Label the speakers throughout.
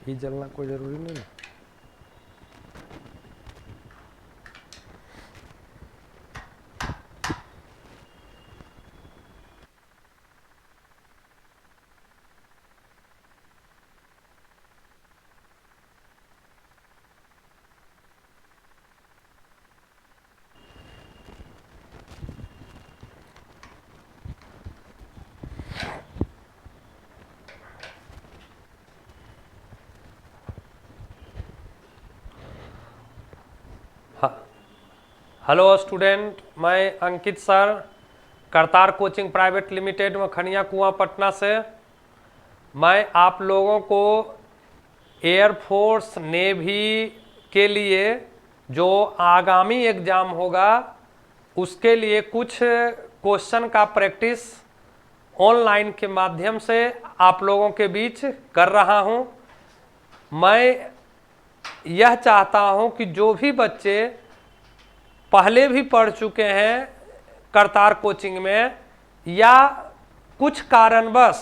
Speaker 1: ही जलना कोई ज़रूरी नहीं। हेलो स्टूडेंट, मैं Ankit sir, Kartar coaching private limited Makhaniya Kuan Patna से। मैं आप लोगों को एयरफोर्स नेवी के लिए जो आगामी एग्ज़ाम होगा उसके लिए कुछ क्वेश्चन का प्रैक्टिस ऑनलाइन के माध्यम से आप लोगों के बीच कर रहा हूं। मैं यह चाहता हूं कि जो भी बच्चे पहले भी पढ़ चुके हैं करतार कोचिंग में या कुछ कारणवश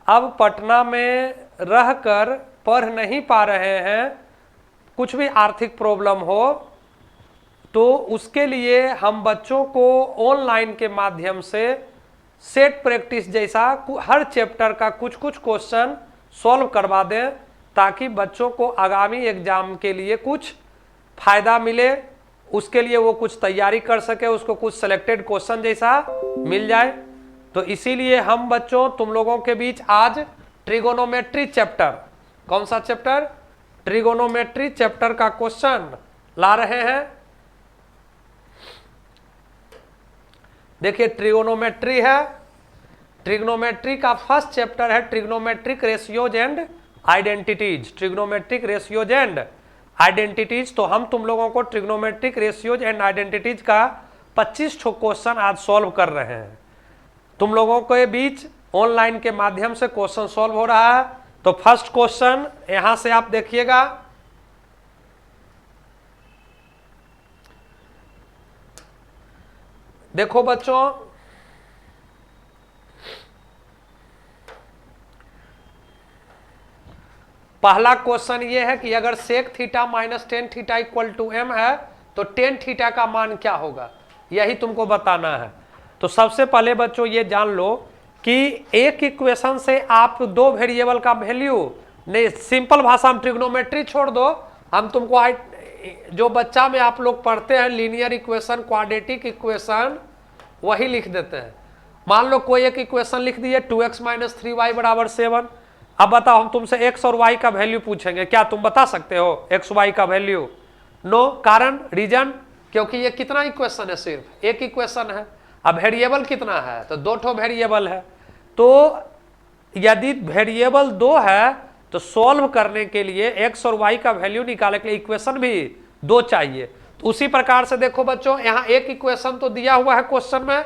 Speaker 1: अब पटना में रहकर पढ़ नहीं पा रहे हैं, कुछ भी आर्थिक प्रॉब्लम हो, तो उसके लिए हम बच्चों को ऑनलाइन के माध्यम से सेट प्रैक्टिस जैसा हर चैप्टर का कुछ कुछ क्वेश्चन सॉल्व करवा दें, ताकि बच्चों को आगामी एग्जाम के लिए कुछ फायदा मिले, उसके लिए वो कुछ तैयारी कर सके, उसको कुछ सिलेक्टेड क्वेश्चन जैसा मिल जाए। तो इसीलिए हम बच्चों तुम लोगों के बीच आज ट्रिगोनोमेट्री चैप्टर, कौन सा चैप्टर? ट्रिगोनोमेट्री चैप्टर का क्वेश्चन ला रहे हैं। देखिए ट्रिगोनोमेट्री है, ट्रिग्नोमेट्री का फर्स्ट चैप्टर है trigonometric ratios and identities. Trigonometric ratios and identities, तो हम तुम लोगों को ट्रिग्नोमेट्रिक रेशियोज एंड आइडेंटिटीज का 25 ठो क्वेश्चन आज सॉल्व कर रहे हैं। तुम लोगों के बीच ऑनलाइन के माध्यम से क्वेश्चन सॉल्व हो रहा है। तो फर्स्ट क्वेश्चन यहां से आप देखिएगा, देखो बच्चों, पहला क्वेश्चन ये है कि अगर sec theta minus tan theta equal to M है तो टेन थीटा का मान क्या होगा, यही तुमको बताना है। तो सबसे पहले बच्चों ये जान लो कि एक इक्वेशन से आप दो वेरिएबल का वैल्यू, नहीं सिंपल भाषा में ट्रिग्नोमेट्री छोड़ दो, हम तुमको जो बच्चा में आप लोग पढ़ते हैं लीनियर इक्वेशन, क्वाड्रेटिक इक्वेशन, वही लिख देते हैं। मान लो कोई एक इक्वेशन लिख दिए 2x माइनस 3y बराबर 7। अब बताओ हम तुमसे x और y का वैल्यू पूछेंगे, क्या तुम बता सकते हो x y का वैल्यू? नो। कारण, रीजन, क्योंकि ये कितना इक्वेशन है, सिर्फ एक इक्वेशन है। अब वेरिएबल कितना है, तो दो ठो वेरिएबल है। तो यदि वेरिएबल दो है तो सॉल्व करने के लिए x और y का वैल्यू निकालने के लिए इक्वेशन भी दो चाहिए। तो उसी प्रकार से देखो बच्चों, यहां एक इक्वेशन तो दिया हुआ है क्वेश्चन में,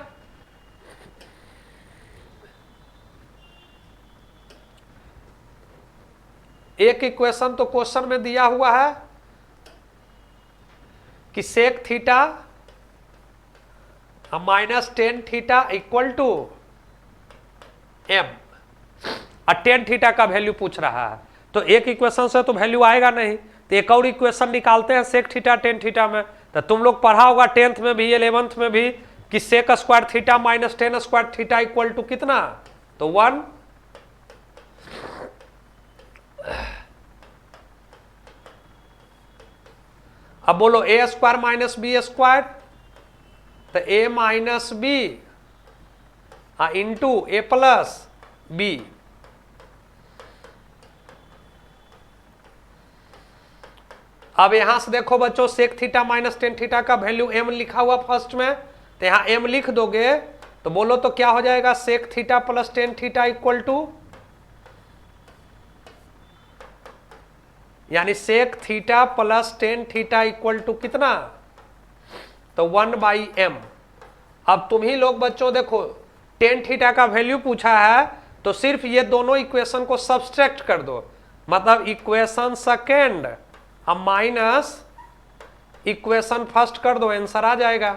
Speaker 1: एक इक्वेशन तो क्वेश्चन में दिया हुआ है कि sec theta minus tan theta equal to M, और टेन थीटा का वैल्यू पूछ रहा है। तो एक इक्वेशन से तो वैल्यू आएगा नहीं, तो एक और इक्वेशन निकालते हैं सेक थीटा टेन थीटा में। तो तुम लोग पढ़ा होगा 10th में भी 11th में भी कि sec square theta minus tan square theta equal to कितना, तो 1। अब बोलो A square minus B square, तो A minus B into A plus B. अब यहां से देखो बच्चों, sec theta minus tan theta का वैल्यू एम लिखा हुआ फर्स्ट में, तो यहां एम लिख दोगे तो बोलो तो क्या हो जाएगा, sec theta plus tan theta equal to, यानी sec theta plus tan theta equal to कितना, तो 1/m। अब तुम ही लोग बच्चों देखो, टेन थीटा का वैल्यू पूछा है तो सिर्फ ये दोनों इक्वेशन को सब्सट्रैक्ट कर दो, मतलब इक्वेशन सेकेंड अब माइनस इक्वेशन फर्स्ट कर दो, आंसर आ जाएगा।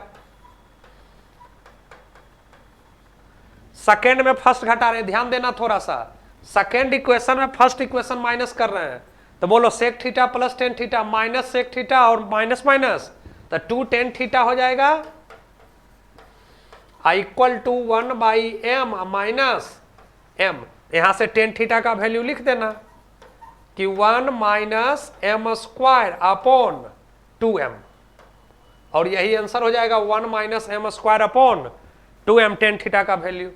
Speaker 1: सेकेंड में फर्स्ट घटा रहे हैं, ध्यान देना थोड़ा सा, सेकेंड इक्वेशन में फर्स्ट इक्वेशन माइनस कर रहे हैं, तो बोलो sec theta plus tan theta minus sec theta और माइनस माइनस तो 2 टेन थीटा हो जाएगा equal to 1 by M minus M. यहां से टेन थीटा का वैल्यू लिख देना कि 1 minus M square upon 2m, और यही आंसर हो जाएगा 1 minus M square upon 2m tan theta का वैल्यू।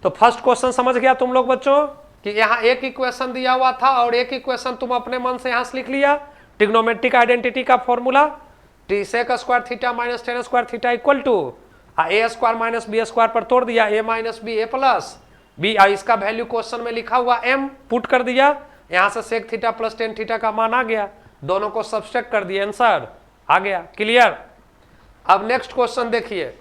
Speaker 1: तो फर्स्ट क्वेश्चन समझ गया तुम लोग बच्चों कि यहाँ एक इक्वेशन दिया हुआ था और एक इक्वेशन तुम अपने मन से यहां से लिख लिया। ट्रिग्नोमेट्रिक आइडेंटिटी का formula T sec square theta minus tan square theta equal to A square minus B square पर तोड़ दिया A minus B A plus B, इसका वैल्यू क्वेश्चन में लिखा हुआ m पुट कर दिया, यहां से sec theta plus tan theta का मान आ गया, दोनों को सब्सट्रैक्ट कर दिया, आंसर आ गया। क्लियर। अब नेक्स्ट क्वेश्चन देखिए,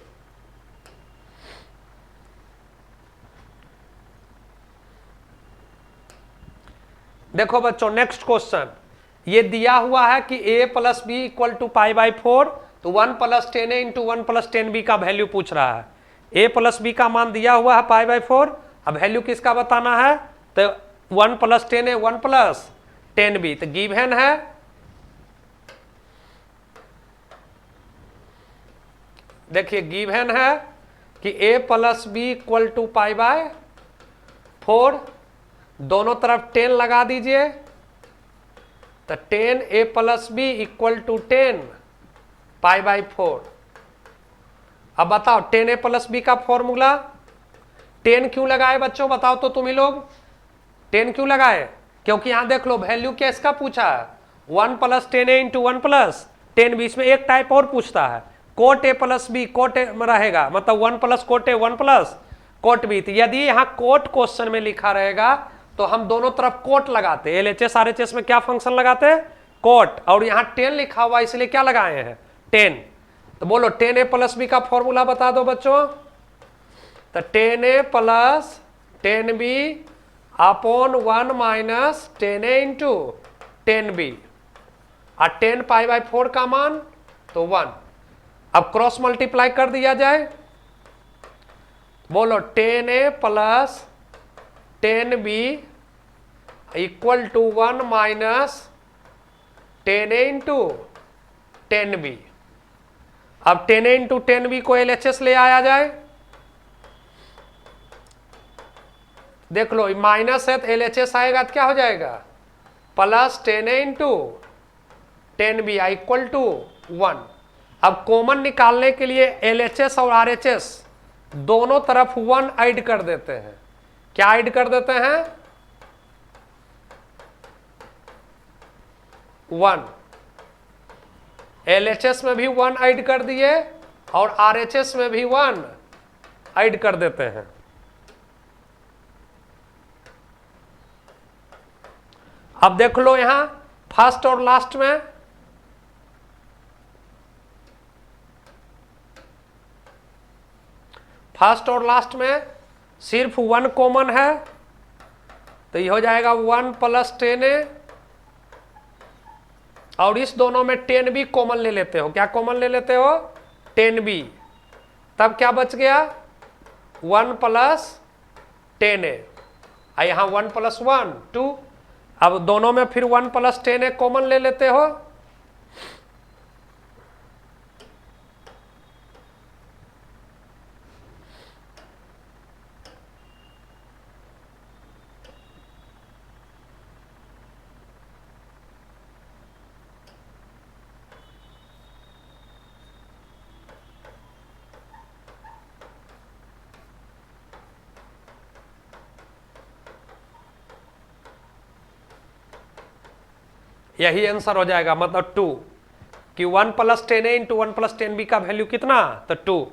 Speaker 1: देखो बच्चों नेक्स्ट क्वेश्चन ये दिया हुआ है कि a plus B equal to pi by 4, तो 1 plus tan A into 1 plus tan B का वैल्यू पूछ रहा है। a प्लस बी का मान दिया हुआ है पाई बाई 4, अब वैल्यू किसका बताना है, तो 1 plus tan A 1 plus tan B, तो गिवन है देखिए गिवन है कि a plus B equal to pi by 4, दोनों तरफ 10 लगा दीजिए, तो 10 a plus B equal to 10 pi by 4। अब बताओ 10 a प्लस बी का फॉर्मूला 10 क्यों लगाए बच्चों, बताओ तो तुम ही लोग 10 क्यों लगाए, क्योंकि यहां देख लो वैल्यू क्या इसका पूछा है 1 plus tan A into 1 plus tan B, इसमें एक टाइप और पूछता है cot A plus B, cot A रहेगा मतलब 1 plus cot A 1 plus cot B. तो यदि यहाँ कोट क्वेश्चन में लिखा रहेगा तो हम दोनों तरफ कोट लगाते, एलएचएस आरएचएस में क्या फंक्शन लगाते कोट, और यहाँ 10 लिखा हुआ इसलिए क्या लगाए हैं 10। तो बोलो 10 ए प्लस बी का फॉर्मूला बता दो बच्चों, तो 10 a plus 10 B upon 1 minus 10 A into 10 B, और 10 पाई बाई 4 का मान तो 1। अब क्रॉस मल्टीप्लाई कर दिया जाए, बोलो 10 a plus 10 B equal to 1 minus 10 A into 10 b. अब 10 ए इंटू 10 बी को एलएचएस ले आया जाए, देख लो माइनस है तो एलएचएस आएगा तो क्या हो जाएगा plus 10 A into 10 B equal to 1। अब कॉमन निकालने के लिए एलएचएस और आरएचएस दोनों तरफ 1 ऐड कर देते हैं, क्या ऐड कर देते हैं 1, एलएचएस में भी 1 ऐड कर दिए और आरएचएस में भी 1 ऐड कर देते हैं। अब देख लो यहां फर्स्ट और लास्ट में फर्स्ट और लास्ट में सिर्फ 1 कॉमन है, तो ये हो जाएगा 1 प्लस 10 ए, और इस दोनों में 10 बी कॉमन ले लेते हो, क्या कॉमन ले लेते हो 10 बी, तब क्या बच गया 1 प्लस 10 ए, यहाँ 1 प्लस 1 2, अब दोनों में फिर 1 प्लस 10 ए कॉमन ले लेते हो, यही आंसर हो जाएगा, मतलब 2 कि 1 प्लस 10 ए इंटू 1 प्लस 10 बी का वैल्यू कितना, तो 2।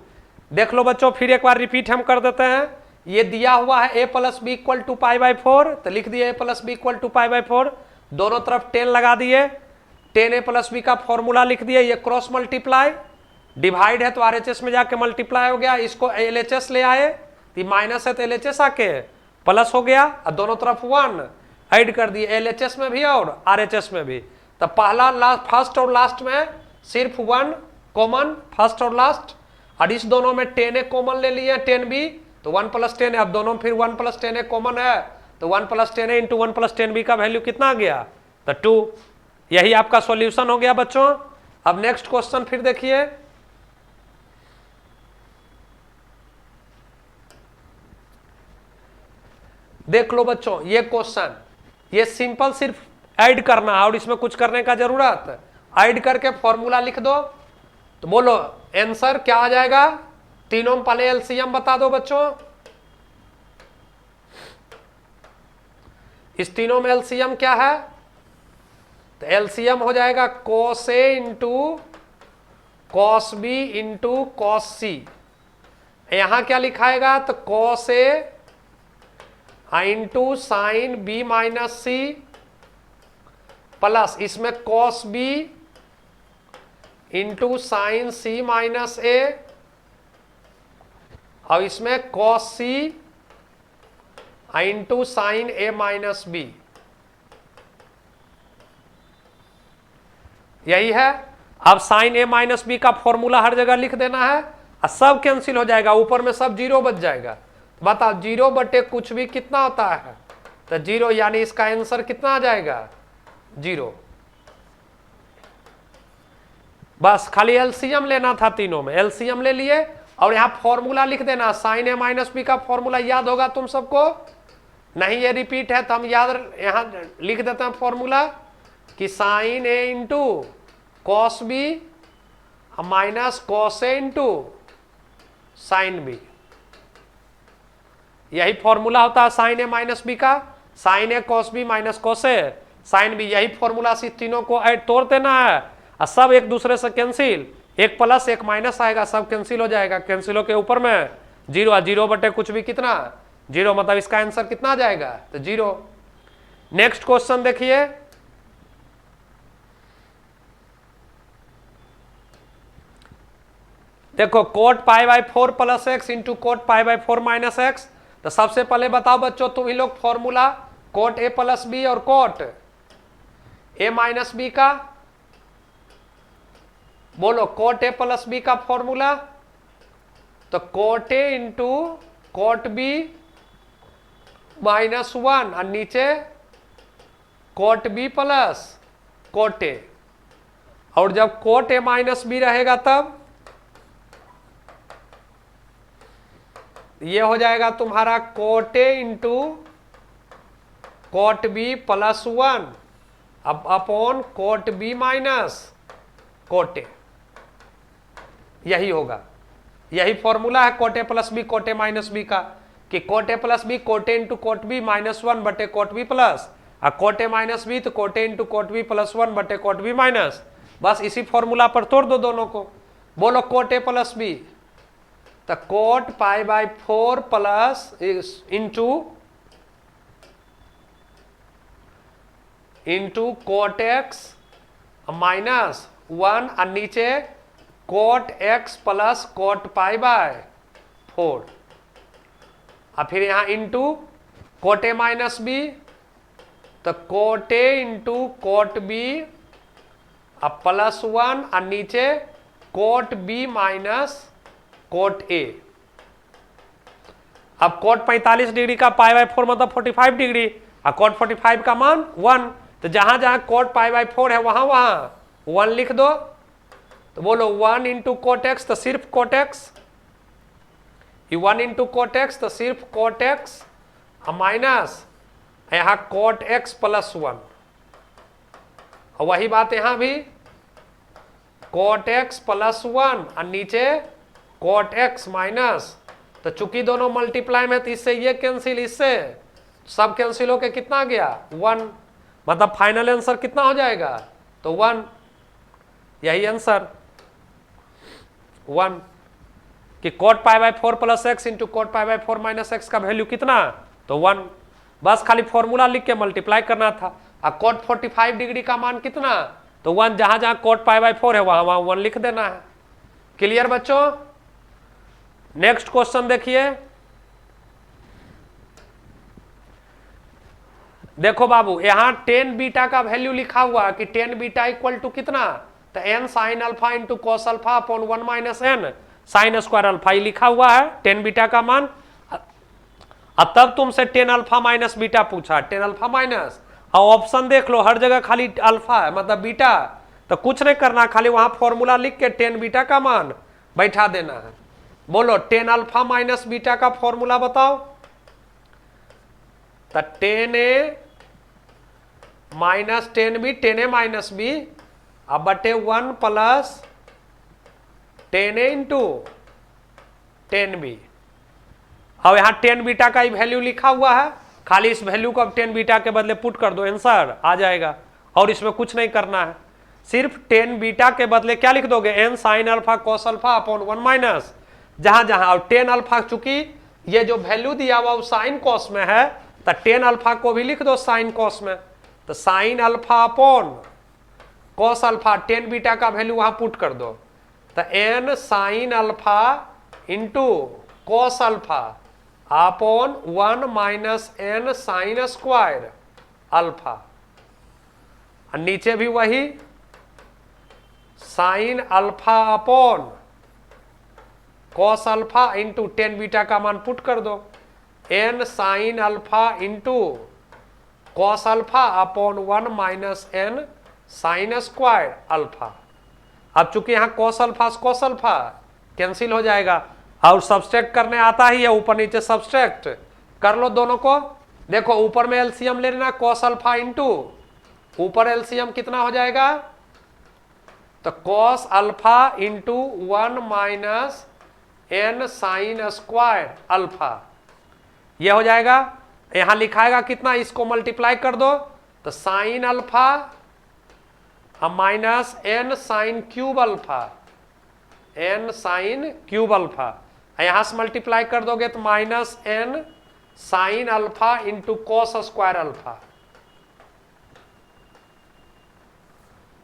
Speaker 1: देख लो बच्चों फिर एक बार रिपीट हम कर देते हैं, ये दिया हुआ है a plus B equal to pi by 4, तो लिख दिए a plus B equal to pi by 4, दोनों तरफ 10 लगा दिए, 10 a प्लस बी का फॉर्मूला लिख दिए, ये क्रॉस मल्टीप्लाई, डिवाइड है तो आरएचएस में जाके मल्टीप्लाई हो गया, इसको एलएचएस ले आए तो माइनस है तो एलएचएस आके प्लस हो गया, और दोनों तरफ 1 ऐड कर दिए एलएचएस में भी और आरएचएस में भी। तो पहला लास्ट फर्स्ट और लास्ट में सिर्फ 1 कॉमन फर्स्ट और लास्ट, और इस दोनों में 10 ए कॉमन ले लिए 10 बी, तो 1 प्लस 10 है, अब दोनों में फिर 1 प्लस 10 ए कॉमन है, तो 1 प्लस 10 ए इंटू 1 प्लस 10 बी का वैल्यू कितना आ गया तो 2, यही आपका सॉल्यूशन हो गया बच्चों। अब नेक्स्ट क्वेश्चन फिर देखिए, देख लो बच्चों ये क्वेश्चन, ये सिंपल सिर्फ ऐड करना और इसमें कुछ करने का जरूरत, ऐड करके फॉर्मूला लिख दो। तो बोलो आंसर क्या आ जाएगा, तीनों में पहले एलसीएम बता दो बच्चों। इस तीनों में एलसीएम क्या है, तो एलसीएम हो जाएगा cos A into cos B into cos C। यहां क्या लिखाएगा, तो cos A into sine B minus C plus इसमें cos B into sine C minus A और इसमें cos C into sine A minus B। यही है। अब साइन A माइनस बी का फॉर्मूला हर जगह लिख देना है और सब कैंसिल हो जाएगा, ऊपर में सब जीरो बच जाएगा। बताओ जीरो बटे कुछ भी कितना होता है, तो जीरो, यानी इसका आंसर कितना आ जाएगा, 0। बस खाली एलसीएम लेना था तीनों में, एलसीएम ले लिए और यहां फॉर्मूला लिख देना। साइन A माइनस बी का फॉर्मूला याद होगा तुम सबको, नहीं ये रिपीट है तो हम याद यहां लिख देते हैं फॉर्मूला कि sine A into cos B minus cos A into sine B. यही फॉर्मूला होता है साइन A माइनस बी का, sine A cos B minus cos A sine B. यही फॉर्मूला से तीनों को ऐड तोड़ देना है और सब एक दूसरे से कैंसिल, एक प्लस एक माइनस आएगा, सब कैंसिल हो जाएगा। कैंसिल के ऊपर में 0, 0 बटे कुछ भी कितना, 0, मतलब इसका आंसर कितना आ जाएगा, तो 0। नेक्स्ट क्वेश्चन देखिए, देखो cot pi by 4 plus X into cot pi by 4 minus X. तो सबसे पहले बताओ बच्चों तुम ही लोग फॉर्मूला कोट ए प्लस बी और कोट ए माइनस बी का, बोलो कोट ए प्लस बी का फॉर्मूला, तो कोट ए इंटू कोट बी माइनस 1 और नीचे cot B plus cot A. और जब कोट ए माइनस बी रहेगा तब ये हो जाएगा तुम्हारा कोट ए इंटू कोट बी प्लस 1 अब upon cot B minus cot A. यही होगा, यही फॉर्मूला है कोट ए प्लस बी कोट ए माइनस बी का, कि कोट ए प्लस बी कोट ए इंटू कोट बी माइनस 1 बटे कोट बी प्लस, और कोट ए माइनस बी तो कोट ए इंटू कोट बी प्लस 1 बटे कोट बी माइनस। बस इसी फॉर्मूला पर तोड़ दो दोनों को। बोलो कोट ए प्लस बी, तो cot pi by 4 plus into cot x minus 1 और नीचे cot x plus cot pi by 4 और फिर यहां इंटू कोट ए माइनस बी, तो कोट ए इंटू कोट बी अब प्लस 1 और नीचे cot B minus cot a. अब कोट 45 डिग्री का पाई बाई 4 मतलब 45 डिग्री और कोट 45 का मान 1, तो जहां जहां कोट पाई बाई 4 है वहां वहां 1 लिख दो। तो बोलो 1 इंटू कोट एक्स तो सिर्फ cot X, 1 into cot X तो सिर्फ कोट एक्स माइनस यहां कोट एक्स प्लस 1, और वही बात यहां भी कोट एक्स प्लस 1 और नीचे कोट एक्स माइनस, तो चूंकि दोनों मल्टीप्लाई में तो इससे ये कैंसिल, इससे सब कैंसिल होके कितना गया 1, मतलब फाइनल आंसर कितना हो जाएगा, तो 1। यही आंसर 1 कि coat pi by 4 plus X into cot pi by 4 minus x का वैल्यू कितना, तो 1। बस खाली फॉर्मूला लिख के मल्टीप्लाई करना था। और कोट 45 डिग्री का मान कितना, तो 1, जहां जहां कोट पाई बाई 4 है वहां वहां 1 लिख देना है। क्लियर बच्चों। नेक्स्ट क्वेश्चन देखिए, देखो बाबू यहां टेन बीटा का वैल्यू लिखा हुआ कि टेन बीटा इक्वल टू कितना, तो N sine alpha into cos alpha upon 1 minus N sine square alpha लिखा हुआ है टेन बीटा का मान। अब तब तुमसे टेन अल्फा माइनस बीटा पूछा, टेन अल्फा माइनस और ऑप्शन देख लो, हर जगह खाली अल्फा है मतलब बीटा, तो कुछ नहीं करना, खाली वहां फॉर्मूला लिख के टेन बीटा का मान बैठा देना है। बोलो टेन अल्फा माइनस बीटा का फॉर्मूला बताओ। तो टेन ए माइनस टेन बी, टेन ए माइनस बी अब बटे 1 plus tan A into ten B. अब यहां टेन बीटा का ही वैल्यू लिखा हुआ है, खाली इस वैल्यू को अब टेन बीटा के बदले पुट कर दो, आंसर आ जाएगा। और इसमें कुछ नहीं करना है, सिर्फ टेन बीटा के बदले क्या लिख दोगे, N sine alpha cos alpha upon 1 minus जहां जहां। और टेन अल्फा चूंकि ये जो वैल्यू दिया हुआ वो साइन कॉस में है, तो टेन अल्फा को भी लिख दो साइन कॉस में। तो sine alpha upon cos alpha, tan beta का वैल्यू वहां पुट कर दो, तो N sine alpha into cos alpha upon 1 minus N sine square alpha. और नीचे भी वही sine alpha upon cos alpha into tan beta का मान पुट कर दो, N sine alpha into cos alpha upon 1 minus N sine square alpha. अब चूंकि यहां कॉस अल्फा कैंसिल हो जाएगा, और सब्सट्रैक्ट करने आता ही है, ऊपर नीचे सब्सट्रैक्ट कर लो दोनों को। देखो ऊपर में एलसीएम ले लेना, कॉस अल्फा इंटू ऊपर एलसीएम कितना हो जाएगा, तो cos alpha into 1 minus N sine square alpha, यह हो जाएगा। यहां लिखाएगा कितना, इसको मल्टीप्लाई कर दो, तो sine alpha minus N sine cube alpha, N sine cube alpha, यहां से मल्टीप्लाई कर दोगे तो minus N sine alpha into cos square alpha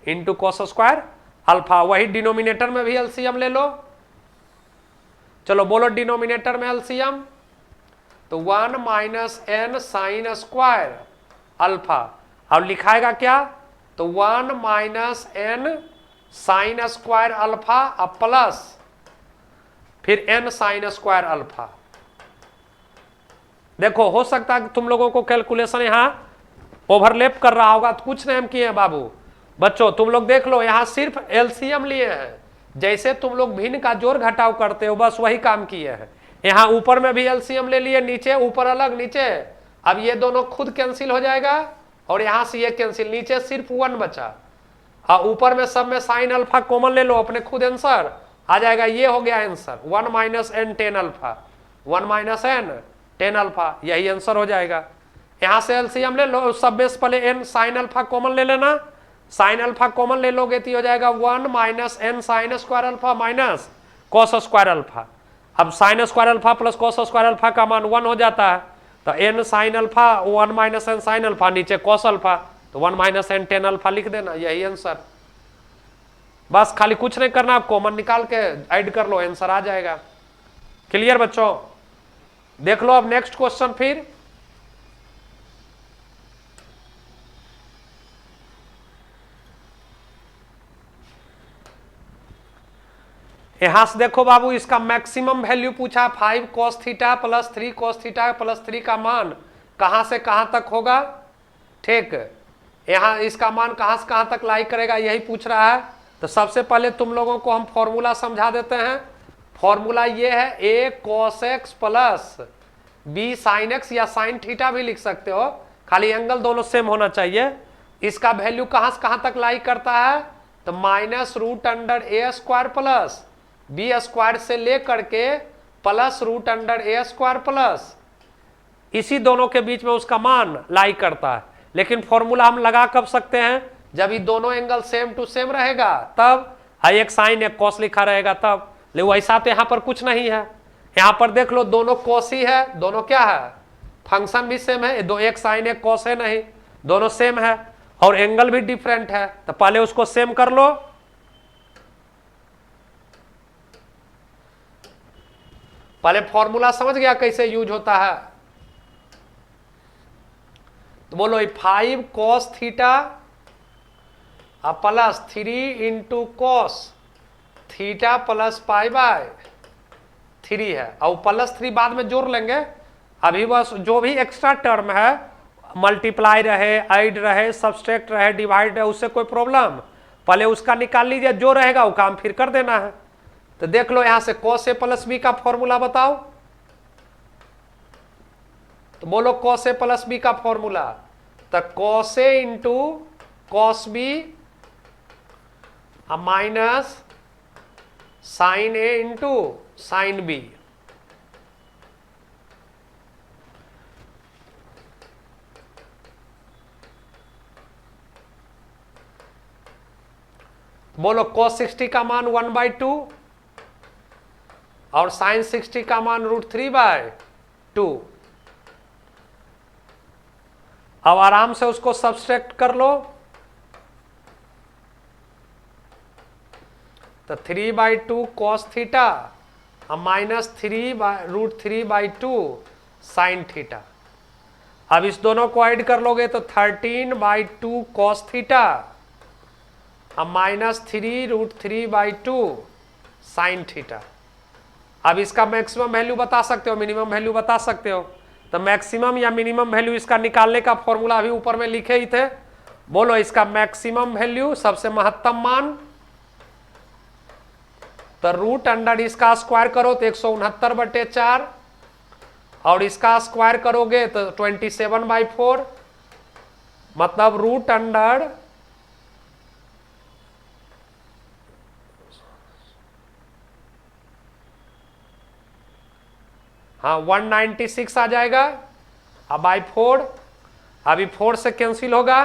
Speaker 1: into cos square alpha. वही डिनोमिनेटर में भी एलसीएम ले लो। चलो बोलो डिनोमिनेटर में एलसीएम, तो 1 minus N sine square alpha, और लिखाएगा क्या, तो 1 minus N sine square alpha अब प्लस फिर एन साइन स्क्वायर अल्फा। देखो हो सकता है कि तुम लोगों को कैलकुलेशन यहां ओवरलैप कर रहा होगा, तो कुछ नहीं हम किए हैं बाबू। बच्चों तुम लोग देख लो, यहां सिर्फ एलसीएम लिए हैं, जैसे तुम लोग भिन्न का जोड़ घटाव करते हो बस वही काम किए हैं। यहां ऊपर में भी एलसीएम ले लिए, नीचे ऊपर अलग नीचे, अब ये दोनों खुद कैंसिल हो जाएगा, और यहां से ये कैंसिल, नीचे सिर्फ 1 बचा, और ऊपर में सब में साइन अल्फा कॉमन ले लो, अपने खुद आंसर आ जाएगा। ये हो गया answer 1 minus N tan alpha, 1 minus N tan alpha, यही आंसर हो जाएगा। यहां से एलसीएम ले लो, सब में से पहले एन साइन अल्फा कॉमन ले लेना, साइन अल्फा कॉमन ले लोगे तो हो जाएगा 1 minus N sine square alpha minus cos square alpha. अब sine square alpha plus cos square alpha का मान 1 हो जाता है, तो N sine alpha 1 minus N sine alpha, नीचे कॉस अल्फा, तो 1 माइनस एन टेन अल्फा लिख देना, यही आंसर। बस खाली कुछ नहीं करना, आप कॉमन निकाल के ऐड कर लो, आंसर आ जाएगा। क्लियर बच्चों, देख लो अब नेक्स्ट क्वेश्चन। फिर यहां से देखो बाबू, इसका मैक्सिमम वैल्यू पूछा 5 cos theta plus 3 cos theta plus 3 का मान कहां से कहां तक होगा। ठीक, यहां इसका मान कहां से कहां तक लाई करेगा यही पूछ रहा है। तो सबसे पहले तुम लोगों को हम फॉर्मूला समझा देते हैं। फॉर्मूला ये है a cos x plus b sin x, या sin थीटा भी लिख सकते हो, खाली एंगल दोनों सेम होना चाहिए। इसका वैल्यू कहां से कहां तक लाई करता है, तो माइनस रूट अंडर ए स्क्वायर प्लस बी स्क्वायर से लेकर के प्लस रूट अंडर ए स्क्वायर प्लस, इसी दोनों के बीच में उसका मान लाई करता है। लेकिन फॉर्मूला हम लगा कब सकते हैं, जब ये दोनों एंगल सेम टू सेम रहेगा तब, एक साइन एक कॉस लिखा रहेगा तब। लेकिन वैसा तो यहाँ पर कुछ नहीं है। यहाँ पर देख लो दोनों कॉस ही है, दोनों क्या है, फंक्शन भी सेम है, दो एक साइन एक कॉस है नहीं, दोनों सेम है, और एंगल भी डिफरेंट है। तो पहले उसको सेम कर लो, पहले फॉर्मूला समझ गया कैसे यूज होता है। तो बोलो 5 cos theta plus 3 into cos theta plus pi by 3 है, और प्लस 3 बाद में जोड़ लेंगे। अभी बस जो भी एक्स्ट्रा टर्म है मल्टीप्लाई रहे, ऐड रहे, सब्सट्रैक्ट रहे, डिवाइड रहे, उससे कोई प्रॉब्लम, पहले उसका निकाल लीजिए, जो रहेगा वो काम फिर कर देना है। तो देख लो यहां से cos a प्लस बी का फॉर्मूला बताओ, तो बोलो cos a प्लस बी का फॉर्मूला, तो cos a into cos b minus sine a into sine b। बोलो cos 60 का मान 1/2 और sin 60 का मान √3/2। अब आराम से उसको सब्सट्रैक्ट कर लो, तो 3/2 cos theta minus √3/2 sin theta. अब इस दोनों को ऐड कर लोगे तो 13/2 cos theta minus √3/2 sine theta. अब इसका मैक्सिमम वैल्यू बता सकते हो, मिनिमम वैल्यू बता सकते हो, तो मैक्सिमम या मिनिमम वैल्यू इसका निकालने का फॉर्मूला अभी ऊपर में लिखे ही थे। बोलो इसका मैक्सिमम वैल्यू, सबसे महत्तम मान, तो रूट अंडर इसका स्क्वायर करो तो 169/4 और इसका स्क्वायर करोगे तो 27/4, मतलब रूट अंडर हाँ 196 आ जाएगा। अब बाई 4, अभी 4 से कैंसिल होगा,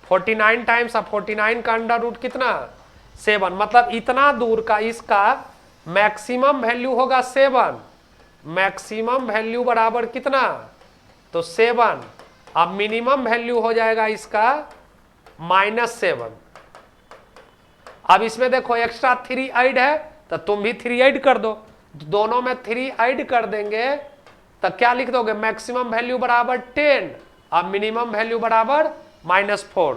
Speaker 1: 49 टाइम्स, अब 49 का अंडर रूट कितना 7, मतलब इतना दूर का इसका मैक्सिमम वैल्यू होगा 7, मैक्सिमम वैल्यू बराबर कितना तो 7। अब मिनिमम वैल्यू हो जाएगा इसका -7। अब इसमें देखो एक्स्ट्रा 3 ऐड है, तो तुम भी 3 ऐड कर दो, दोनों में 3 ऐड कर देंगे तो क्या लिख दोगे, मैक्सिमम वैल्यू बराबर 10 और मिनिमम वैल्यू बराबर -4।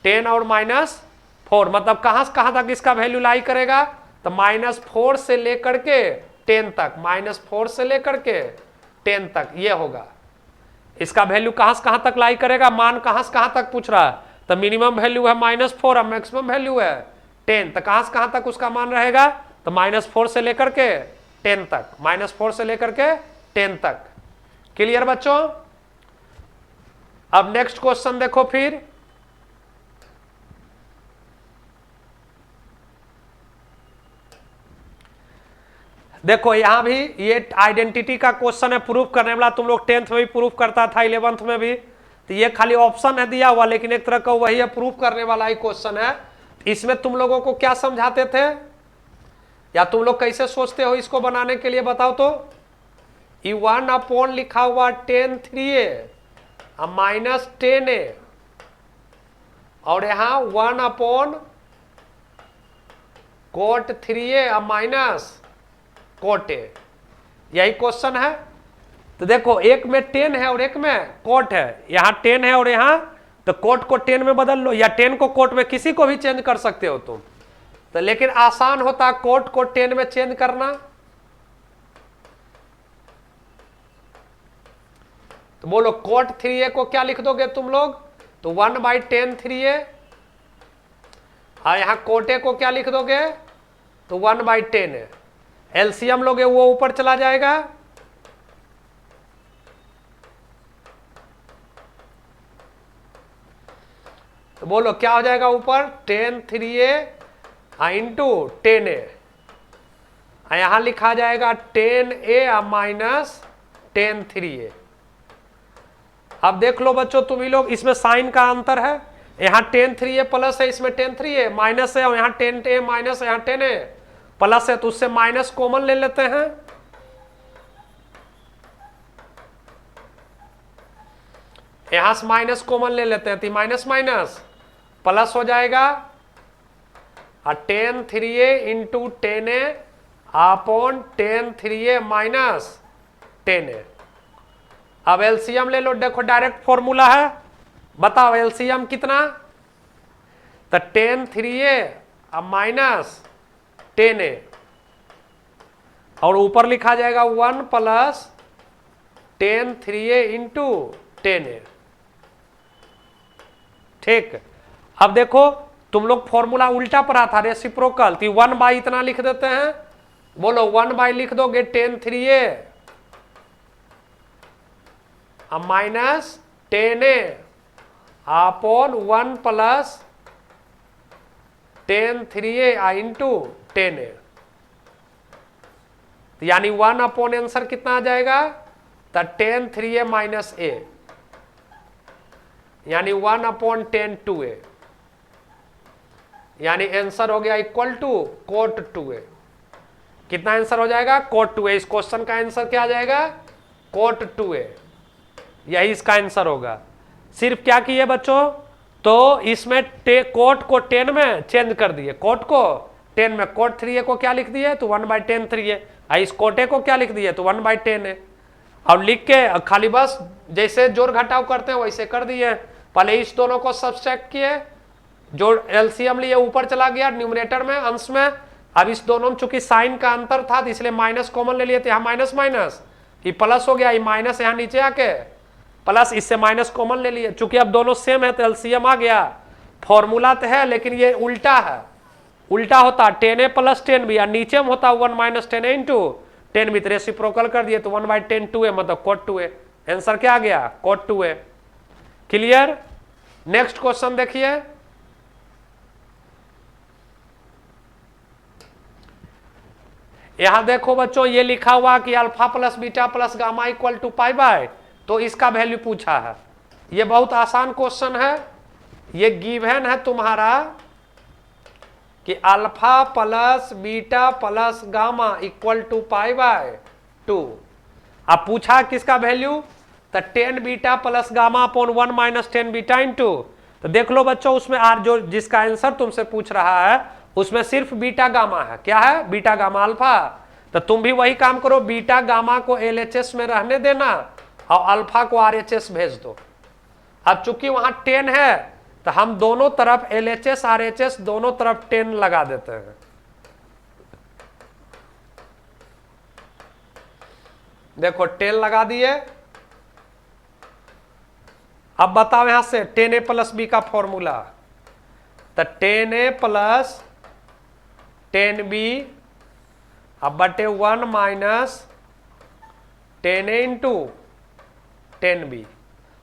Speaker 1: 10 और -4 मतलब कहां से कहां तक इसका वैल्यू लाई करेगा, तो -4 से लेकर के 10 तक, -4 से लेकर के 10 तक ये होगा। इसका वैल्यू कहां से कहां तक लाई करेगा, मान कहां से कहां तक पूछ रहा है, तो मिनिमम वैल्यू है -4 और मैक्सिमम वैल्यू है 10, तो कहां से कहां तक उसका मान रहेगा, तो -4 से लेकर के 10 तक, -4 से लेकर के 10 तक। क्लियर बच्चों। अब नेक्स्ट क्वेश्चन देखो, फिर देखो यहां भी ये आइडेंटिटी का क्वेश्चन है, प्रूफ करने वाला। तुम लोग 10th में भी प्रूफ करता था, 11th में भी, तो ये खाली ऑप्शन है दिया हुआ, लेकिन एक तरह का वही है, प्रूफ करने वाला ही क्वेश्चन है। इसमें तुम लोगों को क्या समझाते थे, या तुम लोग कैसे सोचते हो इसको बनाने के लिए बताओ तो। ये 1 लिखा हुआ 10 3a माइनस 10a और यहां 1 cot 3a minus cot a, यही क्वेश्चन है। तो देखो एक में 10 है और एक में cot है, यहां 10 है और यहां, तो cot को 10 में बदल लो, या 10 को cot में, किसी को भी चेंज कर सकते हो तुम, तो लेकिन आसान होता है cot को 10 में चेंज करना। तो बोलो cot 3a को क्या लिख दोगे तुम लोग, तो 1/10 3a, और यहां cot a को क्या लिख दोगे, तो 1/10 है। एलसीएम लोगे वो ऊपर चला जाएगा, तो बोलो क्या हो जाएगा ऊपर 10 3a इंटू 10a, यहां लिखा जाएगा 10a माइनस 10 3a। अब देख लो बच्चों तुम ही लोग, इसमें साइन का अंतर है, यहां 10 3a प्लस है, इसमें 10 3a माइनस है, और यहां 10a माइनस है, यहां 10a प्लस है, तो उससे माइनस कॉमन ले लेते हैं। यहां से माइनस कॉमन ले लेते हैं, तो माइनस माइनस प्लस हो जाएगा, और 10 3a into 10a upon 10 3a minus 10a। अब एलसीएम ले लो, देखो डायरेक्ट फॉर्मूला है, बताओ एलसीएम कितना, तो 10 3a माइनस 10a और ऊपर लिखा जाएगा 1 plus tan 3a into tan a. ठीक, अब देखो तुम लोग फॉर्मूला उल्टा पढ़ा था रेसिप्रोकल, तो 1 बाई इतना लिख देते हैं, बोलो 1 बाई लिख दोगे tan 3a minus tan a upon 1 plus tan 3a into tan a, यानी 1 अपॉन आंसर कितना आ जाएगा, तो tan 3a माइनस ए, यानी 1 अपॉन tan 2a, यानी आंसर हो गया इक्वल टू cot 2a। कितना आंसर हो जाएगा, cot 2a। इस क्वेश्चन का आंसर क्या आ जाएगा, cot 2a, यही इसका आंसर होगा। सिर्फ क्या किए बच्चों, तो इसमें cot को 10 में चेंज कर दिए, cot को 10 में, cot 3a को क्या लिख दिए, तो 1 बाई 10 3a, इस cot a को क्या लिख दिए, तो 1 बाई 10 है। अब लिख के खाली बस जैसे जोड़ घटाव करते हैं वैसे कर दिए। पहले इस दोनों को सब्सट्रैक्ट किए, जो एलसीएम लिए ऊपर चला गया न्यूमरेटर में, अंश में। अब इस दोनों में चूंकि साइन का अंतर था तो इसलिए माइनस कॉमन ले लिए, तो यहाँ माइनस माइनस, ये प्लस हो गया, ये माइनस यहाँ नीचे आके प्लस, इससे माइनस कॉमन ले लिए। चूंकि अब दोनों सेम है तो एलसीएम आ गया। फॉर्मूला तो है लेकिन ये उल्टा है, उल्टा होता 10a प्लस 10b, या नीचे में होता 1 माइनस 10a इंटू 10b, तो रेसिप्रोकल कर दिए तो 1 बाई 10 2a, मतलब cot 2a। आंसर क्या आ गया, cot 2a। Clear. Next question देखिए, यहां देखो बच्चों ये लिखा हुआ कि alpha plus beta plus gamma equal to pi by, तो इसका वैल्यू पूछा है। ये बहुत आसान क्वेश्चन है, ये गिवन है तुम्हारा कि alpha plus beta plus gamma equal to pi by 2। अब पूछा किसका वैल्यू, तो 10 beta plus gamma upon 1 minus 10 beta into, तो देख लो बच्चों उसमें आर जो जिसका आंसर तुमसे पूछ रहा है उसमें सिर्फ बीटा गामा है। क्या है, बीटा गामा अल्फा। तो तुम भी वही काम करो, बीटा गामा को एलएचएस में रहने देना और अल्फा को आरएचएस भेज दो। अब चूंकि वहां 10 है तो हम दोनों तरफ एलएचएस आरएचएस दोनों तरफ 10 लगा देते हैं। देखो 10 लगा दिए। अब बताओ यहां से 10a प्लस बी का फॉर्मूला, तो 10a प्लस 10b अब बटे 1 माइनस 10a इंटू 10b,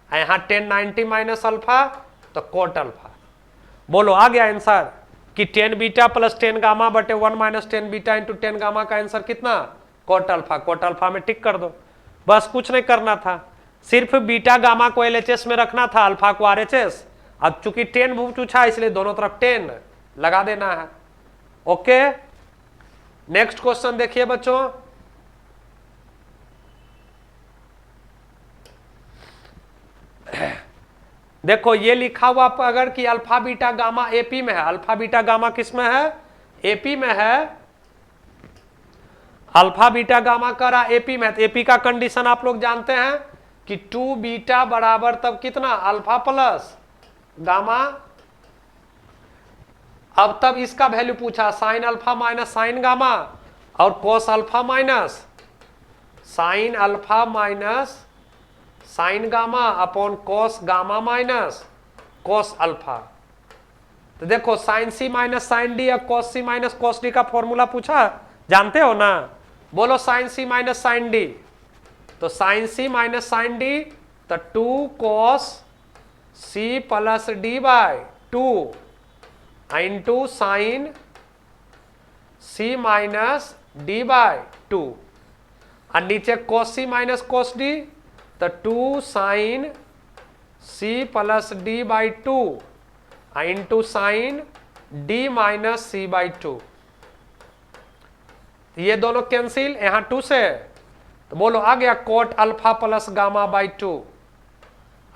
Speaker 1: यहां 1090 माइनस अल्फा तो cot अल्फा। बोलो आ गया आंसर कि 10 बीटा प्लस 10 गामा बटे 1 माइनस 10 बीटा इंटू 10 गामा का आंसर कितना, cot अल्फा। cot अल्फा में टिक कर दो, बस कुछ नहीं करना था, सिर्फ बीटा गामा को एलएचएस में रखना था, अल्फा को आरएचएस। अब चूंकि 10 पूछा इसलिए दोनों तरफ 10 लगा देना है। ओके, नेक्स्ट क्वेश्चन देखिए बच्चों, देखो ये लिखा हुआ अगर कि अल्फा बीटा गामा एपी में है, अल्फा बीटा गामा किस में है, एपी में है। अल्फा बीटा गामा करा एपी में, तो एपी का कंडीशन आप लोग जानते हैं कि 2 बीटा बराबर तब कितना, अल्फा प्लस गामा। अब तब इसका वैल्यू पूछा sine alpha minus sine gamma और cos alpha minus sine alpha minus sine gamma upon cos gamma minus cos alpha. तो देखो साइन सी माइनस साइन डी या cos c minus cos d का formula पूछा, जानते हो ना। बोलो साइन सी माइनस साइन डी, तो साइन सी माइनस साइन डी तो 2 cos c plus d by 2 into sine C minus D by 2, और नीचे कोस सी माइनस कोस डी तो 2 sine C plus D by 2 into sine D minus C by 2। ये दोनों cancel, यहां 2 से, तो बोलो आ गया cot alpha plus gamma by 2।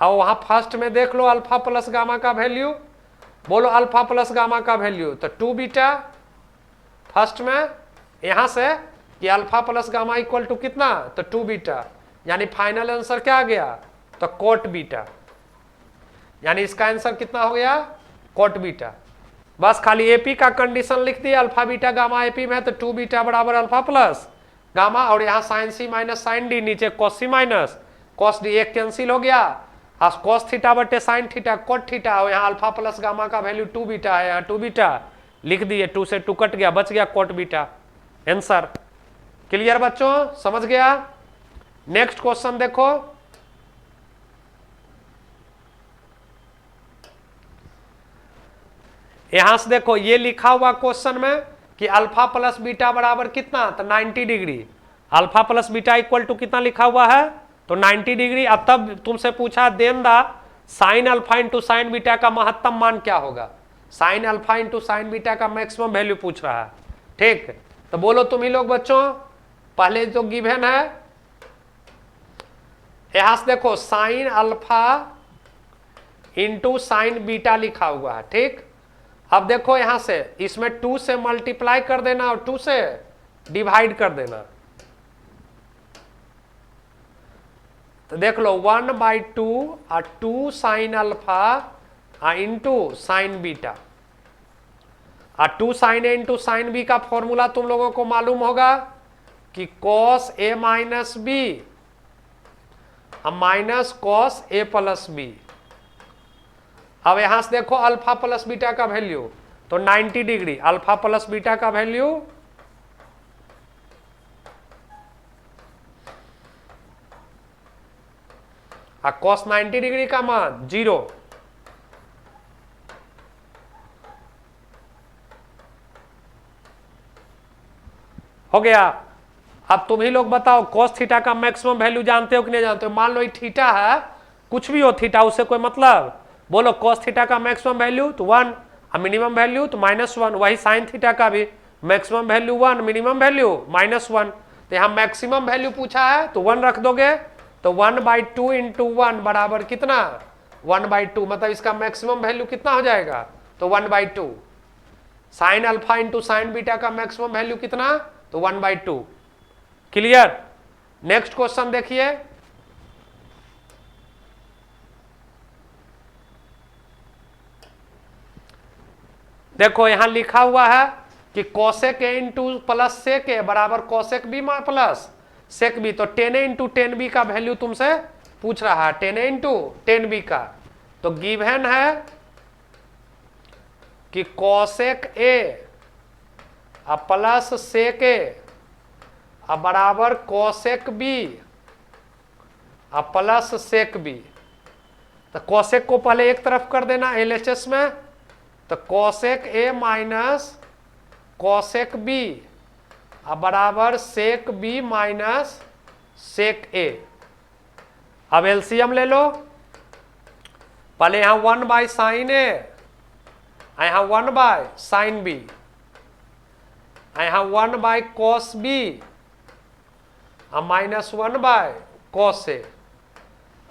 Speaker 1: और वहां फर्स्ट में देख लो अल्फा प्लस गामा का वैल्यू, बोलो अल्फा प्लस गामा का वैल्यू तो 2 बीटा फर्स्ट में, यहां से कि alpha plus gamma equal to कितना, तो 2 बीटा, यानी फाइनल आंसर क्या आ गया, तो कोट बीटा, यानी इसका आंसर कितना हो गया, कोट बीटा। बस खाली एपी का कंडीशन लिख दिया, अल्फा बीटा गामा एपी में, तो 2 बीटा बराबर अल्फा प्लस गामा, और यहाँ साइन सी माइनस साइन डी, नीचे कोस सी माइनस, कॉस डी एक कैंसिल हो गया, कॉस थीटा बटे साइन थीटा कोट थीटा, और यहाँ अल्फा प्लस गामा का वैल्यू 2 बीटा है, यहाँ 2 बीटा लिख दिए, 2 से 2 कट गया, बच गया कोट बीटा। आंसर क्लियर बच्चों, समझ गया। नेक्स्ट क्वेश्चन देखो, यहां से देखो ये लिखा हुआ क्वेश्चन में कि अल्फा प्लस बीटा बराबर कितना, तो 90 degree. Alpha plus beta equal to कितना लिखा हुआ है, तो 90 डिग्री। अब तब तुमसे पूछा then the sine alpha into sine beta का महत्तम मान क्या होगा, sine alpha into sine beta का मैक्सिमम वैल्यू पूछ रहा है। ठीक, तो बोलो तुम ही लोग बच्चों, पहले जो गिवन है यहां से देखो sign alpha into sine beta लिखा हुआ है। ठीक, अब देखो यहां से इसमें 2 से मल्टीप्लाई कर देना और 2 से डिवाइड कर देना, तो देख लो 1/2 और 2 sine alpha into sine beta, और 2 sign A into sine B का फॉर्मूला तुम लोगों को मालूम होगा कि cos A minus B minus cos a plus B. अब यहां से देखो अल्फा प्लस बीटा का वैल्यू, तो 90 डिग्री अल्फा प्लस बीटा का वैल्यू और कॉस 90 डिग्री का मान 0। हो गया। अब तुम ही लोग बताओ कॉस थीटा का मैक्सिमम वैल्यू जानते हो कि नहीं जानते हो। मान लो ये थीटा है, कुछ भी हो थीटा, उससे कोई मतलब, बोलो कॉस थीटा का मैक्सिमम वैल्यू तो 1 और मिनिमम वैल्यू तो -1। वही साइन थीटा का भी मैक्सिमम वैल्यू 1, मिनिमम वैल्यू -1। तो यहाँ मैक्सिमम वैल्यू पूछा है तो 1 रख दोगे, तो 1/2 इंटू 1 बराबर कितना, 1/2, मतलब इसका मैक्सिमम वैल्यू कितना हो जाएगा, तो 1/2। Sign alpha into sine beta का मैक्सिमम वैल्यू कितना, तो 1/2। क्लियर। नेक्स्ट क्वेश्चन देखिए, देखो यहां लिखा हुआ है कि cosec a into plus sec ए बराबर cosec B plus sec B. तो 10 ए इंटू 10 बी का वैल्यू तुमसे पूछ रहा है, 10 ए इंटू 10 बी का। तो गिवन है कि कोसेक ए प्लस सेक ए बराबर cosec B plus sec B. तो कोसेक को पहले एक तरफ कर देना एलएचएस में, तो cosec A minus cosec B बराबर सेक बी माइनस सेक ए। अब एलसीएम ले लो, पहले यहां 1/sin ए, यहां 1/sin बी, यहां 1/cos बी -1/cos ए।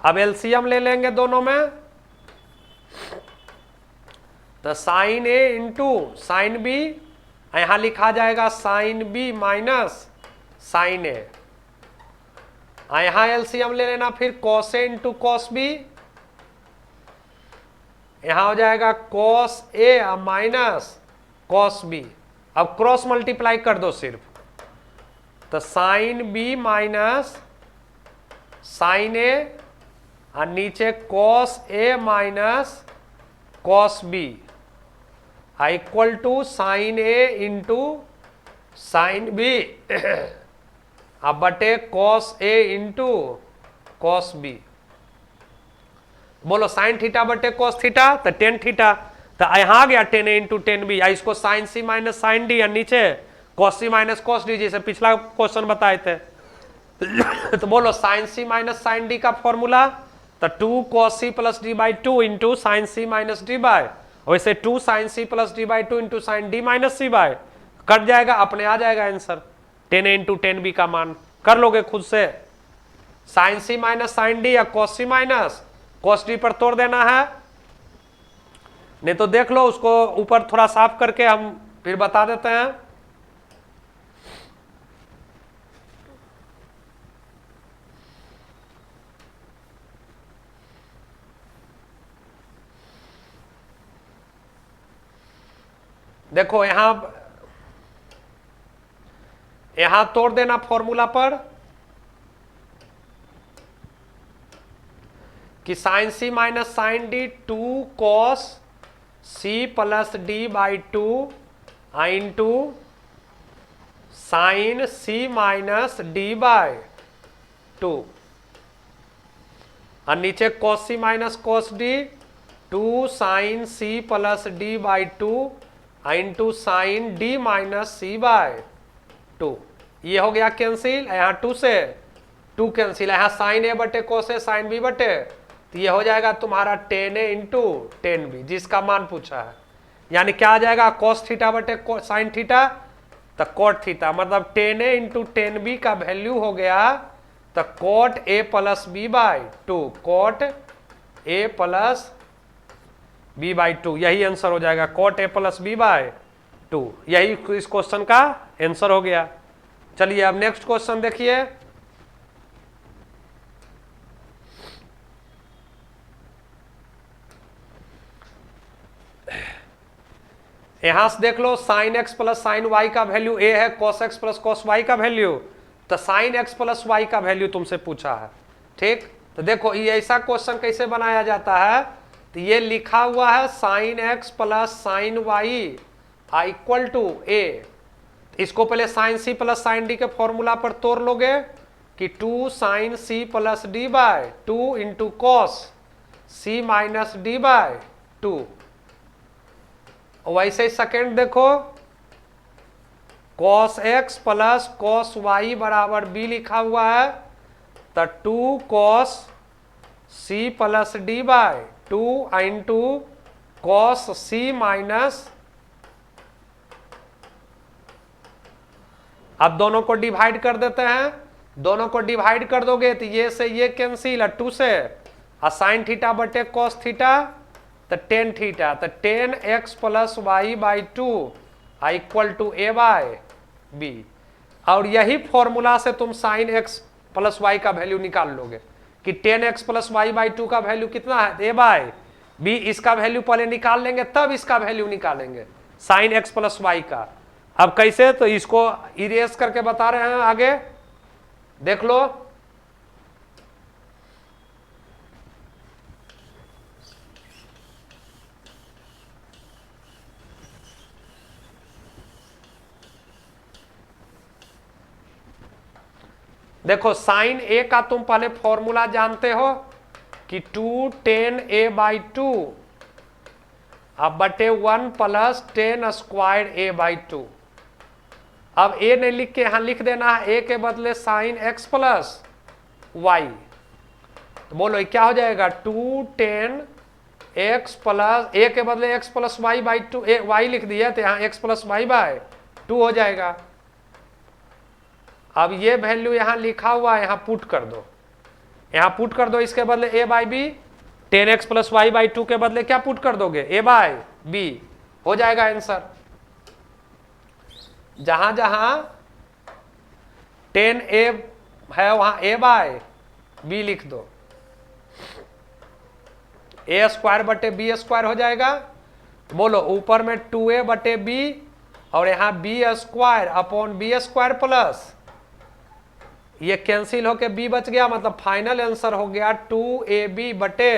Speaker 1: अब एलसीएम ले लेंगे दोनों में, तो sine A into sine B, यहां लिखा जाएगा sine B minus sine A. यहां एलसीएम ले लेना फिर cos A into cos B, यहां हो जाएगा कॉस ए माइनस कॉस बी। अब क्रॉस मल्टीप्लाई कर दो सिर्फ, तो sine B minus sine A और नीचे cos A minus cos B equal to sine A into sine B अब बटे cos A into cos B. बोलो साइन थीटा बटे कॉस थीटा, तो टेन थीटा, तो यहां आ गया 10 ए इंटू 10 बी, इसको साइन सी माइनस साइन डी, और नीचे कॉस सी माइनस कॉस डी, जैसे पिछला क्वेश्चन बताए थे। तो बोलो साइन सी माइनस साइन डी का फॉर्मूला, तो 2 cos c plus D by 2 into sine C minus D by, वैसे 2 sin c plus D by 2 into sine D minus C bye, cut जाएगा, अपने आ जाएगा आंसर 10 a इंटू 10 बी का मान कर लोगे खुद से। साइन सी माइनस साइन डी या cos c minus cos D पर तोड़ देना है, नहीं तो देख लो उसको ऊपर थोड़ा साफ करके हम फिर बता देते हैं। देखो यहां तोड़ देना फॉर्मूला पर, कि sine C minus sine D 2 cos C plus D by 2 into sine C minus D by 2 और नीचे cos C minus cos D 2 sine C plus D by 2 into sine D minus C by 2। ये हो गया cancel, यहाँ 2 से 2 cancel, यहाँ sign ए बटे कोस ए sine B बटे, तो ये हो जाएगा तुम्हारा 10 ए इंटू 10 बी, जिसका मान पूछा है। यानी क्या आ जाएगा, कॉस थीटा बटे साइन थीटा, तो कॉट थीटा, मतलब 10 ए इंटू 10 बी का वैल्यू हो गया तो cot A plus B by 2, cot A plus B by 2, यही आंसर हो जाएगा, cot A plus B by 2, यही इस क्वेश्चन का आंसर हो गया। चलिए अब नेक्स्ट क्वेश्चन देखिए। यहां से देख लो, sine x plus sine y का वैल्यू ए है, cos x plus cos y का वैल्यू, तो साइन एक्स प्लस वाई का वैल्यू तुमसे पूछा है। ठीक, तो देखो ये ऐसा क्वेश्चन कैसे बनाया जाता है, तो ये लिखा हुआ है sine x plus sine y equal to a, इसको पहले साइन सी प्लस साइन डी के फॉर्मूला पर तोड़ लोगे कि 2 sine C plus d by 2 into cos C minus D by 2। वैसे ही सेकेंड देखो, cos x plus cos y बराबर बी लिखा हुआ है, तो 2 cos C plus d by 2 into cos C minus, अब दोनों को डिवाइड कर देते हैं, दोनों को डिवाइड कर दोगे तो ये से ये कैंसिल, 2 से साइन थीटा बटे कॉस थीटा, तो टेन थीटा, तो 10 x plus Y by 2 equal to A by B. और यही फॉर्मूला से तुम साइन एक्स प्लस वाई का वैल्यू निकाल लोगे कि 10 एक्स प्लस वाई बाई 2 का वैल्यू कितना है, ए बाय बी। इसका वैल्यू पहले निकाल लेंगे तब इसका वैल्यू निकालेंगे साइन एक्स प्लस वाई का। अब कैसे, तो इसको इरेज करके बता रहे हैं, आगे देख लो। देखो साइन ए का तुम पहले फॉर्मूला जानते हो कि 2 10 ए बाई 2 अब बटे 1 प्लस 10 स्क्वायर ए बाई 2। अब ए नहीं लिख के यहां लिख देना है, ए के बदले साइन एक्स प्लस वाई, तो बोलो क्या हो जाएगा, 2 10 एक्स प्लस, ए के बदले X plus Y by 2, Y लिख दिया तो यहाँ एक्स प्लस वाई बाय 2 हो जाएगा। अब ये वैल्यू यहां लिखा हुआ है, यहां पुट कर दो, यहां पुट कर दो, इसके बदले a by b, 10 x plus Y by 2 के बदले क्या पुट कर दोगे, ए बाय बी, हो जाएगा आंसर। जहां जहां 10 ए है वहां ए बाय बी लिख दो, ए स्क्वायर बटे बी स्क्वायर हो जाएगा। बोलो ऊपर में 2a बटे बी और यहां B square upon B square plus, ये कैंसिल होके b बच गया, मतलब फाइनल आंसर हो गया 2ab बटे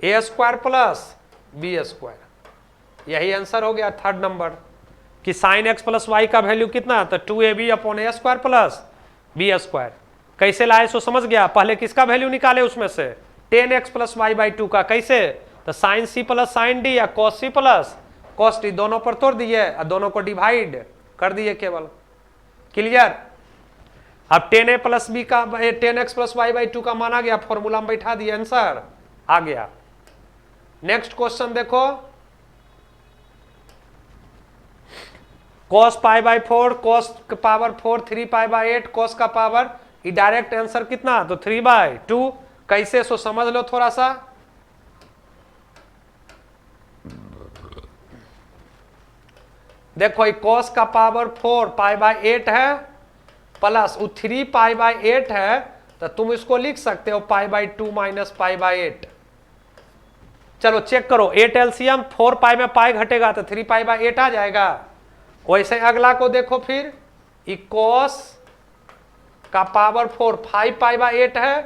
Speaker 1: ए स्क्वायर प्लस बी स्क्वायर। यही आंसर हो गया थर्ड नंबर कि साइन एक्स प्लस वाई का वैल्यू कितना, तो 2ab अपॉन ए स्क्वायर प्लस बी स्क्वायर। कैसे लाए सो समझ गया, पहले किसका वैल्यू निकाले उसमें से 10 एक्स प्लस वाई बाई 2 का, कैसे, तो साइन सी प्लस साइन डी या कॉस सी प्लस कॉस डी, दोनों पर तोड़ दिए और दोनों को डिवाइड कर दिए केवल। क्लियर। अब 10a प्लस बी का 10 एक्स प्लस वाई बाई 2 का माना गया, फॉर्मूला में बैठा दिया, आंसर आ गया। नेक्स्ट क्वेश्चन देखो, cos पाई बाई 4, cos का पावर 4, 3 पाई बाई 8, cos का पावर, ये डायरेक्ट आंसर कितना, तो 3 बाई 2। कैसे सो समझ लो थोड़ा सा। देखो ये cos का पावर 4 पाई बाई 8 है प्लस वो 3 पाई बाई 8 है, तो तुम इसको लिख सकते हो pi by 2 minus pi by 8। चलो चेक करो, 8 एलसीएम, 4 पाई में पाई घटेगा तो 3 पाई बाई 8 आ जाएगा। वैसे अगला को देखो फिर, cos का पावर 4 5 पाई बाई 8 है,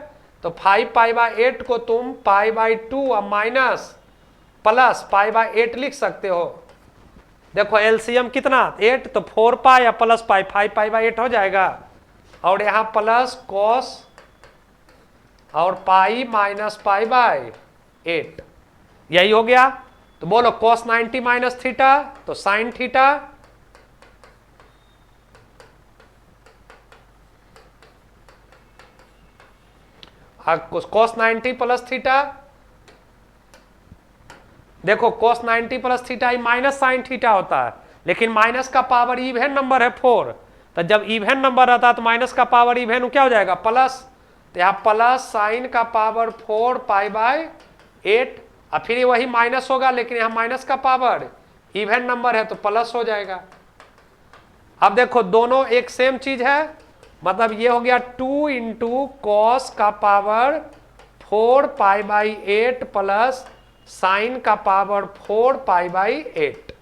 Speaker 1: तो 5π/8 को तुम π/2 और माइनस प्लस π/8 लिख सकते हो। देखो एलसीएम कितना 8, तो 4π या प्लस पाई 5π/8 हो जाएगा, और यहाँ प्लस कॉस और पाई माइनस π/8, यही हो गया। तो बोलो cos 90 माइनस थीटा, तो sine theta, cos 90 plus theta. देखो cos 90 plus theta minus sine theta होता है, लेकिन माइनस का पावर इवन नंबर है 4, तो जब इवन नंबर रहता है तो माइनस का पावर इवन क्या हो जाएगा प्लस, तो यहाँ प्लस साइन का पावर 4π/8, और फिर वही माइनस होगा, लेकिन यहाँ माइनस का पावर इवन नंबर है तो प्लस हो जाएगा। अब देखो दोनों एक सेम चीज है, मतलब ये हो गया 2 इंटू कॉस का पावर 4π/8 प्लस साइन का पावर 4π/8।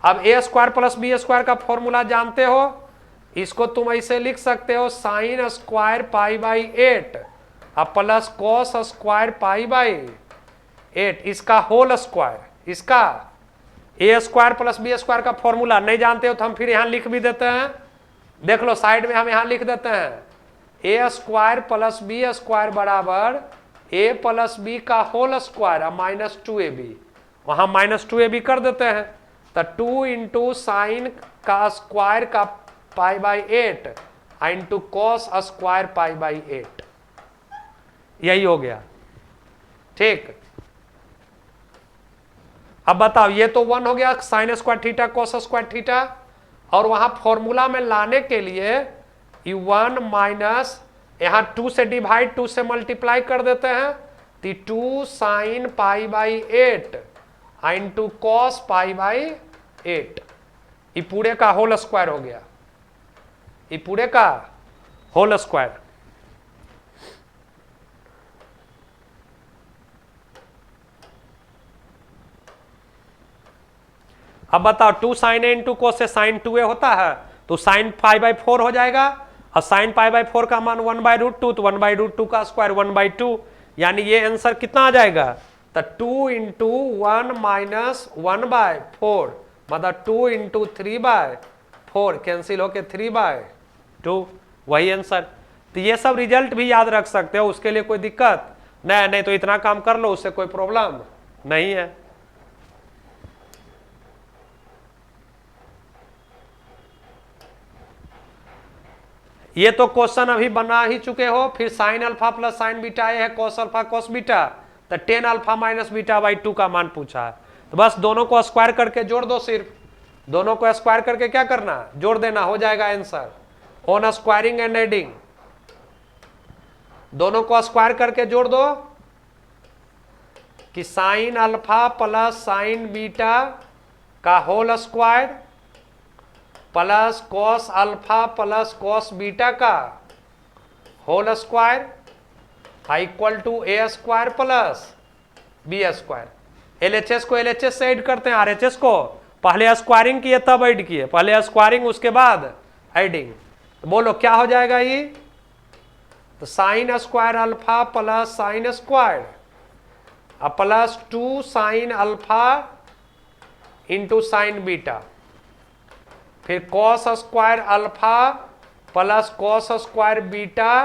Speaker 1: अब ए स्क्वायर प्लस बी स्क्वायर का फॉर्मूला जानते हो, इसको तुम ऐसे लिख सकते हो साइन स्क्वायर π/8 और प्लस कॉस स्क्वायर π/8, इसका होल स्क्वायर, इसका ए स्क्वायर प्लस बी स्क्वायर का फॉर्मूला नहीं जानते हो तो हम फिर यहाँ लिख भी देते हैं। देख लो साइड में हम यहाँ लिख देते हैं ए स्क्वायर प्लस बी स्क्वायर बराबर ए प्लस बी का होल स्क्वायर और माइनस 2ab, वहाँ माइनस 2ab कर देते हैं, तो 2 इंटू साइन का स्क्वायर का π/8 इंटू कॉस स्क्वायर π/8, यही हो गया। ठीक, अब बताओ ये तो 1 हो गया sine square theta cos square theta, और वहां फॉर्मूला में लाने के लिए ये 1 माइनस यहाँ 2 से डिवाइड 2 से मल्टीप्लाई कर देते हैं, तो 2 साइन π/8 इंटू कॉस π/8, ये पूरे का होल स्क्वायर हो गया, ये पूरे का होल स्क्वायर। अब बताओ 2 साइन ए इंटू कोस से साइन 2a होता है, तो साइन π/4 हो जाएगा, और साइन π/4 का मान 1/√2, तो 1/√2 का स्क्वायर 1/2, यानी ये आंसर कितना आ जाएगा, तो 2 इंटू 1 माइनस 1/4, मतलब 2 इंटू 3/4 कैंसिल होके 3/2, वही आंसर। तो ये सब रिजल्ट भी याद रख सकते हो, उसके लिए कोई दिक्कत नहीं, तो इतना काम कर लो, उससे कोई प्रॉब्लम नहीं है। ये तो क्वेश्चन अभी बना ही चुके हो, फिर sign alpha plus sine beta है कॉस अल्फा कॉस बीटा, तो टेन अल्फा माइनस बीटा/2 का मान पूछा है, तो बस दोनों को स्क्वायर करके जोड़ दो, सिर्फ दोनों को स्क्वायर करके क्या करना, जोड़ देना, हो जाएगा answer. On squaring and adding दोनों को स्क्वायर करके जोड़ दो कि sine alpha plus sine beta का whole square plus cos alpha plus cos beta का whole square equal to A square plus b square. LHS को एलएचएस से ऐड करते हैं, आरएचएस को पहले स्क्वायरिंग किए तब ऐड किए, पहले स्क्वायरिंग उसके बाद ऐडिंग, तो बोलो क्या हो जाएगा ये, तो sine square alpha plus sine square plus 2 sine alpha into sine beta, फिर cos square alpha plus cos square beta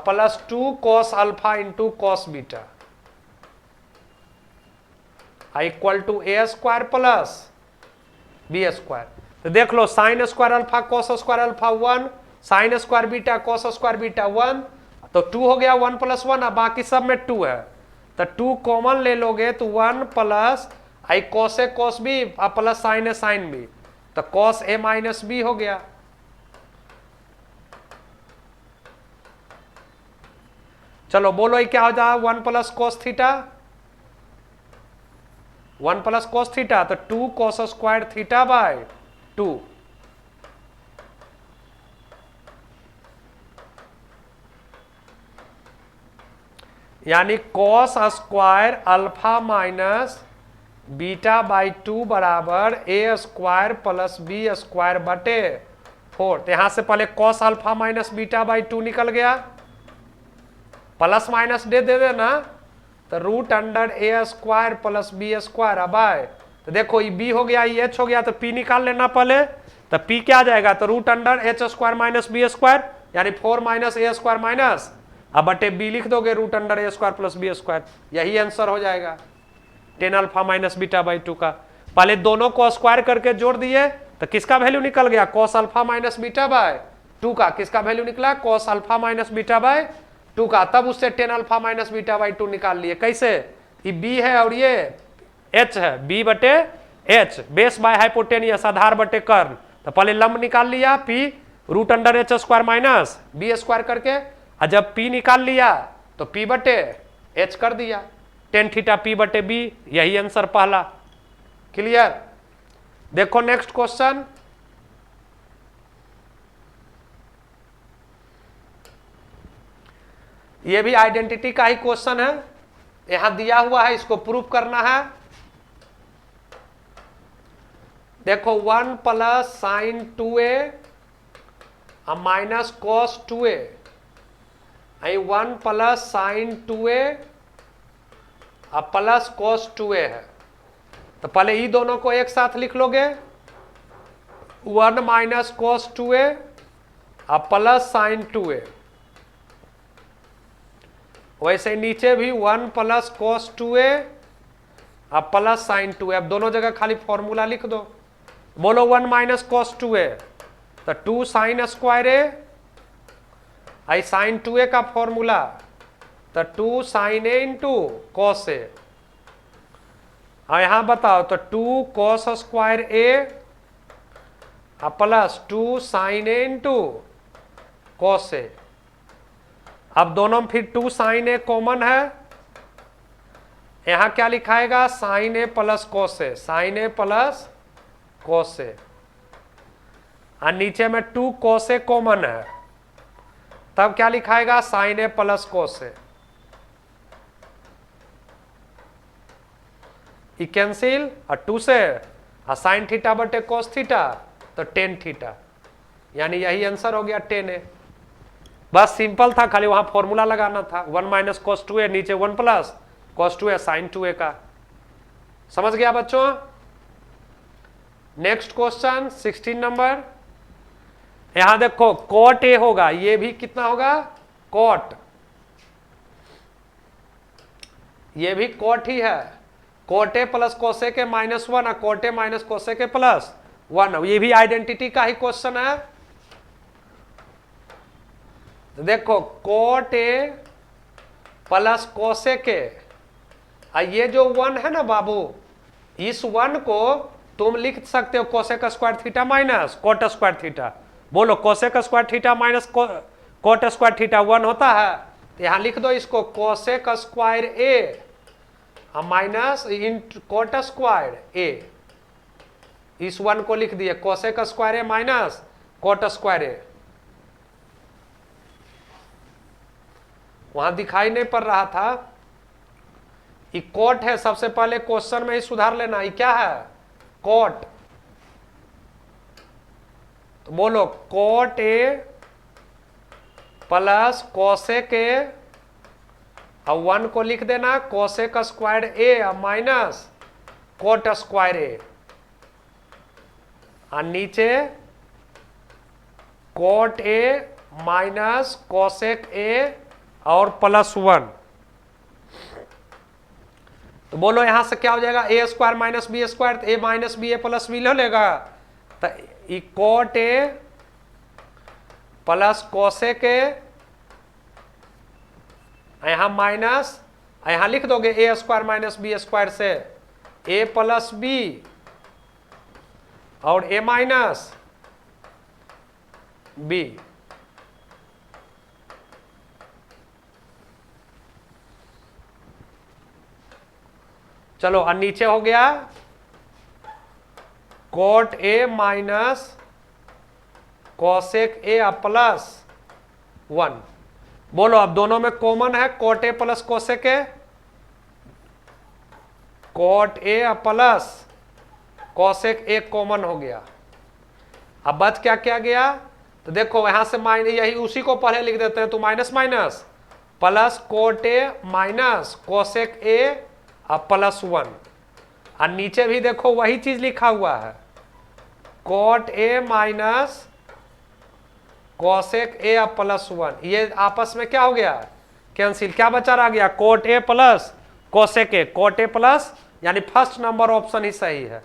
Speaker 1: plus 2 cos alpha into cos beta equal to A square plus b square. तो देख लो sine square alpha cos square alpha 1, sine square beta cos square beta 1, तो 2 हो गया 1 + 1, अब बाकी सब में 2 है, तो 2 कॉमन ले लोगे तो 1 plus I cos A cos B plus sign A sine B, तो कॉस ए माइनस बी हो गया। चलो बोलो ये क्या हो जाए, 1 plus cos theta, 1 plus cos theta, तो 2 कॉस स्क्वायर थीटा बाय 2, यानी cos square alpha minus beta by 2 बराबर ए स्क्वायर प्लस बी स्क्वायर बटे 4। तो यहां से पहले cos alpha minus beta by 2 निकल गया, प्लस माइनस दे देना तो रूट अंडर ए स्क्वायर प्लस बी स्क्वायर। अब आए तो देखो ये बी हो गया, ये एच हो गया, तो पी निकाल लेना पहले। तो पी क्या आ जाएगा, तो root under H square minus B square, यानी 4 माइनस ए स्क्वायर माइनस, अब बटे बी लिख दोगे रूट अंडर ए स्क्वायर प्लस बी स्क्वायर, यही आंसर हो जाएगा 10 अल्फा माइनस बीटा बाई 2 का। पहले दोनों को स्क्वायर करके जोड़ दिए तो किसका वैल्यू निकल गया, cos alpha minus beta by 2 का। किसका वैल्यू निकला, cos alpha minus beta by 2 का। तब उससे 10 अल्फा माइनस बीटा बाई 2 निकाल लिए। कैसे, ये बी है और ये एच है, बी बटे एच, बेस बाय हाइपोटेनियस, आधार बटे कर्ण। तो पहले लंब निकाल लिया P root under H square minus B square करके, और जब पी निकाल लिया तो पी बटे एच कर दिया, टेन थीटा पी बटे बी, यही आंसर पहला। क्लियर। देखो नेक्स्ट क्वेश्चन, ये भी आइडेंटिटी का ही क्वेश्चन है, यहां दिया हुआ है, इसको प्रूफ करना है। देखो 1 plus sign 2a minus cos 2a, 1 plus sign 2a plus cos 2a है। तो पहले ये दोनों को एक साथ लिख लोगे, 1 minus cos 2a plus sign 2a। वैसे नीचे भी 1 plus cos 2a plus sign 2a। अब दोनों जगह खाली फॉर्मूला लिख दो। बोलो 1 माइनस कॉस 2a, तो 2 साइन स्क्वायर ए, आई साइन 2a का फॉर्मूला, तो 2 sign A into cos A. और यहां बताओ तो 2 cos square A plus 2 sign A into cos A. अब दोनों में फिर 2 साइन ए कॉमन है, यहां क्या लिखाएगा, sign a plus cos A, sign a plus cos A, और नीचे में 2 कॉस ए कॉमन है, तब क्या लिखाएगा, sign a plus cos A. E cancel, और 2 से साइन थीटा बटे कॉस थीटा, तो 10 थीटा, यानी यही आंसर हो गया 10a। बस सिंपल था, खाली वहां फॉर्मूला लगाना था। 1 माइनस कॉस 2a, नीचे 1 plus cos 2a sign 2a का। समझ गया बच्चों। नेक्स्ट क्वेश्चन 16 नंबर, यहां देखो कॉट ए होगा, ये भी कितना होगा, कॉट, ये भी कॉट ही है, कॉट ए प्लस कोसे के माइनस 1 और कॉट ए माइनस कोसे के प्लस 1, ये भी आइडेंटिटी का ही क्वेश्चन है। तो देखो कॉट ए प्लस कोसे के, ये जो 1 है ना बाबू, इस 1 को तुम लिख सकते हो cosec square theta minus cot square theta. बोलो cosec square theta minus cot square theta 1 होता है, तो यहां लिख दो इसको cosec square A minus into cot square a. इस 1 को लिख दिए cosec square A minus cot square a. वहां दिखाई नहीं पड़ रहा था, ये कॉट है, सबसे पहले क्वेश्चन में ही सुधार लेना, ये क्या है, कॉट। तो बोलो cot A plus cosec A, और 1 को लिख देना cosec square A minus cot square A, और नीचे cot A minus cosec A और प्लस 1। तो बोलो यहां से क्या हो जाएगा, a square minus B square, A minus B A plus b ले लेगा, तो cot A plus cosec a, यहां माइनस, यहां लिख दोगे a square minus B square से ए प्लस बी और ए माइनस बी। चलो और नीचे हो गया cot A minus cosec a plus 1। बोलो अब दोनों में कॉमन है cot A plus cosec a, cot A plus cosec a common हो गया। अब बच क्या क्या गया, तो देखो यहां से माइनस, यही उसी को पहले लिख देते हैं, तो minus minus plus cot A minus cosec A और प्लस 1, और नीचे भी देखो वही चीज लिखा हुआ है, cot A minus cosec a plus 1। ये आपस में क्या हो गया, कैंसिल। क्या बचा रह गया, cot A plus cosec A, cot A plus, यानी फर्स्ट नंबर ऑप्शन ही सही है,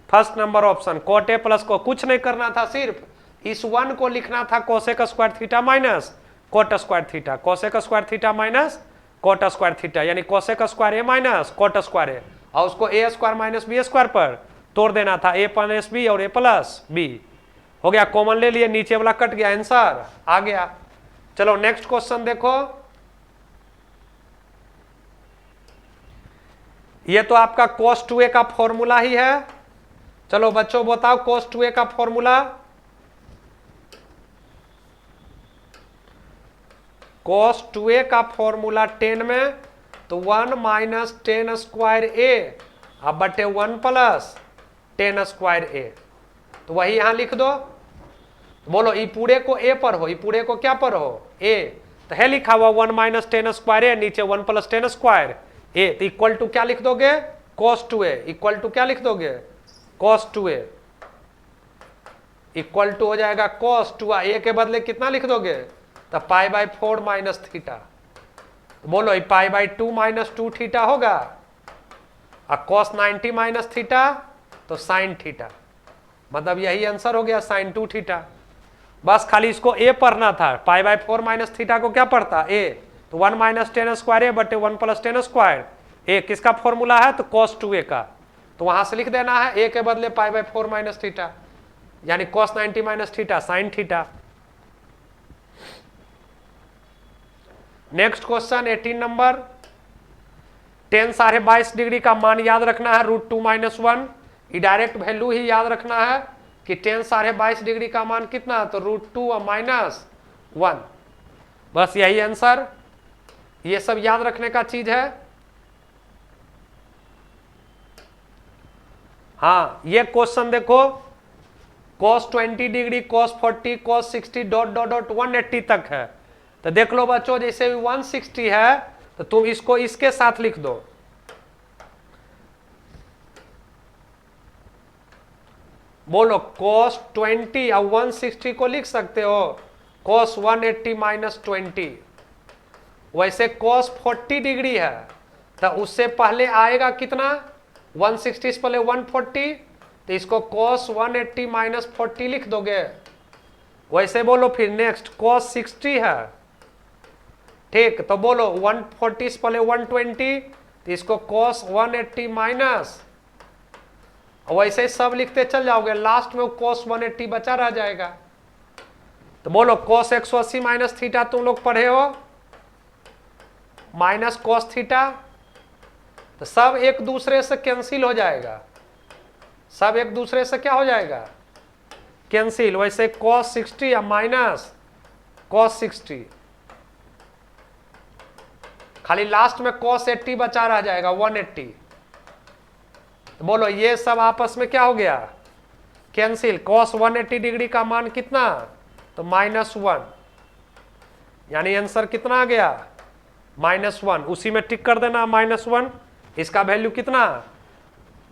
Speaker 1: first number option cot A plus को कुछ नहीं करना था, सिर्फ इस 1 को लिखना था cosec square theta minus cot square theta, cosec square theta minus cot square theta, यानी cosec square A minus cot square A, और उसको ए स्क्वायर माइनस बी स्क्वायर पर तोड़ देना था, ए प्लस बी और ए प्लस बी हो गया, कॉमन ले लिए, नीचे वाला कट गया, आंसर आ गया। चलो नेक्स्ट क्वेश्चन देखो, ये तो आपका cos 2a का फॉर्मूला ही है। चलो बच्चों बताओ cos 2a का फॉर्मूला, cos 2a का फॉर्मूला 10 में तो 1 माइनस 10 स्क्वायर ए अब बटे 1 प्लस 10 स्क्वायर ए, तो वही यहां लिख दो। बोलो ई पूरे को ए पर हो, ई पूरे को क्या पर हो, ए, तो है लिखा हुआ 1 माइनस 10 स्क्वायर ए, नीचे 1 प्लस 10 स्क्वायर ए, तो इक्वल टू क्या लिख दोगे, cos 2a, इक्वल टू क्या लिख दोगे, cos 2a, इक्वल टू हो जाएगा cos 2a, ए के बदले कितना लिख दोगे, तो पाई बाई 4 माइनस थीटा। बोलो ये पाई बाई 2 माइनस 2 थीटा होगा, और cos 90 माइनस थीटा तो साइन थीटा, मतलब यही आंसर हो गया साइन 2 थीटा। बस खाली इसको ए पढ़ना था, पाई बाई 4 माइनस थीटा को क्या पढ़ता ए, तो 1 माइनस 10 स्क्वायर ए बटे 1 प्लस 10 स्क्वायर ए किसका फॉर्मूला है, तो cos 2a का, तो वहां से लिख देना है ए के बदले पाई बाई 4 माइनस थीटा, यानी cos 90 minus theta sine theta. Next question 18 number, tan 22.5 degree का मान याद रखना है √2 माइनस 1, ये डायरेक्ट वैल्यू ही याद रखना है कि tan 22.5 डिग्री का मान कितना, तो √2 और माइनस 1, बस यही आंसर, ये सब याद रखने का चीज है। हाँ ये क्वेश्चन देखो, cos 20 degree, cos 40, cos 60 dot dot dot 180 तक है, तो देख लो बच्चों जैसे 160 है तो तुम इसको इसके साथ लिख दो, बोलो cos 20 और 160 को लिख सकते हो cos 180 माइनस 20। वैसे cos 40 डिग्री है तो उससे पहले आएगा कितना, 160 से पहले 140, तो इसको cos 180 माइनस 40 लिख दोगे। वैसे बोलो फिर नेक्स्ट cos 60 है, ठीक, तो बोलो 140 से पहले 120, तो इसको cos 180 माइनस, वैसे सब लिखते चल जाओगे, लास्ट में cos 180 बचा रह जाएगा। तो बोलो cos 180 माइनस थीटा तुम लोग पढ़े हो, माइनस cos थीटा, तो सब एक दूसरे से कैंसिल हो जाएगा, सब एक दूसरे से क्या हो जाएगा, कैंसिल। वैसे cos 60 या माइनस cos 60, खाली लास्ट में cos 80 बचा रह जाएगा 180। तो बोलो ये सब आपस में क्या हो गया, कैंसिल। cos 180 डिग्री का मान कितना, तो -1, यानी आंसर कितना आ गया, -1, उसी में टिक कर देना -1। इसका वैल्यू कितना,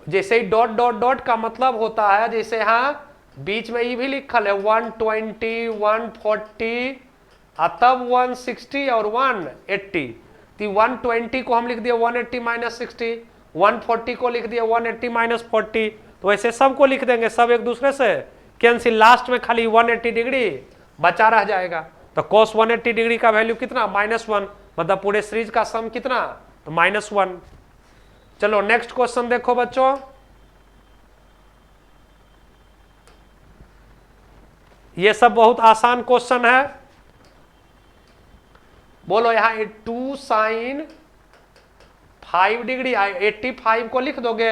Speaker 1: जैसे ही डॉट डॉट डॉट का मतलब होता है, जैसे यहाँ बीच में ये भी लिखल है 120, 140 तब 160 और 180, तो 120 को हम लिख दिए 180 माइनस 60, 140 को लिख दिए 180 माइनस 40, तो वैसे सबको लिख देंगे, सब एक दूसरे से कैंसिल, लास्ट में खाली 180 डिग्री बचा रह जाएगा। तो cos 180 डिग्री का वैल्यू कितना, -1, मतलब पूरे सीरीज का सम कितना, तो -1। चलो नेक्स्ट क्वेश्चन देखो बच्चों, ये सब बहुत आसान क्वेश्चन है। बोलो यहाँ 2 sin 5 डिग्री, 85 को लिख दोगे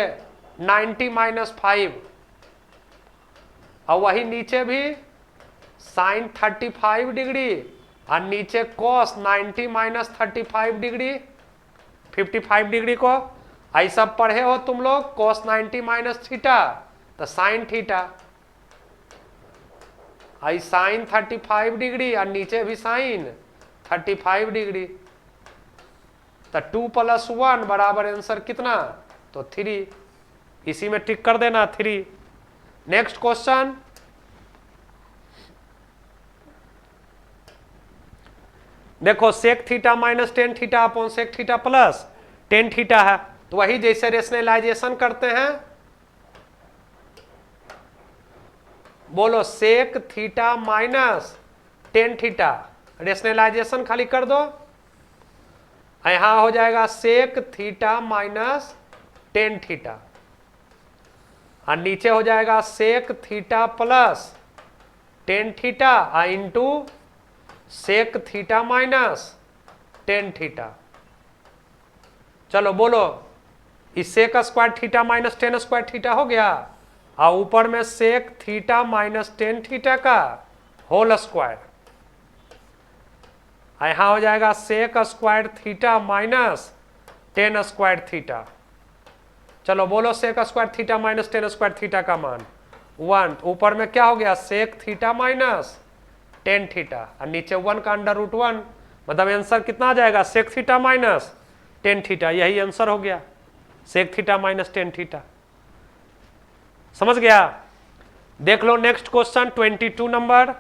Speaker 1: 90 माइनस 5, और वही नीचे भी sin 35 डिग्री और नीचे cos 90 माइनस 35 डिग्री, 55 डिग्री को ऐसा पढ़े हो तुम लोग, cos 90 माइनस थीटा तो साइन थीटा, आई साइन 35 डिग्री और नीचे भी साइन 35 डिग्री, तो 2 + 1 बराबर आंसर कितना, तो 3, इसी में टिक कर देना 3। नेक्स्ट क्वेश्चन, देखो sec theta minus tan theta upon sec theta plus tan theta है, तो वही जैसे रेशनलाइजेशन करते हैं, बोलो sec theta minus tan theta, rationalisation खाली कर दो, यहां हो जाएगा sec theta minus tan theta, और नीचे हो जाएगा sec theta plus tan theta into sec theta minus tan theta. चलो बोलो, इस sec square theta minus tan square theta हो गया, और ऊपर में सेक थीटा माइनस टेन थीटा का होल स्क्वायर, यहां हो जाएगा sec square theta minus tan square theta. चलो बोलो sec square theta minus tan square theta का मान 1, ऊपर में क्या हो गया sec theta minus tan theta, और नीचे 1 का √1, मतलब आंसर कितना आ जाएगा sec theta minus tan theta, यही आंसर हो गया sec theta minus tan theta. समझ गया? देख लो next question 22 number,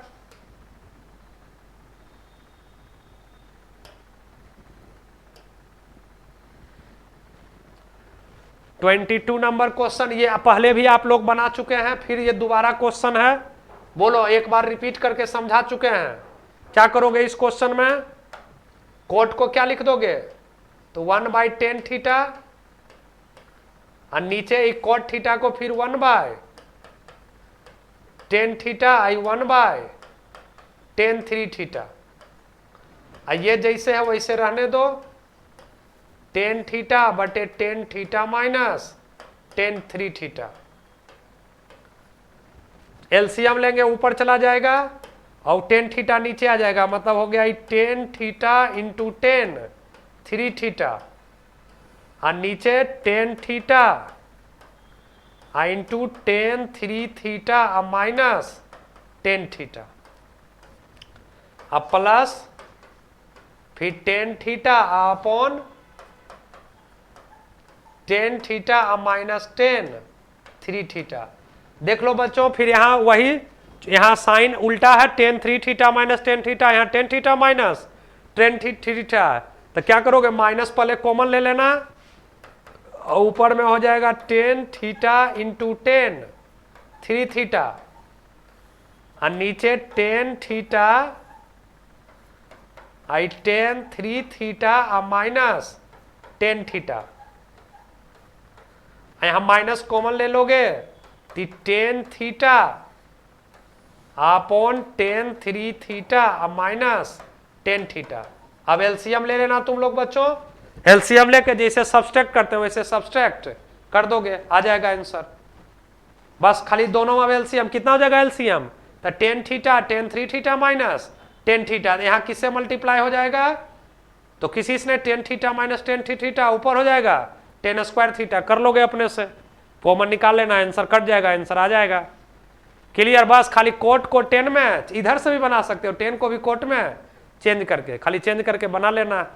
Speaker 1: number question, ये पहले भी आप लोग बना चुके हैं, फिर ये दोबारा क्वेश्चन है, बोलो एक बार रिपीट करके समझा चुके हैं। क्या करोगे इस क्वेश्चन में, कोट को क्या लिख दोगे, तो 1/10 थीटा, और नीचे एक कोट थीटा को फिर 1/10 थीटा, 1/10 3 थीटा, ये जैसे है वैसे रहने दो, 10 थीटा बटे 10 थीटा माइनस 10 3 थीटा। एलसीएम लेंगे ऊपर चला जाएगा, और 10 थीटा नीचे आ जाएगा, मतलब हो गया 10 थीटा इंटू 10 3 थीटा, और नीचे 10 थीटा इंटू 10 3 थीटा और माइनस 10 थीटा, अब प्लस फिर 10 थीटा अपॉन 10 थीटा और माइनस 10 3 थीटा। देख लो बच्चों, फिर यहाँ वही, यहाँ साइन उल्टा है, 10 3 थीटा माइनस 10 थीटा, यहाँ 10 थीटा माइनस 10 थीटा, तो क्या करोगे माइनस पहले कॉमन ले लेना, और ऊपर में हो जाएगा 10 थीटा इंटू 10 3 थीटा, और नीचे 10 थीटा 10 3 थीटा और माइनस 10 थीटा, यहाँ माइनस कॉमन ले लोगे, 10 थीटा अपॉन 10 3 थीटा और माइनस 10 थीटा। अब एलसीएम ले लेना तुम लोग बच्चों, एलसीएम लेके जैसे सब्सट्रैक्ट करते हो वैसे सब्सट्रैक्ट कर दोगे, आ जाएगा आंसर। बस खाली दोनों में एलसीएम कितना हो जाएगा एलसीएम, तो 10 थीटा 10 3 थीटा माइनस 10 थीटा, यहाँ किससे मल्टीप्लाई हो जाएगा, तो किसी से 10 थीटा माइनस 10 थीटा ऊपर हो जाएगा 10 स्क्वायर थीटा, कर लोगे अपने से, कॉमन निकाल लेना, आंसर कट जाएगा, आंसर आ जाएगा। क्लियर? बस खाली कोट को 10 में इधर से भी बना सकते हो, 10 को भी कोट में चेंज करके, खाली चेंज करके बना लेना,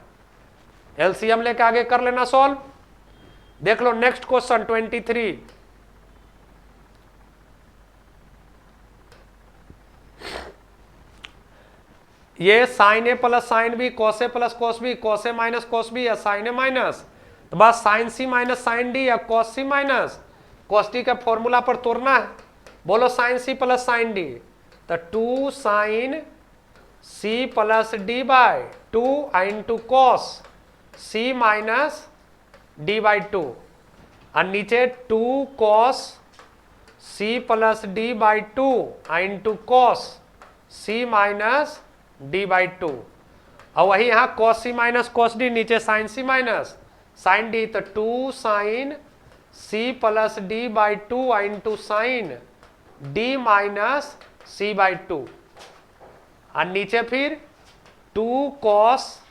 Speaker 1: एलसीएम लेके आगे कर लेना सॉल्व। देख लो नेक्स्ट क्वेश्चन 23, ये sine a plus sine b, cos a plus cos b, cos A minus cos b या साइन ए माइनस, तो बस साइन सी माइनस साइन डी या कॉस सी माइनस कॉस डी का फॉर्मूला पर तोड़ना है। बोलो साइन सी प्लस साइन डी, तो 2 sine C plus d by 2 into cos C minus d by 2, और नीचे 2 cos C plus D by 2 into cos C minus d by 2, और वही यहाँ कॉस सी माइनस कॉस डी, नीचे साइन सी minus sine d, तो 2 sine C plus D by 2 into sine D minus C by 2, और नीचे फिर 2 cos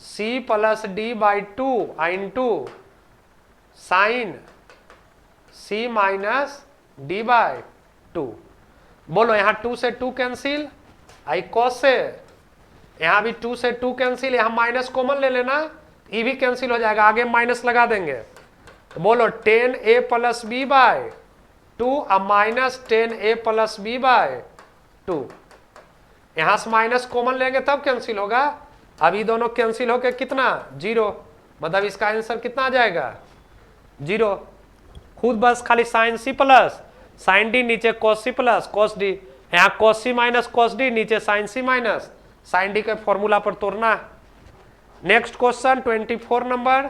Speaker 1: C plus D by 2 into sine C minus d by 2। बोलो यहाँ 2 से 2 कैंसिल, आई कॉस से, यहाँ भी 2 से 2 कैंसिल, यहाँ माइनस कॉमन ले लेना, ई भी कैंसिल हो जाएगा, आगे माइनस लगा देंगे। तो बोलो 10a प्लस बी बाय 2 अब minus 10a plus B bye 2। यहां से माइनस कॉमन लेंगे तब कैंसिल होगा। अब ये दोनों कैंसिल होकर कितना 0, मतलब इसका आंसर कितना आ जाएगा 0। खुद बस खाली साइन सी प्लस साइन डी, नीचे कॉस सी प्लस कॉस डी, यहाँ कॉस सी माइनस कॉस डी, नीचे साइन सी माइनस साइन डी के फॉर्मूला पर तोड़ना। Next question 24 number.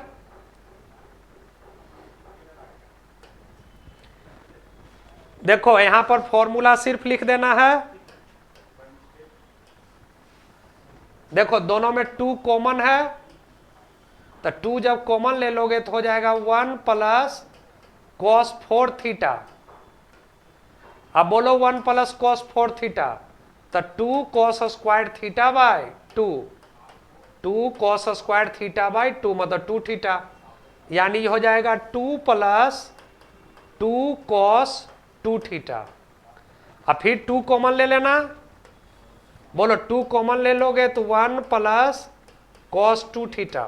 Speaker 1: देखो यहां पर फॉर्मूला सिर्फ लिख देना है। देखो दोनों में 2 कॉमन है, तो 2 जब कॉमन ले लोगे तो हो जाएगा 1 प्लस कॉस 4 थीटा। अब बोलो 1 प्लस कॉस 4 थीटा, तो 2 cos square theta by 2, 2 cos square theta by 2 मतलब 2 थीटा, यानी हो जाएगा 2 प्लस 2 कॉस 2 थीटा। अब फिर 2 कॉमन ले लेना, बोलो 2 कॉमन ले लोगे तो 1 प्लस कॉस 2 थीटा,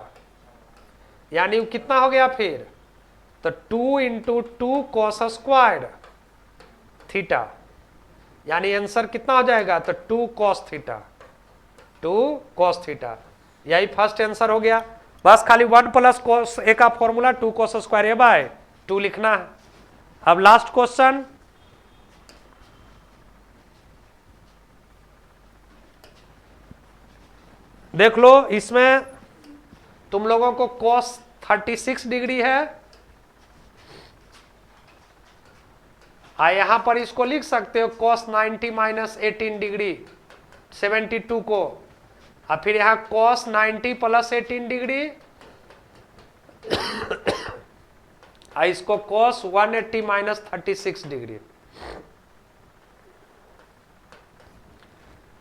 Speaker 1: यानी कितना हो गया फिर, तो 2 इंटू 2 कॉस स्क्वायर थीटा, यानी आंसर कितना हो जाएगा, तो 2 कॉस थीटा, 2 कॉस थीटा। यही फर्स्ट आंसर हो गया। बस खाली 1 प्लस कॉस ए का फॉर्मूला 2 कॉस स्क्वायर ए बाय 2 लिखना है। अब लास्ट क्वेश्चन, देख लो, इसमें तुम लोगों को कॉस 36 डिग्री है, यहां पर इसको लिख सकते हो कॉस 90 माइनस 18 डिग्री 72 को, और फिर यहां कॉस 90 प्लस 18 डिग्री, इसको कॉस 180 माइनस 36 डिग्री।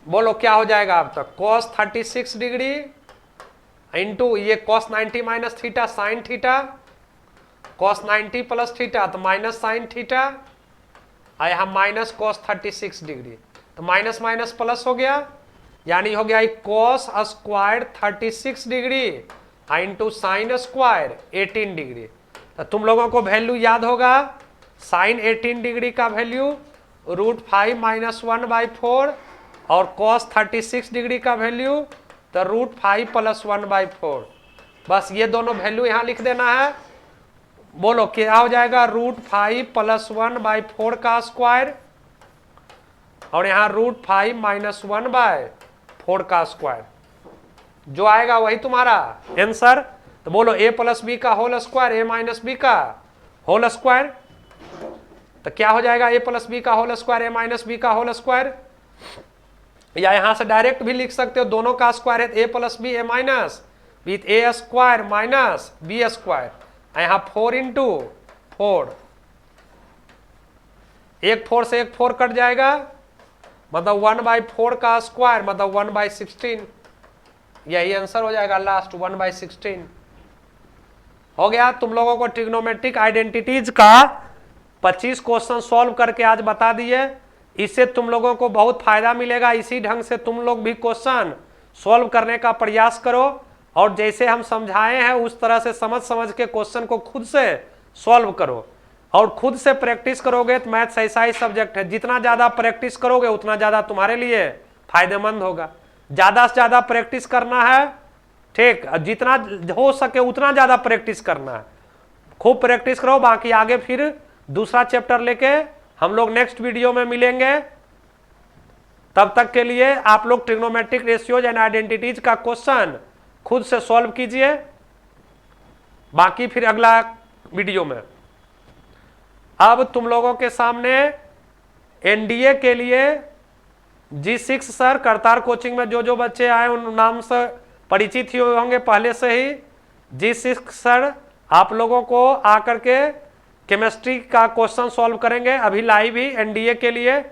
Speaker 1: बोलो क्या हो जाएगा अब तक, कॉस 36 डिग्री इंटू ये cos 90 minus theta sine theta, cos 90 plus theta तो माइनस साइन थीटा, यहां माइनस कॉस 36 डिग्री, तो माइनस माइनस प्लस हो गया, यानी हो गया cos square 36 degree into sine square 18 degree. तो तुम लोगों को वैल्यू याद होगा, साइन 18 डिग्री का वैल्यू √5 माइनस 1/4 और कॉस 36 डिग्री का वैल्यू तो √5 प्लस 1/4। बस ये दोनों वैल्यू यहां लिख देना है। बोलो क्या हो जाएगा, √5 प्लस 1/4 का स्क्वायर और यहाँ √5 माइनस 1/4 का स्क्वायर, जो आएगा वही तुम्हारा आंसर। तो बोलो a प्लस बी का whole square a minus B का होल स्क्वायर, तो क्या हो जाएगा a प्लस बी का whole square a minus B का होल स्क्वायर, या यहां से डायरेक्ट भी लिख सकते हो, दोनों का स्क्वायर है a plus b a minus with a square minus b square, यहाँ 4 इंटू 4, एक 4 से एक 4 कट जाएगा, मतलब 1/4 का स्क्वायर मतलब 1/16, यही आंसर हो जाएगा लास्ट 1/16 हो गया। तुम लोगों को ट्रिग्नोमेट्रिक आइडेंटिटीज का 25 क्वेश्चन सॉल्व करके आज बता दिए। इससे तुम लोगों को बहुत फायदा मिलेगा। इसी ढंग से तुम लोग भी क्वेश्चन सॉल्व करने का प्रयास करो और जैसे हम समझाए हैं उस तरह से समझ समझ के क्वेश्चन को खुद से सॉल्व करो और खुद से प्रैक्टिस करोगे तो मैथ्स ऐसा ही सब्जेक्ट है, जितना ज़्यादा प्रैक्टिस करोगे उतना ज़्यादा तुम्हारे लिए फायदेमंद होगा। ज़्यादा से ज़्यादा प्रैक्टिस करना है, ठीक, जितना हो सके उतना ज़्यादा प्रैक्टिस करना है, खूब प्रैक्टिस करो। बाकी आगे फिर दूसरा चैप्टर लेके हम लोग नेक्स्ट वीडियो में मिलेंगे। तब तक के लिए आप लोग ट्रिग्नोमेट्रिक रेशियोज एंड आइडेंटिटीज का क्वेश्चन खुद से सॉल्व कीजिए, बाकी फिर अगला वीडियो में। अब तुम लोगों के सामने एनडीए के लिए G6 सर करतार कोचिंग में जो जो बच्चे आए उन नाम से परिचित ही होंगे पहले से ही। G6 सर आप लोगों को आकर के केमिस्ट्री का क्वेश्चन सॉल्व करेंगे अभी लाइव ही एनडीए के लिए।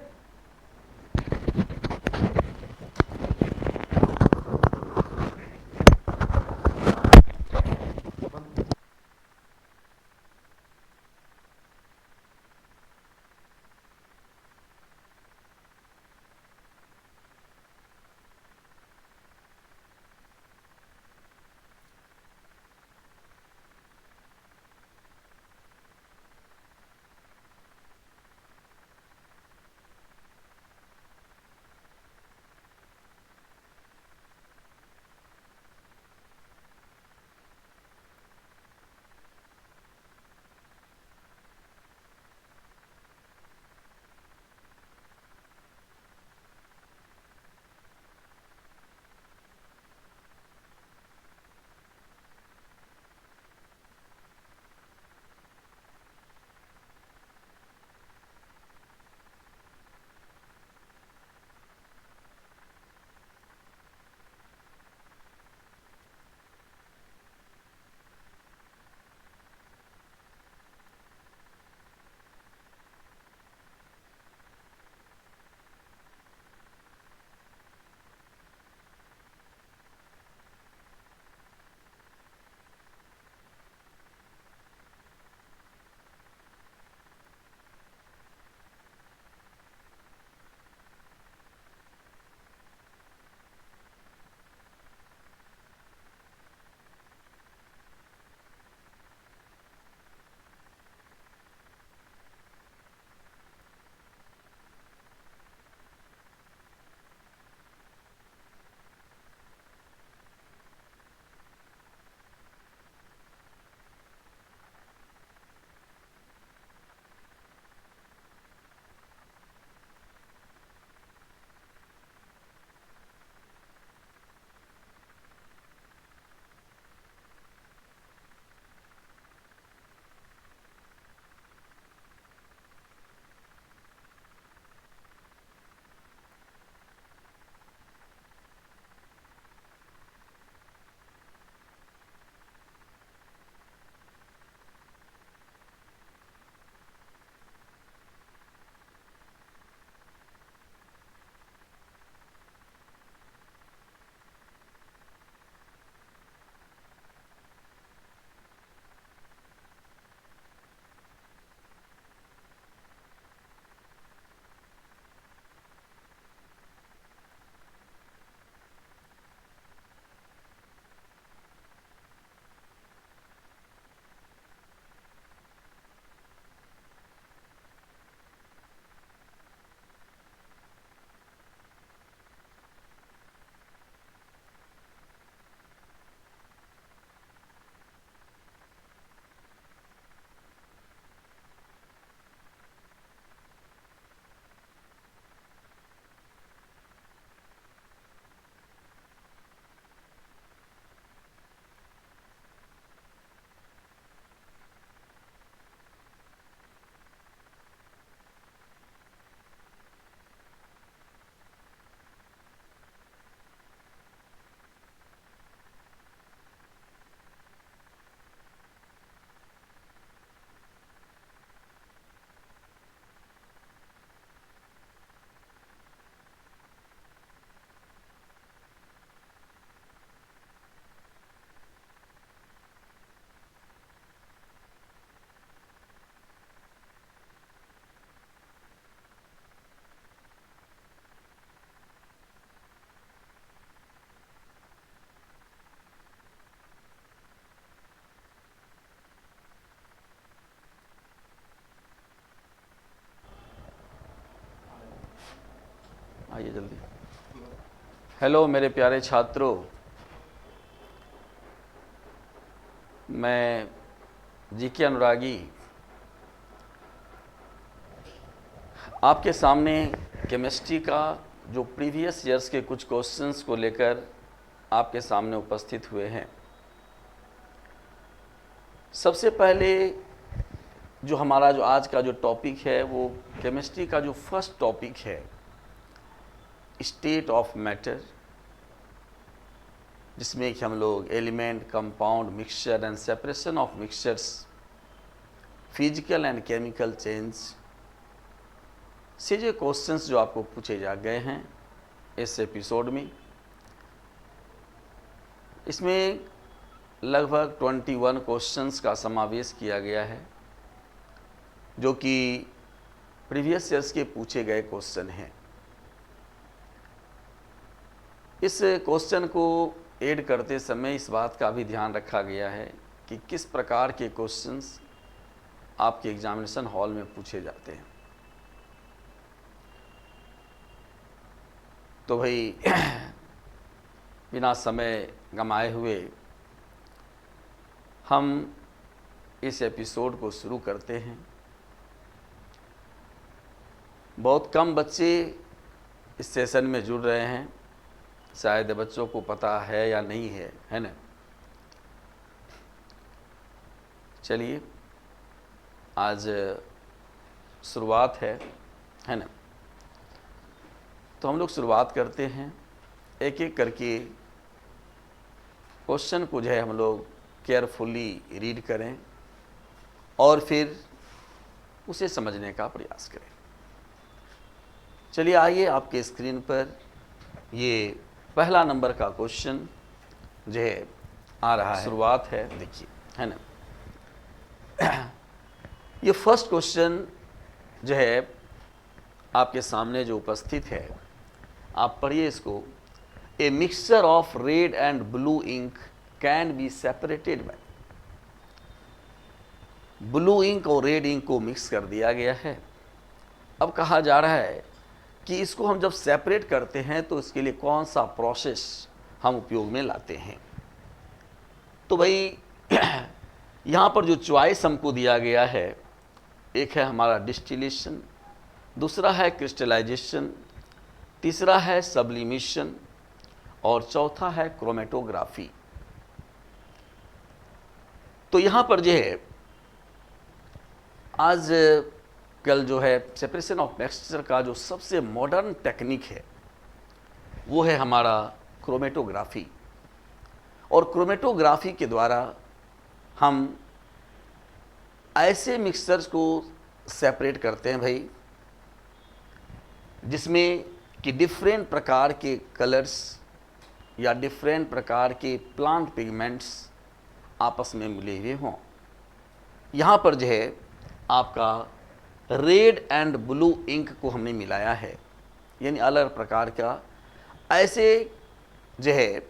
Speaker 2: आइए जल्दी। हेलो मेरे प्यारे छात्रों, मैं जीके अनुरागी आपके सामने केमिस्ट्री का जो प्रीवियस ईयर्स के कुछ क्वेश्चंस को लेकर आपके सामने उपस्थित हुए हैं। सबसे पहले जो हमारा जो आज का जो टॉपिक है वो केमिस्ट्री का जो फर्स्ट टॉपिक है, स्टेट ऑफ मैटर, जिसमें कि हम लोग element, compound, mixture and separation of mixtures, physical and chemical change से जो क्वेश्चंस जो आपको पूछे जा गए हैं इस एपिसोड में, इसमें लगभग 21 क्वेश्चंस का समावेश किया गया है जो कि प्रीवियस ईयर्स के पूछे गए क्वेश्चन हैं। इस क्वेश्चन को ऐड करते समय इस बात का भी ध्यान रखा गया है कि किस प्रकार के क्वेश्चंस आपके एग्जामिनेशन हॉल में पूछे जाते हैं। तो भाई बिना समय गंवाए हुए हम इस एपिसोड को शुरू करते हैं। बहुत कम बच्चे इस सेशन में जुड़ रहे हैं, शायद बच्चों को पता है या नहीं है ना। चलिए आज शुरुआत है ना। तो हम लोग शुरुआत करते हैं, एक एक करके क्वेश्चन को जो है हम लोग केयरफुली रीड करें और फिर उसे समझने का प्रयास करें। चलिए आइए, आपके स्क्रीन पर ये पहला नंबर का क्वेश्चन जो है आ रहा है। शुरुआत है, देखिए, है ना। ये फर्स्ट क्वेश्चन जो है आपके सामने जो उपस्थित है, आप पढ़िए इसको। A mixture of red and blue ink can be separated by. Blue ink और रेड इंक को मिक्स कर दिया गया है। अब कहा जा रहा है कि इसको हम जब सेपरेट करते हैं तो इसके लिए कौन सा प्रोसेस हम उपयोग में लाते हैं। तो भाई यहाँ पर जो चॉइस हमको दिया गया है, एक है हमारा डिस्टिलेशन, दूसरा है क्रिस्टलाइजेशन, तीसरा है सब्लिमेशन और चौथा है क्रोमेटोग्राफी। तो यहाँ पर जो है आज कल जो है सेपरेशन ऑफ मिक्सचर का जो सबसे मॉडर्न टेक्निक है वो है हमारा क्रोमेटोग्राफी। और क्रोमेटोग्राफी के द्वारा हम ऐसे मिक्सचर्स को सेपरेट करते हैं भाई, जिसमें कि डिफरेंट प्रकार के कलर्स या डिफरेंट प्रकार के प्लांट पिगमेंट्स आपस में मिले हुए हों। यहाँ पर जो है आपका रेड एंड ब्लू इंक को हमने मिलाया है, यानी अलग प्रकार का ऐसे जो है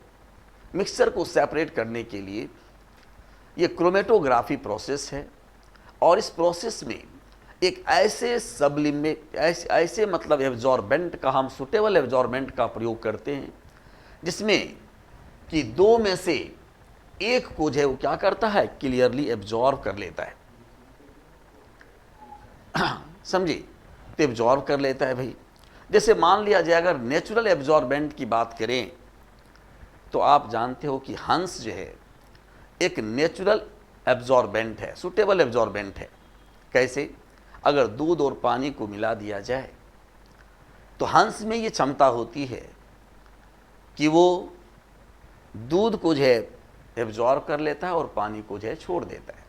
Speaker 2: मिक्सचर को सेपरेट करने के लिए ये क्रोमेटोग्राफी प्रोसेस है। और इस प्रोसेस में एक ऐसे मतलब एब्जॉर्बेंट का, हम सुटेबल एब्जॉर्बेंट का प्रयोग करते हैं, जिसमें कि दो में से एक को जो है वो क्या करता है, क्लियरली एब्जॉर्ब कर लेता है। समझिए, तो एब्जॉर्ब कर लेता है भाई। जैसे मान लिया जाए, अगर नेचुरल एब्जॉर्बेंट की बात करें तो आप जानते हो कि हंस जो है एक नेचुरल एब्जॉर्बेंट है, सुटेबल एब्जॉर्बेंट है। कैसे? अगर दूध और पानी को मिला दिया जाए तो हंस में ये क्षमता होती है कि वो दूध को जो है एब्जॉर्ब कर लेता है और पानी को जो है छोड़ देता है।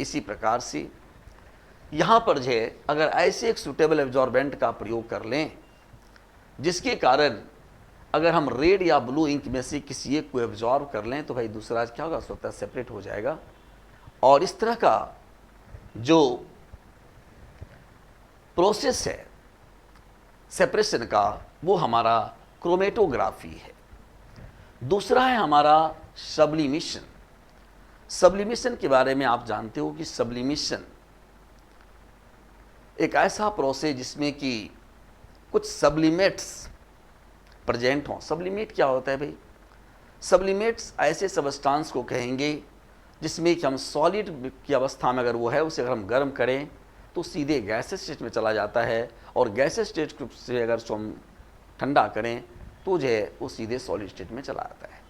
Speaker 2: इसी प्रकार से यहाँ पर जो है अगर ऐसे एक सुटेबल एब्जॉर्बेंट का प्रयोग कर लें, जिसके कारण अगर हम रेड या ब्लू इंक में से किसी एक को एब्जॉर्ब कर लें तो भाई दूसरा क्या होगा, स्वतः सेपरेट हो जाएगा। और इस तरह का जो प्रोसेस है सेपरेशन का, वो हमारा क्रोमेटोग्राफी है। दूसरा है हमारा सब्लिमेशन। सब्लिमेशन के बारे में आप जानते हो कि सब्लिमेशन एक ऐसा प्रोसेस जिसमें कि कुछ सब्लिमेट्स प्रेजेंट हों। सब्लिमेट क्या होता है भाई? सब्लिमेट्स ऐसे सबस्टांस को कहेंगे जिसमें कि हम सॉलिड की अवस्था में अगर वो है उसे अगर हम गर्म करें तो सीधे गैसेस स्टेट में चला जाता है, और गैसेस स्टेट से अगर उसको हम ठंडा करें तो जो है वो सीधे सॉलिड स्टेट में चला जाता है।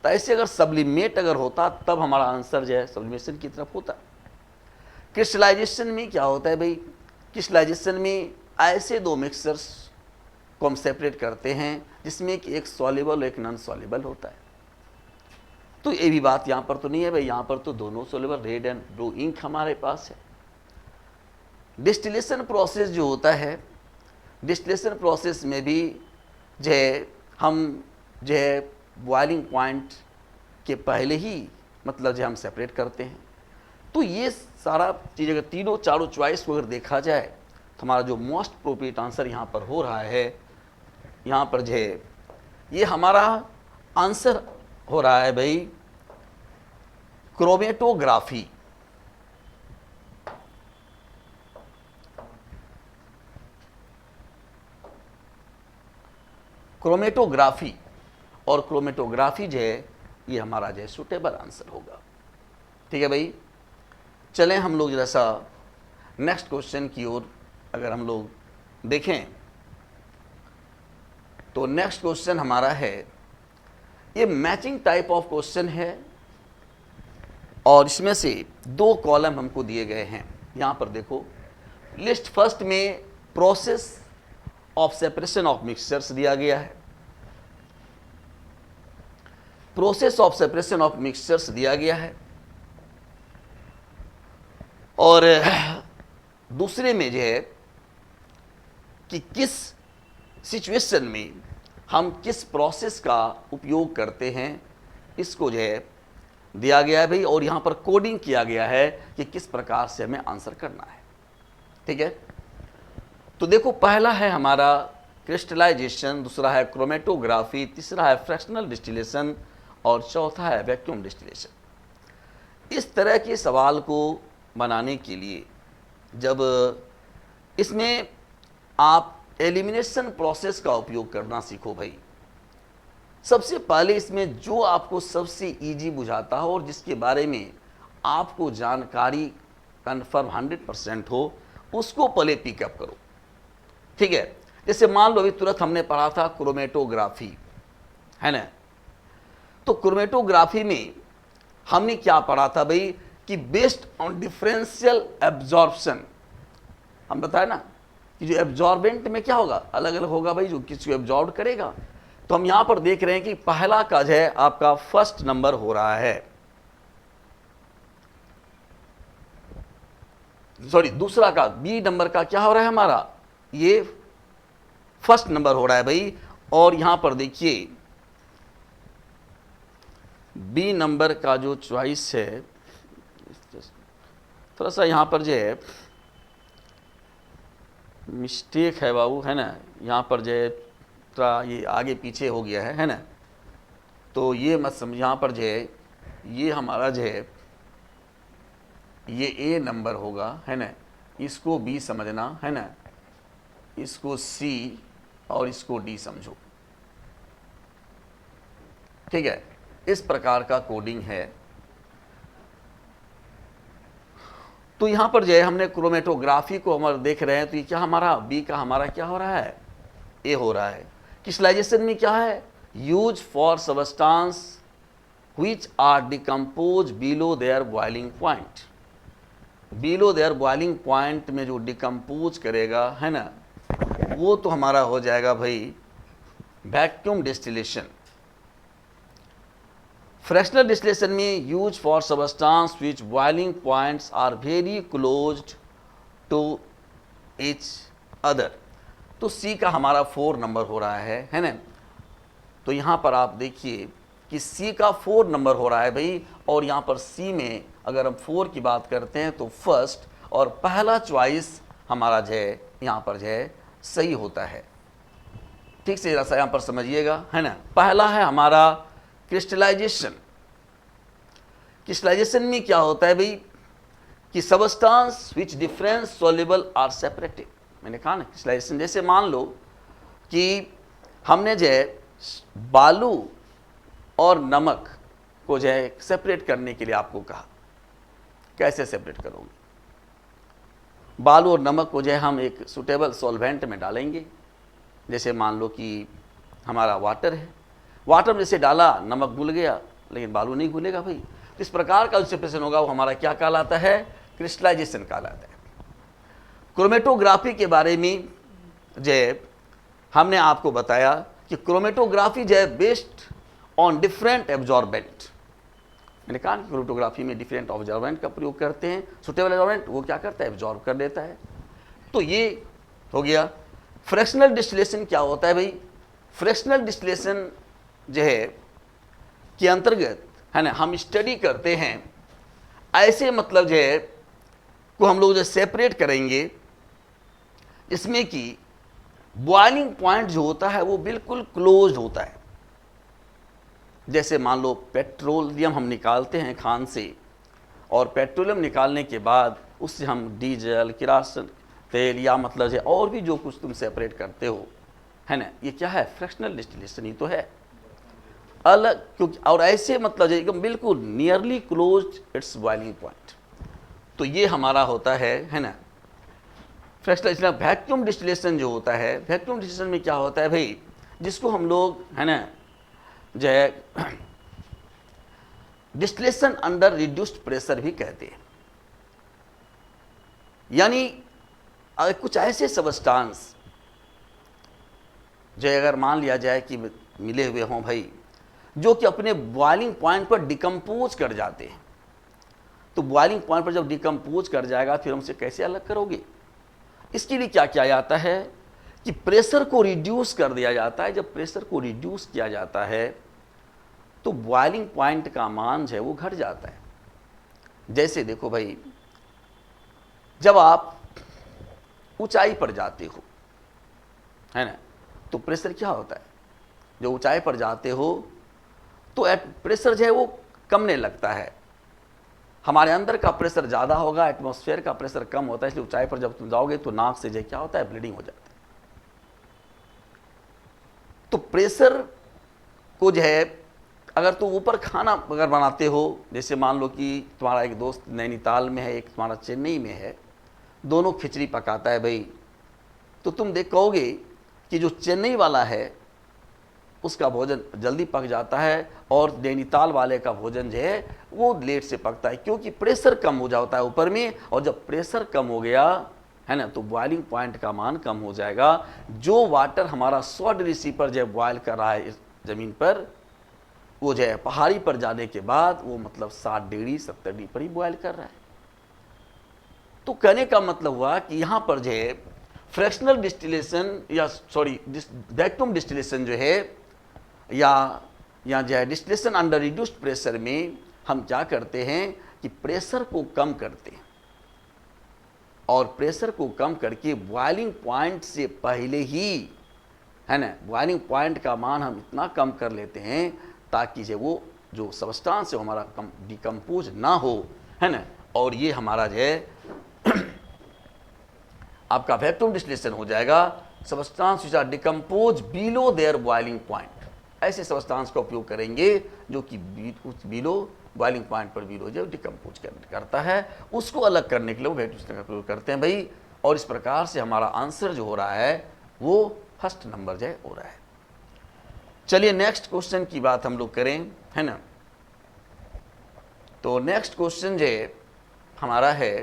Speaker 2: तो ऐसे अगर सब्लिमेट अगर होता तब हमारा आंसर जो है सब्लिमेशन की तरफ होता। क्रिस्टलाइजेशन में क्या होता है भाई? क्रिस्टलाइजेशन में ऐसे दो मिक्सचर्स को हम सेपरेट करते हैं जिसमें कि एक सॉल्युबल एक नॉन सॉल्युबल होता है। तो ये भी बात यहाँ पर तो नहीं है भाई, यहाँ पर तो दोनों soluble, red and blue ink हमारे पास है। डिस्टिलेशन प्रोसेस जो होता है, डिस्टिलेशन प्रोसेस में भी जो है हम जो है बॉइलिंग पॉइंट के पहले ही मतलब जो हम सेपरेट करते हैं। तो ये सारा चीज़ अगर तीनों चारों चॉइस को अगर देखा जाए तो हमारा जो मोस्ट अप्रोप्रिएट आंसर यहाँ पर हो रहा है, यहाँ पर जो है ये हमारा आंसर हो रहा है भाई क्रोमेटोग्राफी। क्रोमेटोग्राफी और क्रोमेटोग्राफी जो है ये हमारा जो है सुटेबल आंसर होगा। ठीक है भाई, चलें हम लोग जरा सा नेक्स्ट क्वेश्चन की ओर अगर हम लोग देखें तो नेक्स्ट क्वेश्चन हमारा है, ये मैचिंग टाइप ऑफ क्वेश्चन है और इसमें से दो कॉलम हमको दिए गए हैं। यहाँ पर देखो लिस्ट फर्स्ट में process of separation of mixtures दिया गया है, process of separation of mixtures दिया गया है, और दूसरे में जो है कि किस सिचुएशन में हम किस प्रोसेस का उपयोग करते हैं इसको जो है दिया गया है भाई, और यहाँ पर कोडिंग किया गया है कि किस प्रकार से हमें आंसर करना है। ठीक है, तो देखो पहला है हमारा क्रिस्टलाइजेशन, दूसरा है क्रोमेटोग्राफी, तीसरा है फ्रैक्शनल डिस्टिलेशन और चौथा है वैक्यूम डिस्टिलेशन। इस तरह के सवाल को बनाने के लिए जब इसमें आप एलिमिनेशन प्रोसेस का उपयोग करना सीखो भाई, सबसे पहले इसमें जो आपको सबसे इजी बुझाता हो और जिसके बारे में आपको जानकारी कन्फर्म 100% हो उसको पहले पिकअप करो। ठीक है, जैसे मान लो अभी तुरंत हमने पढ़ा था क्रोमेटोग्राफी, है ना? तो क्रोमेटोग्राफी में हमने क्या पढ़ा था भाई कि बेस्ड ऑन डिफरेंशियल एब्जॉर्प्शन, हम बताए ना कि जो एब्जॉर्बेंट में क्या होगा, अलग अलग होगा भाई, जो किसी को एब्जॉर्ब करेगा। तो हम यहां पर देख रहे हैं कि पहला का जो है आपका फर्स्ट नंबर हो रहा है, सॉरी दूसरा का बी नंबर का क्या हो रहा है हमारा, ये फर्स्ट नंबर हो रहा है भाई। और यहां पर देखिए बी नंबर का जो चॉइस है, थोड़ा सा यहां पर जो है मिस्टेक है बाबू, है ना? यहाँ पर जो है थोड़ा ये आगे पीछे हो गया है ना? तो ये मत समझ, यहाँ पर जो है ये हमारा जो है ये ए नंबर होगा, है ना? इसको बी समझना, है ना? इसको सी और इसको डी समझो। ठीक है, इस प्रकार का कोडिंग है। तो यहां पर जो है हमने क्रोमेटोग्राफी को हम देख रहे हैं, तो ये क्या हमारा बी का हमारा क्या हो रहा है, ए हो रहा है। क्रिस्टलाइजेशन में क्या है, use for substance which are decompose below their boiling point. Below their boiling point में जो डिकम्पोज करेगा, है ना, वो तो हमारा हो जाएगा भाई वैक्यूम डिस्टिलेशन। फ्रैक्शनल डिस्टिलेशन में use for substance which boiling points are very closed to each other. तो सी का हमारा 4 नंबर हो रहा है ना? तो यहाँ पर आप देखिए कि सी का 4 नंबर हो रहा है भाई, और यहाँ पर सी में अगर हम 4 की बात करते हैं तो फर्स्ट और पहला चॉइस हमारा जो है यहाँ पर जो है सही होता है। ठीक से जरा सा यहाँ पर समझिएगा, है ना? पहला है हमारा क्रिस्टलाइजेशन। क्रिस्टलाइजेशन में क्या होता है भाई कि substance which difference soluble are separated. मैंने कहा ना क्रिस्टलाइजेशन, जैसे मान लो कि हमने जो है बालू और नमक को जो है सेपरेट करने के लिए आपको कहा। कैसे सेपरेट करोगे? बालू और नमक को जो है हम एक सुटेबल सॉल्वेंट में डालेंगे। जैसे मान लो कि हमारा वाटर है, वाटर में जैसे डाला, नमक घुल गया लेकिन बालू नहीं घुलेगा भाई। तो इस प्रकार का जो सेपरेशन होगा वो हमारा क्या कहलाता है? क्रिस्टलाइजेशन कहलाता है। क्रोमेटोग्राफी के बारे में जो है हमने आपको बताया कि क्रोमेटोग्राफी जो है बेस्ड ऑन डिफरेंट एब्जॉर्बेंट। मैंने कहा कि क्रोमेटोग्राफी में डिफरेंट ऑब्जॉर्बेंट का प्रयोग करते हैं। सुटेबल एब्जॉर्बेंट वो क्या करता है? एब्जॉर्ब कर देता है। तो ये हो गया। फ्रैक्शनल डिस्टिलेशन क्या होता है भाई? फ्रैक्शनल डिस्टिलेशन जो है के अंतर्गत है ना, हम स्टडी करते हैं ऐसे मतलब जो है को हम लोग जो सेपरेट करेंगे, इसमें कि बॉइलिंग पॉइंट जो होता है वो बिल्कुल क्लोज होता है। जैसे मान लो पेट्रोलियम हम निकालते हैं खान से, और पेट्रोलियम निकालने के बाद उससे हम डीजल, किरासन तेल या मतलब है और भी जो कुछ तुम सेपरेट करते हो, है ना, ये क्या है? फ्रैक्शनल डिस्टिलेशन ही तो है अलग। क्योंकि और ऐसे मतलब एकदम बिल्कुल nearly close it's boiling point. तो ये हमारा होता है ना फ्रैक्शनल। वैक्यूम डिस्टिलेशन जो होता है, वैक्यूम डिस्टिलेशन में क्या होता है भाई, जिसको हम लोग है ना जो है डिस्टिलेशन अंडर रिड्यूस्ड प्रेशर भी कहते हैं। यानी कुछ ऐसे सबस्टांस जो अगर मान लिया जाए कि मिले हुए हों भाई, जो कि अपने बॉइलिंग पॉइंट पर डिकम्पोज कर जाते हैं। तो बॉइलिंग पॉइंट पर जब डिकम्पोज कर जाएगा फिर हमसे कैसे अलग करोगे? इसके लिए क्या किया जाता है कि प्रेशर को रिड्यूस कर दिया जाता है। जब प्रेशर को रिड्यूस किया जाता है तो बॉइलिंग पॉइंट का मान जो है वो घट जाता है। जैसे देखो भाई, जब आप ऊंचाई पर जाते हो, है ना, तो प्रेशर क्या होता है? जो ऊंचाई पर जाते हो तो प्रेशर जो है वो कमने लगता है। हमारे अंदर का प्रेशर ज़्यादा होगा, एटमॉस्फेयर का प्रेशर कम होता है। इसलिए ऊंचाई पर जब तुम जाओगे तो नाक से जो क्या होता है? ब्लीडिंग हो जाती है। तो प्रेशर को जो है अगर तुम ऊपर खाना अगर बनाते हो, जैसे मान लो कि तुम्हारा एक दोस्त नैनीताल में है, एक तुम्हारा चेन्नई में है, दोनों खिचड़ी पकाता है भाई, तो तुम देख कहोगे कि जो चेन्नई वाला है उसका भोजन जल्दी पक जाता है और नैनीताल वाले का भोजन जो है वो लेट से पकता है, क्योंकि प्रेशर कम हो जाता है ऊपर में। और जब प्रेशर कम हो गया है ना, तो बॉइलिंग पॉइंट का मान कम हो जाएगा। जो वाटर हमारा 100 डिग्री सी पर जो बॉयल कर रहा है इस ज़मीन पर, वो जो है पहाड़ी पर जाने के बाद वो मतलब 60 डिग्री 70 डिग्री पर ही बॉयल कर रहा है। तो कहने का मतलब हुआ कि यहाँ पर जो है फ्रैक्शनल डिस्टिलेशन या सॉरी वैक्यूम डिस्टिलेशन जो है या जो है डिस्टिलेशन अंडर रिड्यूस्ड प्रेशर में हम क्या करते हैं कि प्रेशर को कम करते हैं, और प्रेशर को कम करके बॉइलिंग पॉइंट से पहले ही है ना बॉइलिंग पॉइंट का मान हम इतना कम कर लेते हैं ताकि वो जो सबस्टांस है हमारा डिकम्पोज ना हो, है ना। और ये हमारा जो है आपका वैक्यूम डिस्टिलेशन हो जाएगा। Substance which are decompose below their boiling point, ऐसे सबस्टांस का उपयोग करेंगे जो कि बिलो बॉइलिंग पॉइंट पर बिलो जो डिकम्पोज करता है, उसको अलग करने के लिए वो वैक्यूम डिस्टिलेशन का प्रयोग करते हैं भाई। और इस प्रकार से हमारा आंसर जो हो रहा है वो फर्स्ट नंबर जो हो रहा है। चलिए नेक्स्ट क्वेश्चन की बात हम लोग करें, है ना। तो नेक्स्ट क्वेश्चन जो हमारा है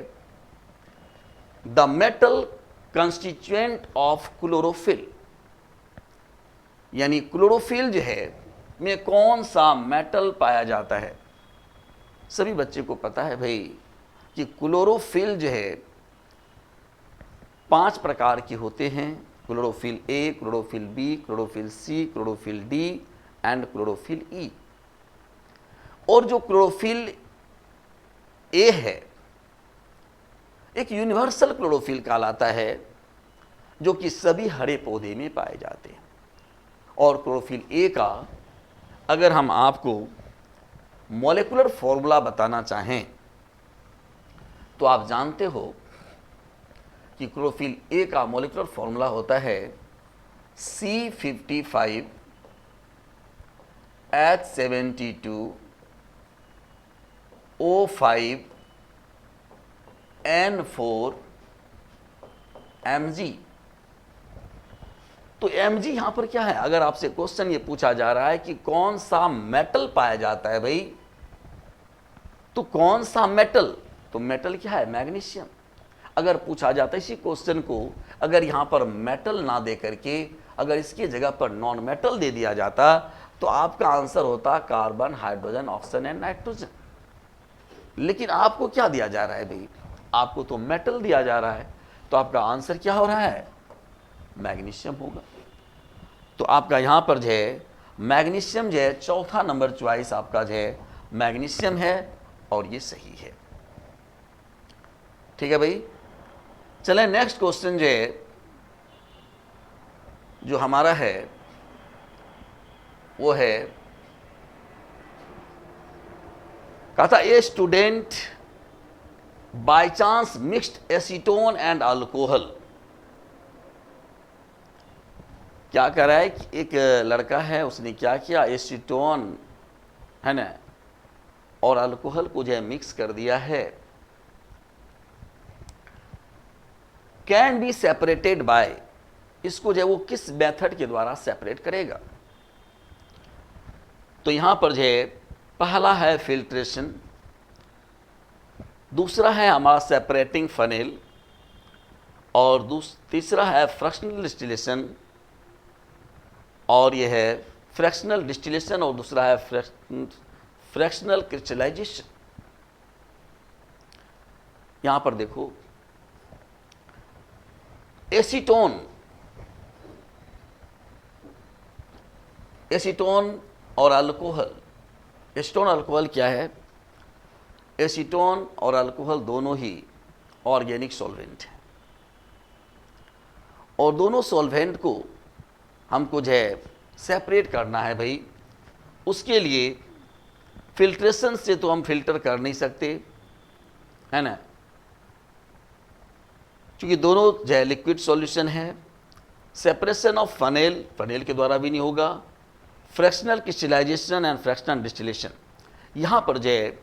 Speaker 2: the metal constituent of chlorophyll, यानी क्लोरोफिल जो है में कौन सा मेटल पाया जाता है। सभी बच्चे को पता है भाई कि क्लोरोफिल जो है 5 प्रकार के होते हैं। Chlorophyll a, chlorophyll b, chlorophyll c, chlorophyll d and chlorophyll e. और जो क्लोरोफिल ए है एक यूनिवर्सल क्लोरोफिल कहलाता है, जो कि सभी हरे पौधे में पाए जाते हैं। और क्लोरोफिल ए का अगर हम आपको मॉलिक्यूलर फॉर्मूला बताना चाहें तो आप जानते हो कि क्लोरोफिल ए का मॉलिक्यूलर फॉर्मूला होता है C55 H72 O5 N4 Mg। तो Mg यहां पर क्या है? अगर आपसे क्वेश्चन ये पूछा जा रहा है कि कौन सा मेटल पाया जाता है भाई, तो कौन सा मेटल? तो मेटल क्या है? मैग्नीशियम। अगर पूछा जाता है इसी क्वेश्चन को, अगर यहां पर मेटल ना दे करके अगर इसकी जगह पर नॉन मेटल दे दिया जाता, तो आपका आंसर होता carbon, hydrogen, oxygen and nitrogen. लेकिन आपको क्या दिया जा रहा है भाई? आपको तो मेटल दिया जा रहा है, तो आपका आंसर क्या हो रहा है? मैग्नीशियम होगा। तो आपका यहां पर जो है मैग्नीशियम जो है, चौथा नंबर चॉइस आपका जो है मैग्नीशियम है, और ये सही है। ठीक है भाई। चलें नेक्स्ट क्वेश्चन जो है, जो हमारा है वो है, कहा था a student by chance mixed acetone and alcohol. क्या कर रहा है कि एक लड़का है, उसने क्या किया, एसीटोन है ना और अल्कोहल को जो है मिक्स कर दिया है। कैन बी सेपरेटेड बाय, इसको जो है वो किस मेथड के द्वारा सेपरेट करेगा? तो यहां पर जो है पहला है फिल्ट्रेशन, दूसरा है हमारा सेपरेटिंग फनेल, और तीसरा है फ्रैक्शनल डिस्टिलेशन, और यह है फ्रैक्शनल डिस्टिलेशन, और दूसरा है फ्रैक्शनल क्रिस्टलाइजेशन। यहां पर देखो एसीटोन और अल्कोहल। एसीटोन अल्कोहल क्या है? एसीटोन और अल्कोहल दोनों ही ऑर्गेनिक सॉल्वेंट हैं, और दोनों सॉल्वेंट को हमको जो है सेपरेट करना है भाई। उसके लिए फिल्ट्रेशन से तो हम फिल्टर कर नहीं सकते, है ना, क्योंकि दोनों जो है लिक्विड सॉल्यूशन है। सेपरेशन ऑफ फनेल के द्वारा भी नहीं होगा। Fractional crystallisation and fractional distillation, यहाँ पर जो है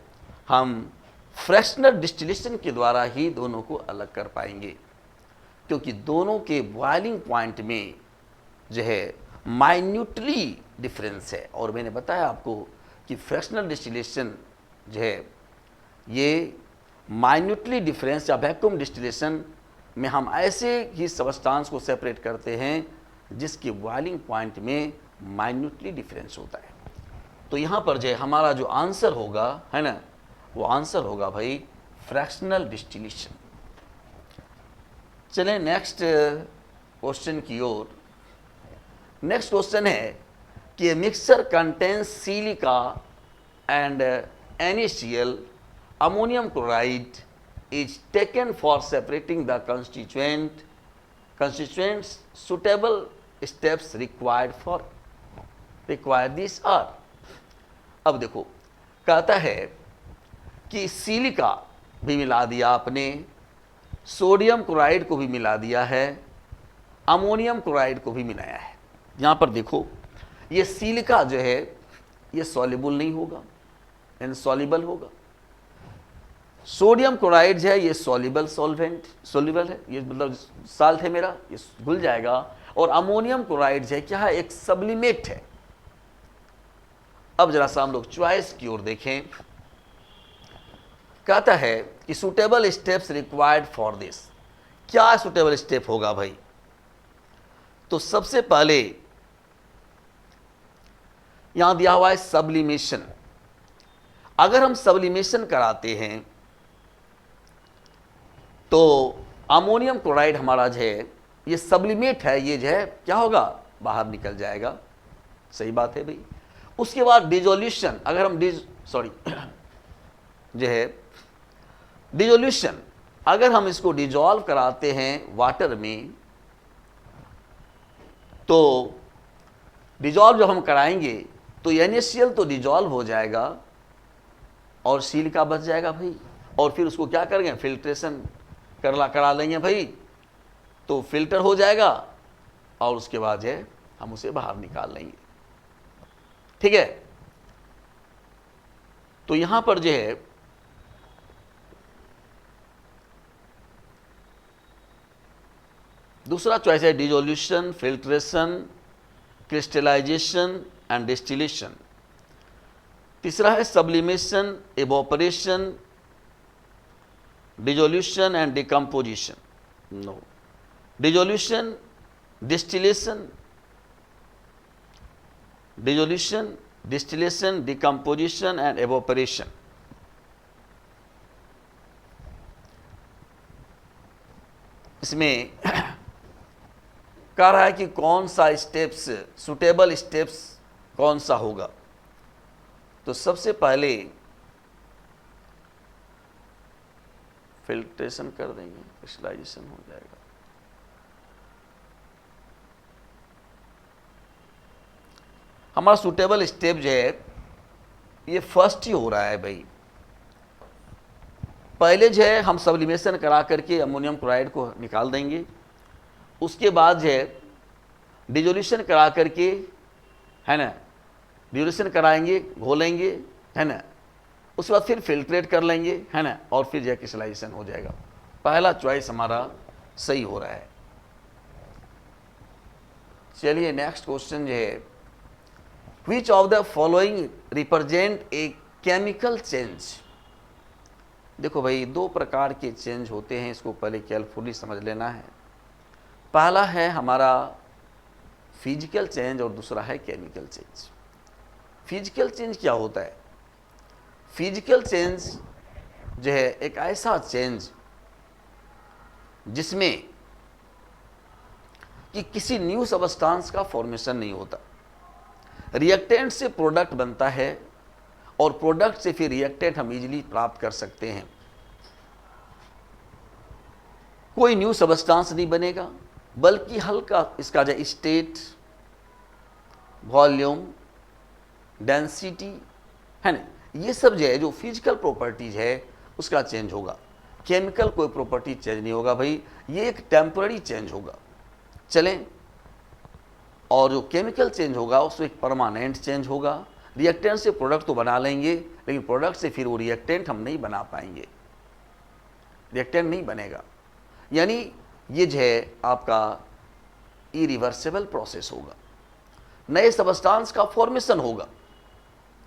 Speaker 2: हम फ्रैक्शनल डिस्टिलेशन के द्वारा ही दोनों को अलग कर पाएंगे, क्योंकि दोनों के बॉइलिंग पॉइंट में जो है माइन्यूटली डिफरेंस है। और मैंने बताया आपको कि फ्रैक्शनल डिस्टिलेशन जो है ये माइन्यूटली डिफरेंस या वैक्यूम डिस्टिलेशन में हम ऐसे ही सब्सटेंस को सेपरेट करते हैं जिसके बॉइलिंग पॉइंट में माइन्यूटली डिफरेंस होता है। तो यहाँ पर जो हमारा जो आंसर होगा, है ना, वो आंसर होगा भाई फ्रैक्शनल डिस्टिलेशन। चलें नेक्स्ट क्वेश्चन की ओर। नेक्स्ट क्वेश्चन है कि mixture contains silica and NaCl, ammonium chloride is taken for separating the constituents. Suitable steps required these are। अब देखो कहता है कि सिलिका भी मिला दिया आपने, सोडियम क्लोराइड को भी मिला दिया है, अमोनियम क्लोराइड को भी मिलाया है। यहाँ पर देखो ये सिलिका जो है ये सॉल्युबल नहीं होगा, इनसॉल्युबल होगा। सोडियम क्लोराइड जो है ये सॉल्युबल है, ये मतलब साल्ट है मेरा, ये घुल जाएगा। और अमोनियम क्लोराइड जो है क्या है? एक सब्लिमेट है। अब जरा सा हम लोग चॉइस की ओर देखें। कहता है कि suitable steps required for this. क्या सुटेबल स्टेप होगा भाई? तो सबसे पहले यहां दिया हुआ है सब्लिमेशन। अगर हम सब्लिमेशन कराते हैं तो अमोनियम क्लोराइड हमारा जो है ये सब्लिमेट है, ये जो है क्या होगा? बाहर निकल जाएगा। सही बात है भाई। उसके बाद डिजोल्यूशन, अगर हम जो है डिजोल्यूशन, अगर हम इसको डिजॉल्व कराते हैं वाटर में, तो डिजॉल्व जब हम कराएंगे तो NaCl तो डिजॉल्व हो जाएगा और सिलिका बच जाएगा भाई। और फिर उसको क्या करेंगे? फिल्ट्रेशन करा लेंगे भाई, तो फिल्टर हो जाएगा और उसके बाद जो है हम उसे बाहर निकाल लेंगे। ठीक है, तो यहां पर जो है दूसरा चॉइस है dissolution, filtration, crystallisation and distillation. तीसरा है sublimation, evaporation, dissolution and decomposition. No, dissolution, distillation, dissolution, distillation, decomposition and evaporation. इसमें कह रहा है कि कौन सा स्टेप्स, सुटेबल स्टेप्स कौन सा होगा। तो सबसे पहले फिल्ट्रेशन कर देंगे, क्रिस्टलाइजेशन हो जाएगा। हमारा सुटेबल स्टेप जो है ये फर्स्ट ही हो रहा है भाई। पहले जो है हम सब्लिमेशन करा करके अमोनियम क्लोराइड को निकाल देंगे, उसके बाद जो है डिसोल्यूशन करा करके, है ना, डिसोल्यूशन कराएंगे, घोलेंगे, है ना, उसके बाद फिर फिल्ट्रेट कर लेंगे, है ना, और फिर जो है क्रिस्टलाइजेशन हो जाएगा। पहला चॉइस हमारा सही हो रहा है। चलिए नेक्स्ट क्वेश्चन जो है, which of the following represent a chemical change. देखो भाई, दो प्रकार के चेंज होते हैं, इसको पहले केयरफुली समझ लेना है। पहला है हमारा फिजिकल चेंज और दूसरा है केमिकल चेंज। फिजिकल चेंज क्या होता है? फिजिकल चेंज जो है एक ऐसा चेंज जिसमें कि किसी न्यू सबस्टांस का फॉर्मेशन नहीं होता, रिएक्टेंट से प्रोडक्ट बनता है और प्रोडक्ट से फिर रिएक्टेंट हम इजीली प्राप्त कर सकते हैं। कोई न्यू सबस्टांस नहीं बनेगा, बल्कि हल्का इसका जो स्टेट, वॉल्यूम, डेंसिटी, है ना, ये सब जो है जो फिजिकल प्रॉपर्टीज है उसका चेंज होगा। केमिकल कोई प्रॉपर्टी चेंज नहीं होगा भाई, ये एक टेम्पररी चेंज होगा। चलें, और जो केमिकल चेंज होगा उसमें एक परमानेंट चेंज होगा। रिएक्टेंट से प्रोडक्ट तो बना लेंगे, लेकिन प्रोडक्ट से फिर वो रिएक्टेंट हम नहीं बना पाएंगे, रिएक्टेंट नहीं बनेगा। यानी ये जो है आपका इरिवर्सिबल प्रोसेस होगा। नए सबस्टांस का फॉर्मेशन होगा,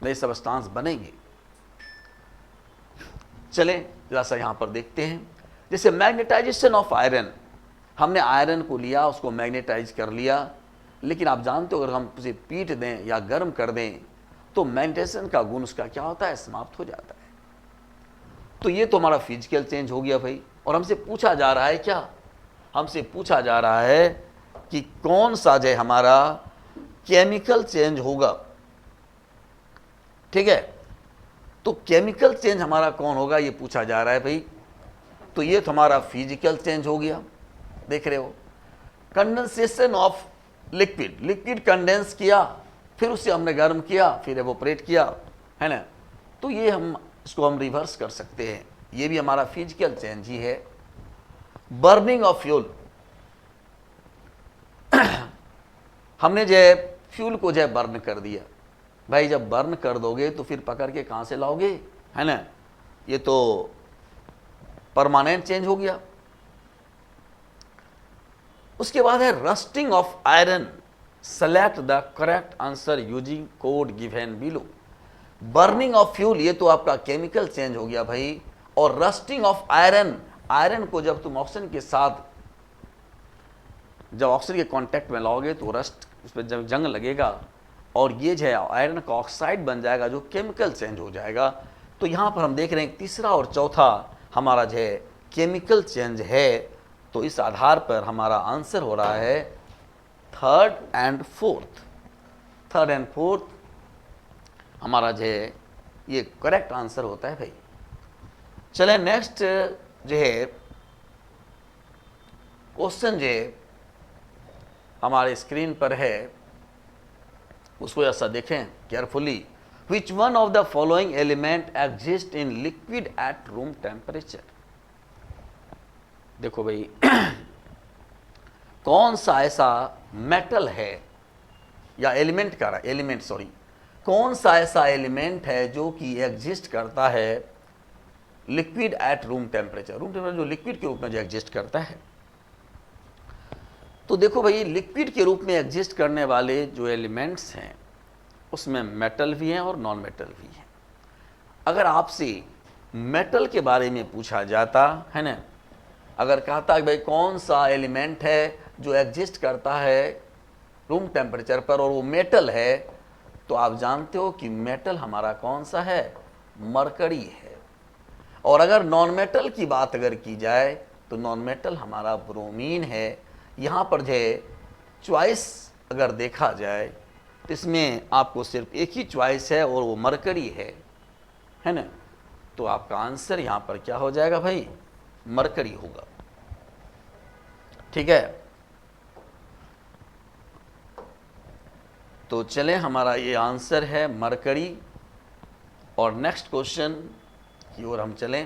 Speaker 2: नए सबस्टांस बनेंगे। चलें जरा सा यहां पर देखते हैं, जैसे मैग्नेटाइजेशन ऑफ आयरन। हमने आयरन को लिया, उसको मैग्नेटाइज कर लिया, लेकिन आप जानते हो अगर हम उसे पीट दें या गर्म कर दें तो मैग्नेटाइजेशन का गुण उसका क्या होता है, समाप्त हो जाता है। तो ये तो हमारा फिजिकल चेंज हो गया भाई। और हमसे पूछा जा रहा है क्या, हमसे पूछा जा रहा है कि कौन सा जो है हमारा केमिकल चेंज होगा। ठीक है, तो केमिकल चेंज हमारा कौन होगा ये पूछा जा रहा है भाई। तो ये तो हमारा फिजिकल चेंज हो गया, देख रहे हो। Condensation of liquid, liquid condense किया, फिर उसे हमने गर्म किया, फिर एवोपरेट किया, है ना, तो ये हम इसको हम रिवर्स कर सकते हैं, ये भी हमारा फिजिकल चेंज ही है। बर्निंग ऑफ फ्यूल, हमने जो है फ्यूल को जो है बर्न कर दिया भाई। जब बर्न कर दोगे तो फिर पकड़ के कहां से लाओगे, है ना, ये तो परमानेंट चेंज हो गया। उसके बाद है rusting of iron. Select the correct answer using code given below. Burning of fuel ये तो आपका केमिकल चेंज हो गया भाई। और रस्टिंग ऑफ आयरन, आयरन को जब तुम ऑक्सीजन के साथ, जब ऑक्सीजन के कांटेक्ट में लाओगे तो रस्ट, उस पर जब जंग लगेगा और ये जो है आयरन का ऑक्साइड बन जाएगा, जो केमिकल चेंज हो जाएगा। तो यहाँ पर हम देख रहे हैं तीसरा और चौथा हमारा जो है केमिकल चेंज है। तो इस आधार पर हमारा आंसर हो रहा है third and fourth. Third and fourth हमारा जो है ये करेक्ट आंसर होता है भाई। चलें नेक्स्ट जो है क्वेश्चन जो है हमारे स्क्रीन पर है, उसको ऐसा देखें carefully. Which one of the following element exist in liquid at room temperature. देखो भाई कौन सा ऐसा मेटल है या कौन सा ऐसा एलिमेंट है जो कि एग्जिस्ट करता है लिक्विड एट रूम टेम्परेचर जो लिक्विड के रूप में जो एग्जिस्ट करता है। तो देखो भाई, लिक्विड के रूप में एग्जिस्ट करने वाले जो एलिमेंट्स हैं उसमें मेटल भी हैं और नॉन मेटल भी हैं। अगर आपसे मेटल के बारे में पूछा जाता है ना, अगर कहता कि भाई कौन सा एलिमेंट है जो एग्जिस्ट करता है रूम टेम्परेचर पर और वो मेटल है, तो आप जानते हो कि मेटल हमारा कौन सा है, मरकरी है। और अगर नॉन मेटल की बात अगर की जाए तो नॉन मेटल हमारा ब्रोमीन है। यहाँ पर जो है चॉइस अगर देखा जाए तो इसमें आपको सिर्फ एक ही चॉइस है और वो मरकरी है ना। तो आपका आंसर यहाँ पर क्या हो जाएगा भाई, मरकरी होगा। ठीक है, तो चलें, हमारा ये आंसर है मरकरी। और नेक्स्ट क्वेश्चन की ओर हम चलें।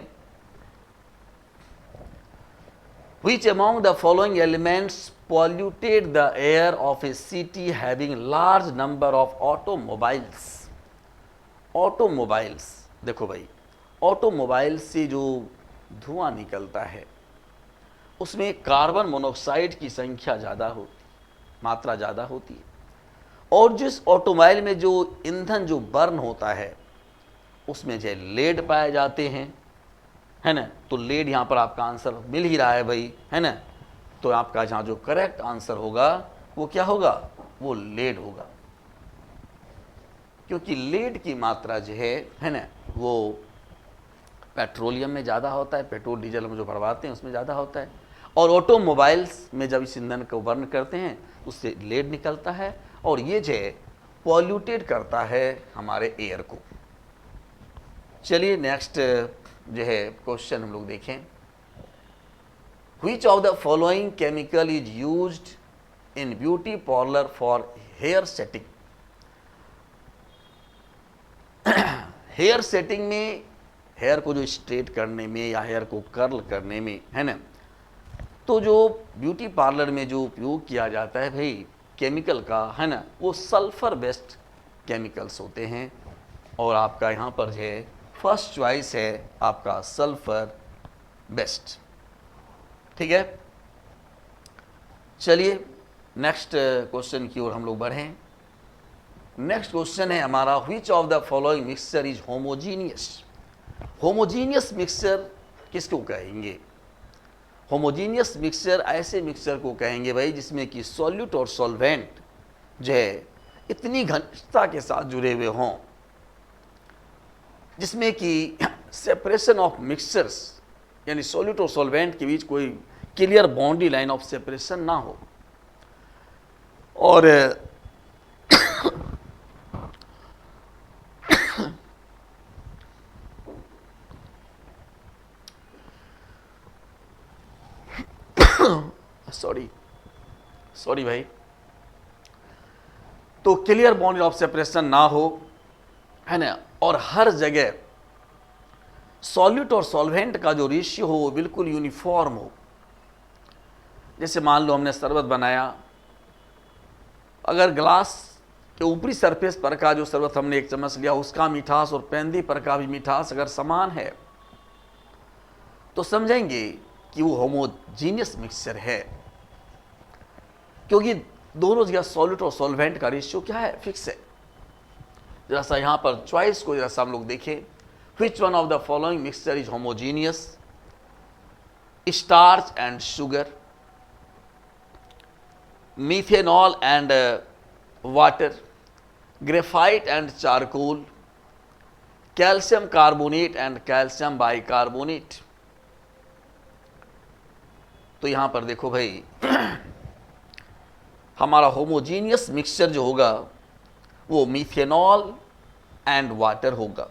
Speaker 2: Which among the following elements polluted the air of a city having large number of automobiles? Automobiles, देखो भाई, ऑटोमोबाइल से जो धुआं निकलता है उसमें कार्बन मोनोऑक्साइड की संख्या ज़्यादा होती, मात्रा ज़्यादा होती है। और जिस ऑटोमोबाइल में जो ईंधन जो बर्न होता है उसमें जो लेड पाए जाते हैं, है ना। तो लेड यहाँ पर आपका आंसर मिल ही रहा है भाई, है ना। तो आपका जहाँ जो करेक्ट आंसर होगा वो क्या होगा, वो लेड होगा। क्योंकि लेड की मात्रा जो है ना, वो पेट्रोलियम में ज़्यादा होता है, पेट्रोल डीजल में जो भरवाते हैं उसमें ज़्यादा होता है। और ऑटोमोबाइल्स में जब इस ईंधन को बर्न करते हैं उससे लेड निकलता है और ये जो है पॉल्यूटेड करता है हमारे एयर को। चलिए नेक्स्ट जो है क्वेश्चन हम लोग देखें। Which of the following chemical is used in beauty parlor for hair setting? Hair setting में, हेयर को जो स्ट्रेट करने में या हेयर को कर्ल करने में, है ना, तो जो ब्यूटी पार्लर में जो उपयोग किया जाता है भाई केमिकल का, है ना, वो सल्फर बेस्ड केमिकल्स होते हैं। और आपका यहाँ पर जो है फर्स्ट चॉइस है आपका सल्फर बेस्ट। ठीक है, चलिए नेक्स्ट क्वेश्चन की ओर हम लोग बढ़ें। नेक्स्ट क्वेश्चन है हमारा, which of the following mixture is homogeneous? Homogeneous mixture किसको कहेंगे? होमोजीनियस मिक्सचर ऐसे मिक्सचर को कहेंगे भाई जिसमें कि सॉल्यूट और सॉल्वेंट जो है इतनी घनिष्ठता के साथ जुड़े हुए हों, जिसमें कि सेपरेशन ऑफ मिक्सचर्स यानी सॉल्यूट और सॉल्वेंट के बीच कोई clear boundary line of separation ना हो। और सॉरी भाई, तो क्लियर बाउंड्री ऑफ सेपरेशन ना हो, है ना। और हर जगह सॉल्यूट और सॉल्वेंट का जो रेशियो हो वो बिल्कुल यूनिफॉर्म हो। जैसे मान लो हमने शरबत बनाया, अगर ग्लास के ऊपरी सरफेस पर का जो शरबत हमने एक चम्मच लिया उसका मिठास और पेंदी पर का भी मिठास अगर समान है तो समझेंगे कि वो होमोजीनियस मिक्सचर है, क्योंकि दोनों जगह सॉल्यूट और सॉल्वेंट का रेशियो क्या है, फिक्स है। जरा सा यहाँ पर चॉइस को जरा सा हम लोग देखें। Which one of the following mixture is homogeneous? Starch and sugar, methanol and water, graphite and charcoal, calcium carbonate and calcium bicarbonate. तो यहां पर देखो भाई हमारा होमोजीनियस मिक्सचर जो होगा वो मिथेनॉल एंड वाटर होगा।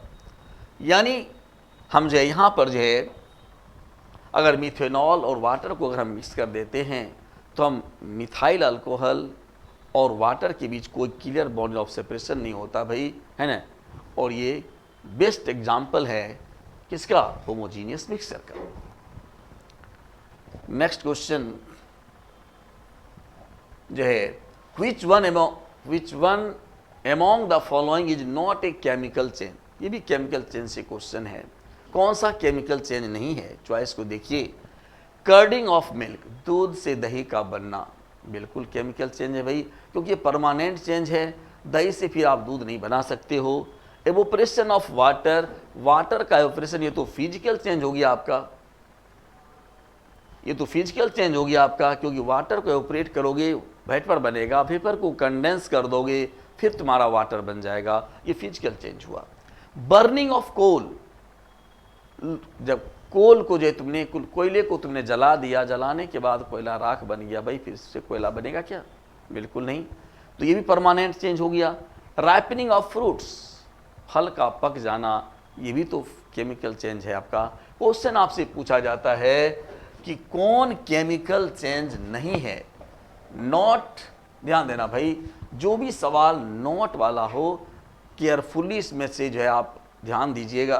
Speaker 2: यानी हम जो है यहाँ पर जो है अगर मिथेनॉल और वाटर को अगर हम मिक्स कर देते हैं तो हम मिथाइल अल्कोहल और वाटर के बीच कोई क्लियर बाउंड्री ऑफ सेपरेशन नहीं होता भाई, है ना। और ये बेस्ट एग्जाम्पल है किसका, होमोजीनियस मिक्सचर का। नेक्स्ट क्वेश्चन जो है which one among the following is not a chemical change, ये भी केमिकल चेंज से क्वेश्चन है। कौन सा केमिकल चेंज नहीं है, चॉइस को देखिए। कर्डिंग ऑफ मिल्क, दूध से दही का बनना, बिल्कुल केमिकल चेंज है भाई, क्योंकि ये परमानेंट चेंज है, दही से फिर आप दूध नहीं बना सकते हो। एवोपरेशन ऑफ वाटर, वाटर का एवोपरेशन, ये तो फिजिकल चेंज हो गया आपका, ये तो फिजिकल चेंज हो गया आपका, क्योंकि वाटर को एवोपरेट करोगे वेपर बनेगा, वेपर को कंडेंस कर दोगे फिर तुम्हारा वाटर बन जाएगा, ये फिजिकल चेंज हुआ। बर्निंग ऑफ कोल, जब कोल को जो तुमने कोयले को तुमने जला दिया, जलाने के बाद कोयला राख बन गया भाई, फिर से कोयला बनेगा क्या? बिल्कुल नहीं, तो ये भी परमानेंट चेंज हो गया। राइपनिंग ऑफ फ्रूट्स, फल का पक जाना, ये भी तो केमिकल चेंज है आपका। क्वेश्चन आपसे पूछा जाता है कि कौन केमिकल चेंज नहीं है, नॉट, ध्यान देना भाई, जो भी सवाल नॉट वाला हो केयरफुली इसमें से जो है आप ध्यान दीजिएगा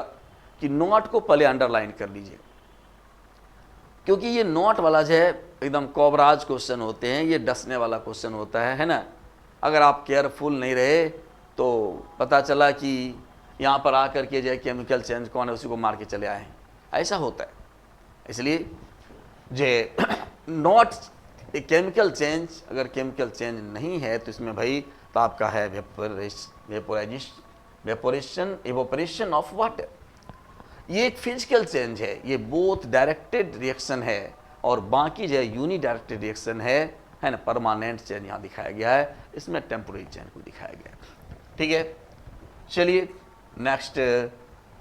Speaker 2: कि नॉट को पहले अंडरलाइन कर लीजिए, क्योंकि ये नॉट वाला जो है एकदम कवराज क्वेश्चन होते हैं, ये डसने वाला क्वेश्चन होता है ना। अगर आप केयरफुल नहीं रहे तो पता चला कि यहाँ पर आकर के जो है केमिकल चेंज कौन है उसी को मार के चले आए हैं, ऐसा होता है। इसलिए जो नॉट ए केमिकल चेंज, अगर केमिकल चेंज नहीं है तो इसमें भाई तो आपका है एवोपरेशन ऑफ वाटर, ये एक फिजिकल चेंज है, ये बोथ डायरेक्टेड रिएक्शन है और बाकी जो है यूनि डायरेक्टेड रिएक्शन है ना। परमानेंट चेंज यहाँ दिखाया गया है, इसमें टेम्पोररी चेंज को दिखाया गया है। ठीक है, चलिए नेक्स्ट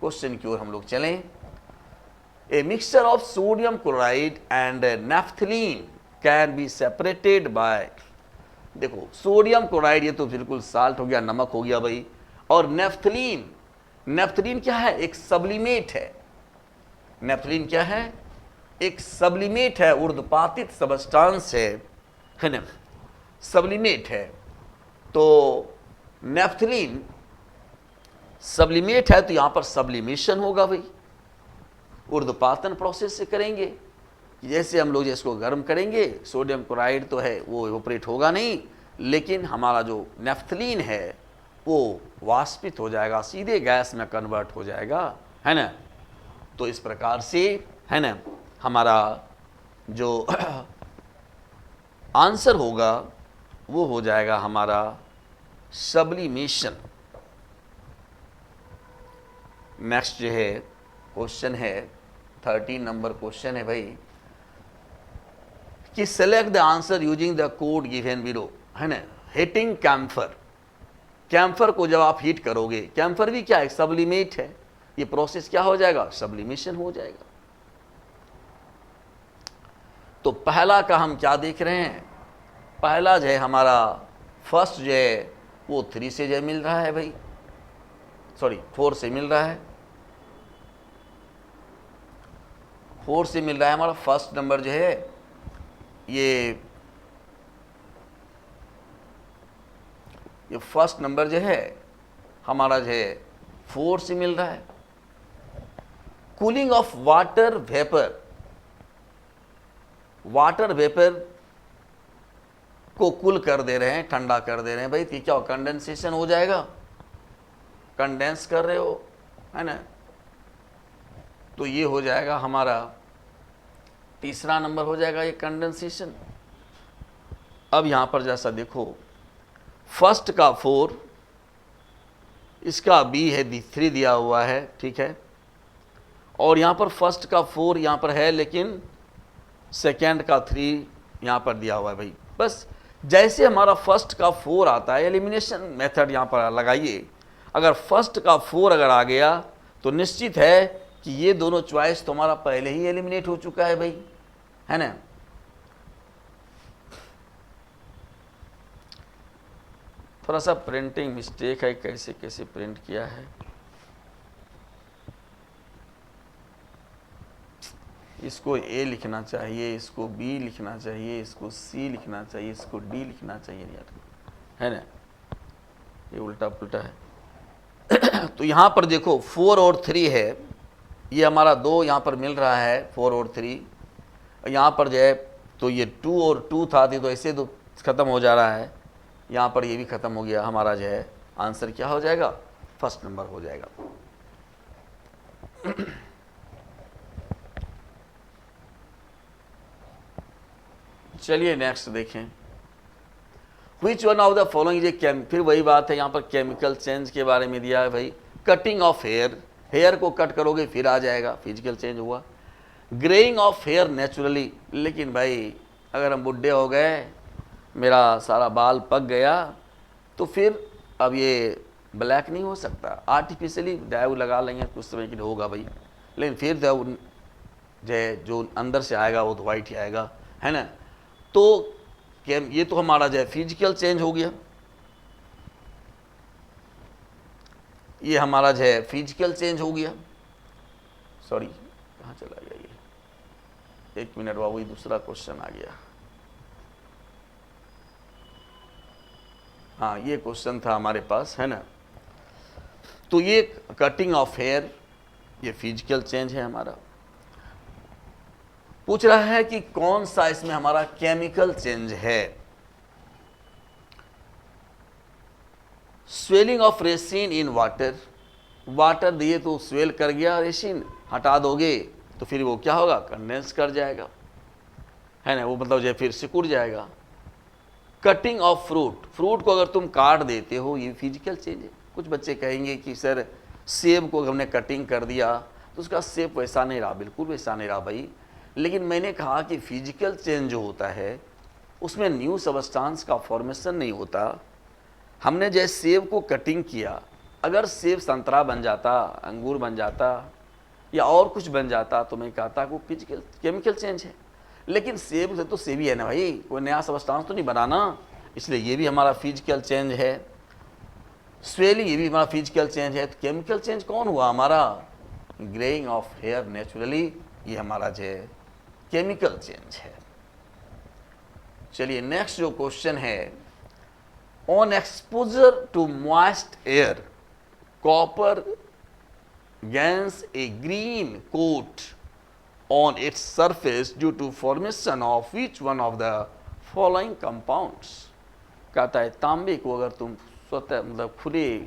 Speaker 2: क्वेश्चन की ओर हम लोग चलें। ए mixture of sodium chloride and naphthalene can be separated bye, देखो सोडियम क्लोराइड ये तो बिल्कुल साल्ट हो गया, नमक हो गया भाई, और नेफ्थलीन, नेफ्थलीन क्या है? एक सब्लिमेट है। नेफ्थलीन क्या है? एक सब्लिमेट है, ऊर्ध्वपातित सबस्टांस है ना, सब्लिमेट है। तो नेफ्थलीन सब्लिमेट है तो यहां पर सब्लिमेशन होगा भाई, ऊर्ध्वपातन प्रोसेस से करेंगे। जैसे हम लोग इसको गर्म करेंगे, सोडियम क्लोराइड तो है वो इवोपरेट होगा नहीं, लेकिन हमारा जो नेफ्थलीन है वो वाष्पित हो जाएगा, सीधे गैस में कन्वर्ट हो जाएगा, है ना। तो इस प्रकार से है ना हमारा जो आंसर होगा वो हो जाएगा हमारा सब्लिमेशन। नेक्स्ट जो है क्वेश्चन है 13 नंबर क्वेश्चन है भाई कि select the answer using the code given below, है ना। हीटिंग कैम्फर, कैम्फर को जब आप हीट करोगे, कैम्फर भी क्या है? सब्लिमेट है, ये प्रोसेस क्या हो जाएगा? सब्लिमेशन हो जाएगा। तो पहला का हम क्या देख रहे हैं? पहला जो है हमारा फर्स्ट जो है वो 3 से जो है मिल रहा है भाई, सॉरी 4 से मिल रहा है, 4 से मिल रहा है हमारा फर्स्ट नंबर जो है। ये फर्स्ट नंबर जो है हमारा जो है 4 से मिल रहा है। Cooling of water vapour, water vapour को कूल कर दे रहे हैं, ठंडा कर दे रहे हैं भाई, तो क्या हो? कंडेंसेशन हो जाएगा, कंडेंस कर रहे हो, है ना। तो ये हो जाएगा हमारा तीसरा नंबर हो जाएगा ये कंडेंसेशन। अब यहां पर जैसा देखो फर्स्ट का 4, इसका बी है 3 दिया हुआ है, ठीक है। और यहां पर फर्स्ट का 4 यहां पर है, लेकिन सेकेंड का 3 यहां पर दिया हुआ है भाई। बस जैसे हमारा फर्स्ट का 4 आता है, एलिमिनेशन मेथड यहां पर लगाइए। अगर फर्स्ट का 4 अगर आ गया तो निश्चित है कि ये दोनों चॉइस तुम्हारा पहले ही एलिमिनेट हो चुका है भाई, है ना। थोड़ा सा प्रिंटिंग मिस्टेक है, कैसे कैसे प्रिंट किया है, इसको ए लिखना चाहिए, इसको बी लिखना चाहिए, इसको सी लिखना चाहिए, इसको डी लिखना चाहिए यार, है ना, ये उल्टा पुल्टा है। तो यहाँ पर देखो 4 और 3 है, ये हमारा 2 यहाँ पर मिल रहा है, 4 और 3। यहाँ पर जो है तो ये 2 और 2 था, तो ऐसे तो ख़त्म हो जा रहा है, यहाँ पर ये भी ख़त्म हो गया, हमारा जो है आंसर क्या हो जाएगा, फर्स्ट नंबर हो जाएगा। चलिए नेक्स्ट देखें, विच वन ऑफ द फॉलोइंग, ये फिर वही बात है, यहाँ पर केमिकल चेंज के बारे में दिया है भाई। कटिंग ऑफ हेयर, हेयर को कट करोगे फिर आ जाएगा, फिजिकल चेंज हुआ। ग्रेइंग ऑफ हेयर नेचुरली, लेकिन भाई अगर हम बुढ़े हो गए, मेरा सारा बाल पक गया, तो फिर अब ये ब्लैक नहीं हो सकता, आर्टिफिशियली डाई लगा लेंगे कुछ समय के लिए होगा भाई, लेकिन फिर जो अंदर से आएगा वो तो वाइट ही आएगा, है ना। तो ये तो हमारा जो है फिजिकल चेंज हो गया, ये हमारा जो है फिजिकल चेंज हो गया। सॉरी कहाँ चला गया ये, एक मिनट बाबू, दूसरा क्वेश्चन आ गया। हाँ ये क्वेश्चन था हमारे पास, है ना। तो ये कटिंग ऑफ हेयर, ये फिजिकल चेंज है हमारा। पूछ रहा है कि कौन सा इसमें हमारा केमिकल चेंज है। Swelling of resin in water, water दिए तो स्वेल कर गया, रेसिन हटा दोगे तो फिर वो क्या होगा, कंडेंस कर जाएगा, है ना, वो मतलब जो फिर सिकुड़ जाएगा। कटिंग ऑफ फ्रूट, फ्रूट को अगर तुम काट देते हो, ये फिजिकल चेंज है। कुछ बच्चे कहेंगे कि सर सेब को हमने कटिंग कर दिया तो उसका सेब वैसा नहीं रहा, बिल्कुल वैसा नहीं रहा भाई। लेकिन मैंने कहा कि फिजिकल चेंज जो होता है उसमें न्यू सबस्टांस का फॉर्मेशन नहीं होता। हमने जैसे सेब को कटिंग किया, अगर सेब संतरा बन जाता, अंगूर बन जाता या और कुछ बन जाता तो मैं कहता कि वो फिजिकल केमिकल चेंज है। लेकिन सेब से तो सेब ही है ना भाई, कोई नया सबस्टांस तो नहीं बनाना, इसलिए ये भी हमारा फिजिकल चेंज है। स्वेलिंग, ये भी हमारा फिजिकल चेंज है। तो केमिकल चेंज कौन हुआ हमारा, ग्रेइंग ऑफ हेयर नेचुरली, ये हमारा जो है केमिकल चेंज है। चलिए नेक्स्ट जो क्वेश्चन है, on exposure to moist air copper gains a green coat on its surface due to formation of which one of the following compounds। कहता है तांबे को अगर तुम स्वतः मतलब खुले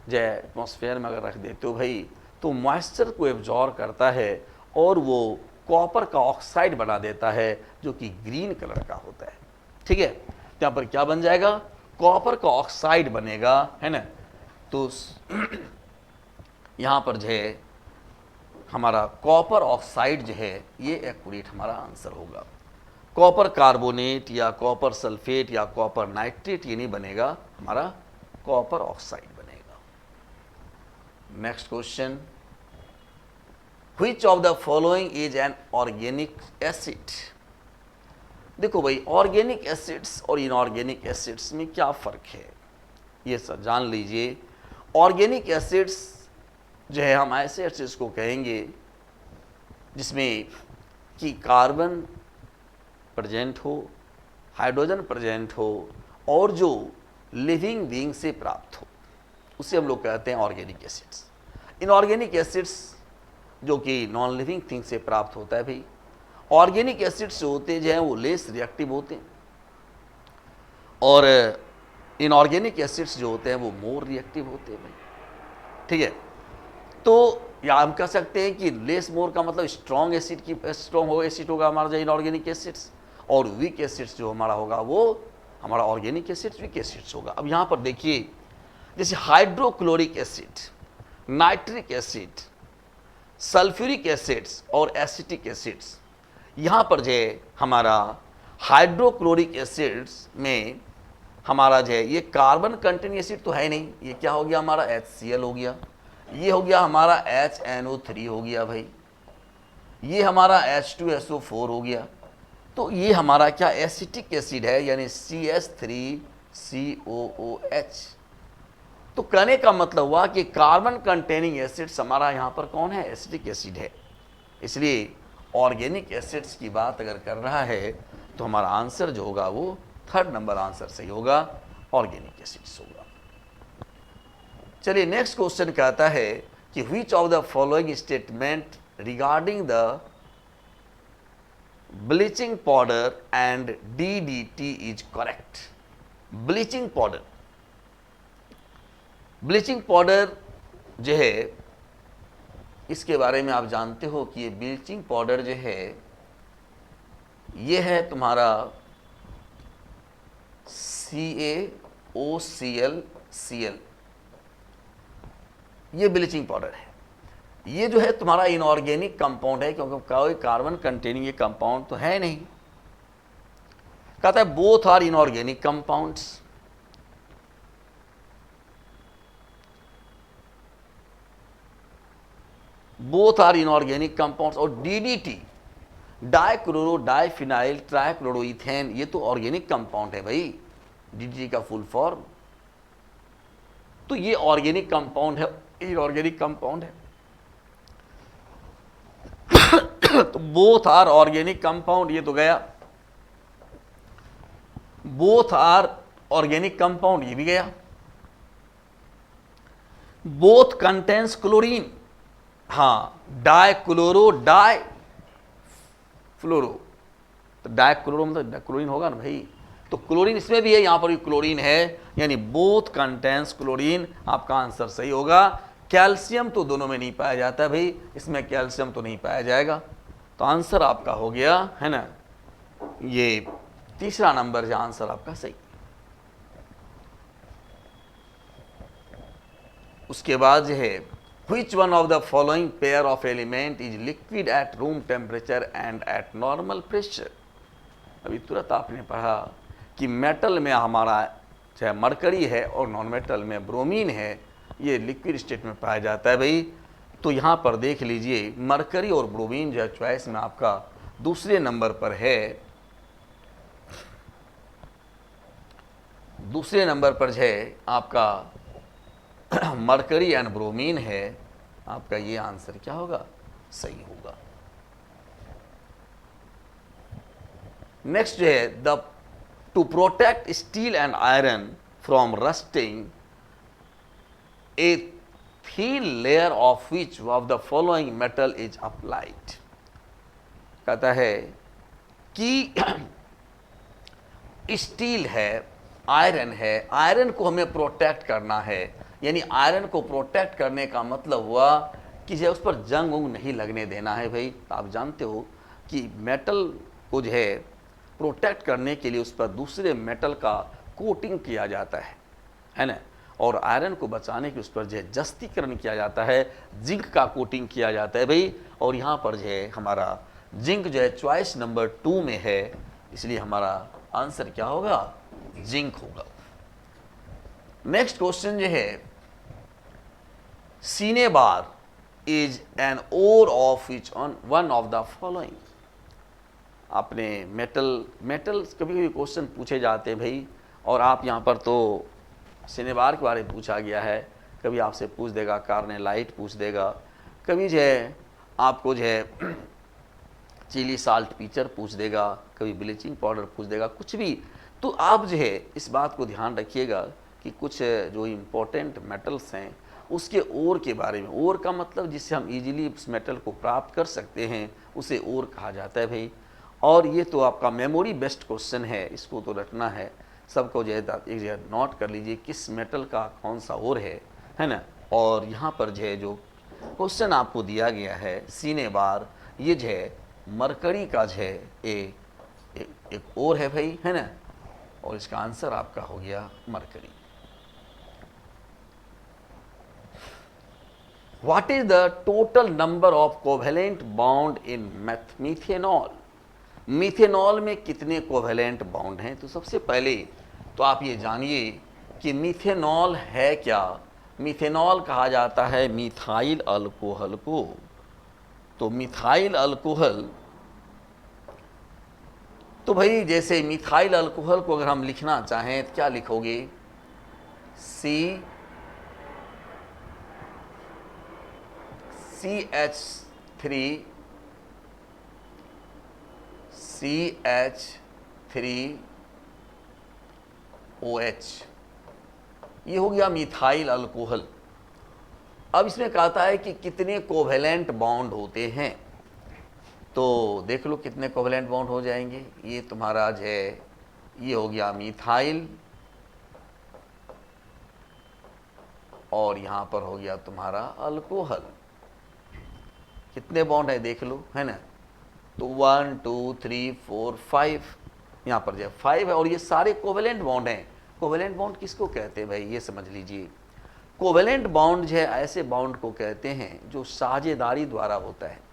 Speaker 2: जो एटमॉस्फेयर में अगर रख देते हो भाई, तो मॉइस्चर को एब्जॉर्ब करता है और वो कॉपर का ऑक्साइड बना देता है जो कि ग्रीन कलर का होता है। ठीक है, यहाँ पर क्या बन जाएगा, कॉपर का ऑक्साइड बनेगा, है ना। तो यहाँ पर जो है हमारा कॉपर ऑक्साइड जो है ये एक्यूरेट हमारा आंसर होगा। कॉपर कार्बोनेट या कॉपर सल्फेट या कॉपर नाइट्रेट ये नहीं बनेगा, हमारा कॉपर ऑक्साइड बनेगा। Next question, which of the following is an organic acid. देखो भाई, ऑर्गेनिक एसिड्स और इनऑर्गेनिक एसिड्स में क्या फर्क है ये सब जान लीजिए। ऑर्गेनिक एसिड्स जो है हम ऐसे एसिड्स को कहेंगे जिसमें कि कार्बन प्रेजेंट हो, हाइड्रोजन प्रेजेंट हो और जो लिविंग बीइंग से प्राप्त हो, उसे हम लोग कहते हैं ऑर्गेनिक एसिड्स। इनऑर्गेनिक एसिड्स जो कि नॉन लिविंग थिंग से प्राप्त होता है भाई। ऑर्गेनिक एसिड्स जो होते हैं वो लेस रिएक्टिव होते हैं और इनऑर्गेनिक एसिड्स जो होते हैं वो मोर रिएक्टिव होते हैं भाई। ठीक है, तो या हम कह सकते हैं कि लेस मोर का मतलब स्ट्रॉन्ग एसिड की स्ट्रॉन्ग एसिड होगा हमारा जो इनऑर्गेनिक एसिड्स, और वीक एसिड्स जो हमारा होगा वो हमारा ऑर्गेनिक एसिड्स वीक एसिड्स होगा। अब यहाँ पर देखिए, जैसे hydrochloric acid, nitric acid, sulphuric acids और एसिटिक एसिड्स, यहाँ पर जो है हमारा हाइड्रोक्लोरिक एसिड्स में हमारा जो है ये कार्बन कंटेनिंग एसिड तो है नहीं, ये क्या हो गया हमारा HCl हो गया, ये हो गया हमारा HNO3 हो गया भाई, ये हमारा H2SO4 हो गया। तो ये हमारा क्या एसिटिक एसिड है, यानी CH3COOH। तो कहने का मतलब हुआ कि कार्बन कंटेनिंग एसिड्स हमारा यहाँ पर कौन है, एसिटिक एसिड है। इसलिए ऑर्गेनिक एसिड्स की बात अगर कर रहा है तो हमारा आंसर जो होगा वो थर्ड नंबर आंसर सही होगा, ऑर्गेनिक एसिड्स होगा। चलिए नेक्स्ट क्वेश्चन कहता है कि which of the following statement regarding the bleaching powder and DDT is correct. Bleaching powder, bleaching powder जो है इसके बारे में आप जानते हो कि ये ब्लीचिंग पाउडर जो है ये है तुम्हारा CaOCl, ये ब्लीचिंग पाउडर है। ये जो है तुम्हारा इनऑर्गेनिक कंपाउंड है, क्योंकि कोई कार्बन कंटेनिंग ये कंपाउंड तो है नहीं। कहता है both are inorganic compounds. Both are inorganic compounds. और DDT, डाइक्लोरो डाइफिनाइल ट्राइक्लोरोइथेन, ये तो ऑर्गेनिक कंपाउंड है भाई, DDT का फुल फॉर्म। तो ये ऑर्गेनिक कंपाउंड है, इनऑर्गेनिक कंपाउंड है। तो बोथ आर ऑर्गेनिक कंपाउंड, ये तो गया। बोथ आर ऑर्गेनिक कंपाउंड, ये भी गया। बोथ कंटेंस क्लोरीन, हाँ, डाइक्लोरो डाई फ्लोरो, तो डाइक्लोरो मतलब क्लोरीन होगा ना भाई, तो क्लोरीन इसमें भी है, यहां पर भी क्लोरीन है, यानी बोथ कंटेंस क्लोरीन, आपका आंसर सही होगा। कैल्शियम तो दोनों में नहीं पाया जाता है भाई, इसमें कैल्शियम तो नहीं पाया जाएगा, तो आंसर आपका हो गया है ना, ये तीसरा नंबर जो आंसर आपका सही। उसके बाद जो है Which one of the following pair of element is liquid at room temperature and at normal pressure? अभी तुरंत आपने पढ़ा कि मेटल में हमारा चाहे मरकरी है और नॉन मेटल में ब्रोमीन है, ये लिक्विड स्टेट में पाया जाता है भाई। तो यहाँ पर देख लीजिए मरकरी और ब्रोमीन जो है चॉइस में आपका दूसरे नंबर पर है। दूसरे नंबर पर जो है आपका मरकरी एंड ब्रोमीन है, आपका ये आंसर क्या होगा, सही होगा। नेक्स्ट जो है the two protect steel and iron from rusting A thin layer of which of the following metal is applied। कहता है कि स्टील है, आयरन है, आयरन को हमें प्रोटेक्ट करना है, यानी आयरन को प्रोटेक्ट करने का मतलब हुआ कि जो उस पर जंग उंग नहीं लगने देना है भाई। आप जानते हो कि मेटल को जो है प्रोटेक्ट करने के लिए उस पर दूसरे मेटल का कोटिंग किया जाता है ना, और आयरन को बचाने के उस पर जो है जस्तीकरण किया जाता है, जिंक का कोटिंग किया जाता है भाई। और यहाँ पर जो है हमारा जिंक जो है चॉइस नंबर 2 में है, इसलिए हमारा आंसर क्या होगा, जिंक होगा। नेक्स्ट क्वेश्चन जो है cinnabar is an ore of which one of the following. आपने मेटल कभी कभी क्वेश्चन पूछे जाते हैं भाई, और आप यहाँ पर तो सिनेबार के बारे में पूछा गया है, कभी आपसे पूछ देगा कार्नेलाइट पूछ देगा, कभी जो है आपको जो है चिली साल्ट पीचर पूछ देगा, कभी ब्लीचिंग पाउडर पूछ देगा, कुछ भी। तो आप जो है इस बात को ध्यान रखिएगा कि कुछ जो इम्पोर्टेंट मेटल्स हैं उसके ओर के बारे में, ओर का मतलब जिससे हम इजीली उस मेटल को प्राप्त कर सकते हैं उसे ओर कहा जाता है भाई। और ये तो आपका मेमोरी बेस्ड क्वेश्चन है, इसको तो रटना है सबको, जो है एक जगह नोट कर लीजिए किस मेटल का कौन सा ओर है ना। और यहाँ पर जो है जो क्वेश्चन आपको दिया गया है सिनेबार, ये जो है मरकरी का जो है एक ओर है भाई, है ना, और इसका आंसर आपका हो गया mercury. What is the total number of covalent bond in methanol? Methanol में कितने कोवेलेंट बॉन्ड हैं? तो सबसे पहले तो आप ये जानिए कि मिथेनॉल है क्या। मिथेनॉल कहा जाता है मिथाइल अल्कोहल को। तो मिथाइल अल्कोहल, तो भाई जैसे मिथाइल अल्कोहल को अगर हम लिखना चाहें तो क्या लिखोगे, CH3OH, ये हो गया मिथाइल अल्कोहल। अब इसमें कहता है कि कितने कोवेलेंट बॉन्ड होते हैं, तो देख लो कितने कोवेलेंट बॉन्ड हो जाएंगे। ये तुम्हारा जो है ये हो गया मिथाइल, और यहां पर हो गया तुम्हारा अल्कोहल। कितने बॉन्ड है देख लो, है ना। तो 1 2 3 4 5, यहां पर जो है 5 है, और ये सारे कोवेलेंट बॉन्ड हैं। कोवेलेंट बॉन्ड किसको कहते हैं भाई, ये समझ लीजिए। कोवेलेंट बॉन्ड जो है ऐसे बॉन्ड को कहते हैं जो साझेदारी द्वारा होता है,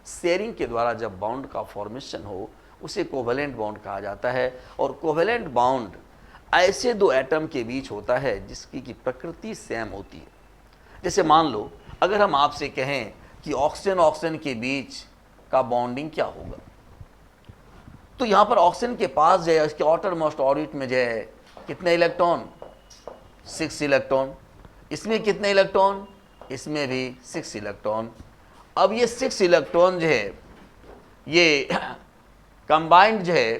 Speaker 2: शेयरिंग के द्वारा जब बॉन्ड का फॉर्मेशन हो उसे कोवेलेंट बॉन्ड कहा जाता है। और कोवेलेंट बॉन्ड ऐसे दो एटम के बीच होता है जिसकी की प्रकृति सेम होती है। जैसे मान लो अगर हम आपसे कहें कि ऑक्सीजन ऑक्सीजन के बीच का बॉन्डिंग क्या होगा, तो यहां पर ऑक्सीजन के पास जो है इसके आउटर मोस्ट ऑर्बिट में जो है कितने इलेक्ट्रॉन, 6 इलेक्ट्रॉन। इसमें कितने इलेक्ट्रॉन, इसमें भी 6 इलेक्ट्रॉन। अब ये 6 इलेक्ट्रॉन जो है ये कंबाइंड जो है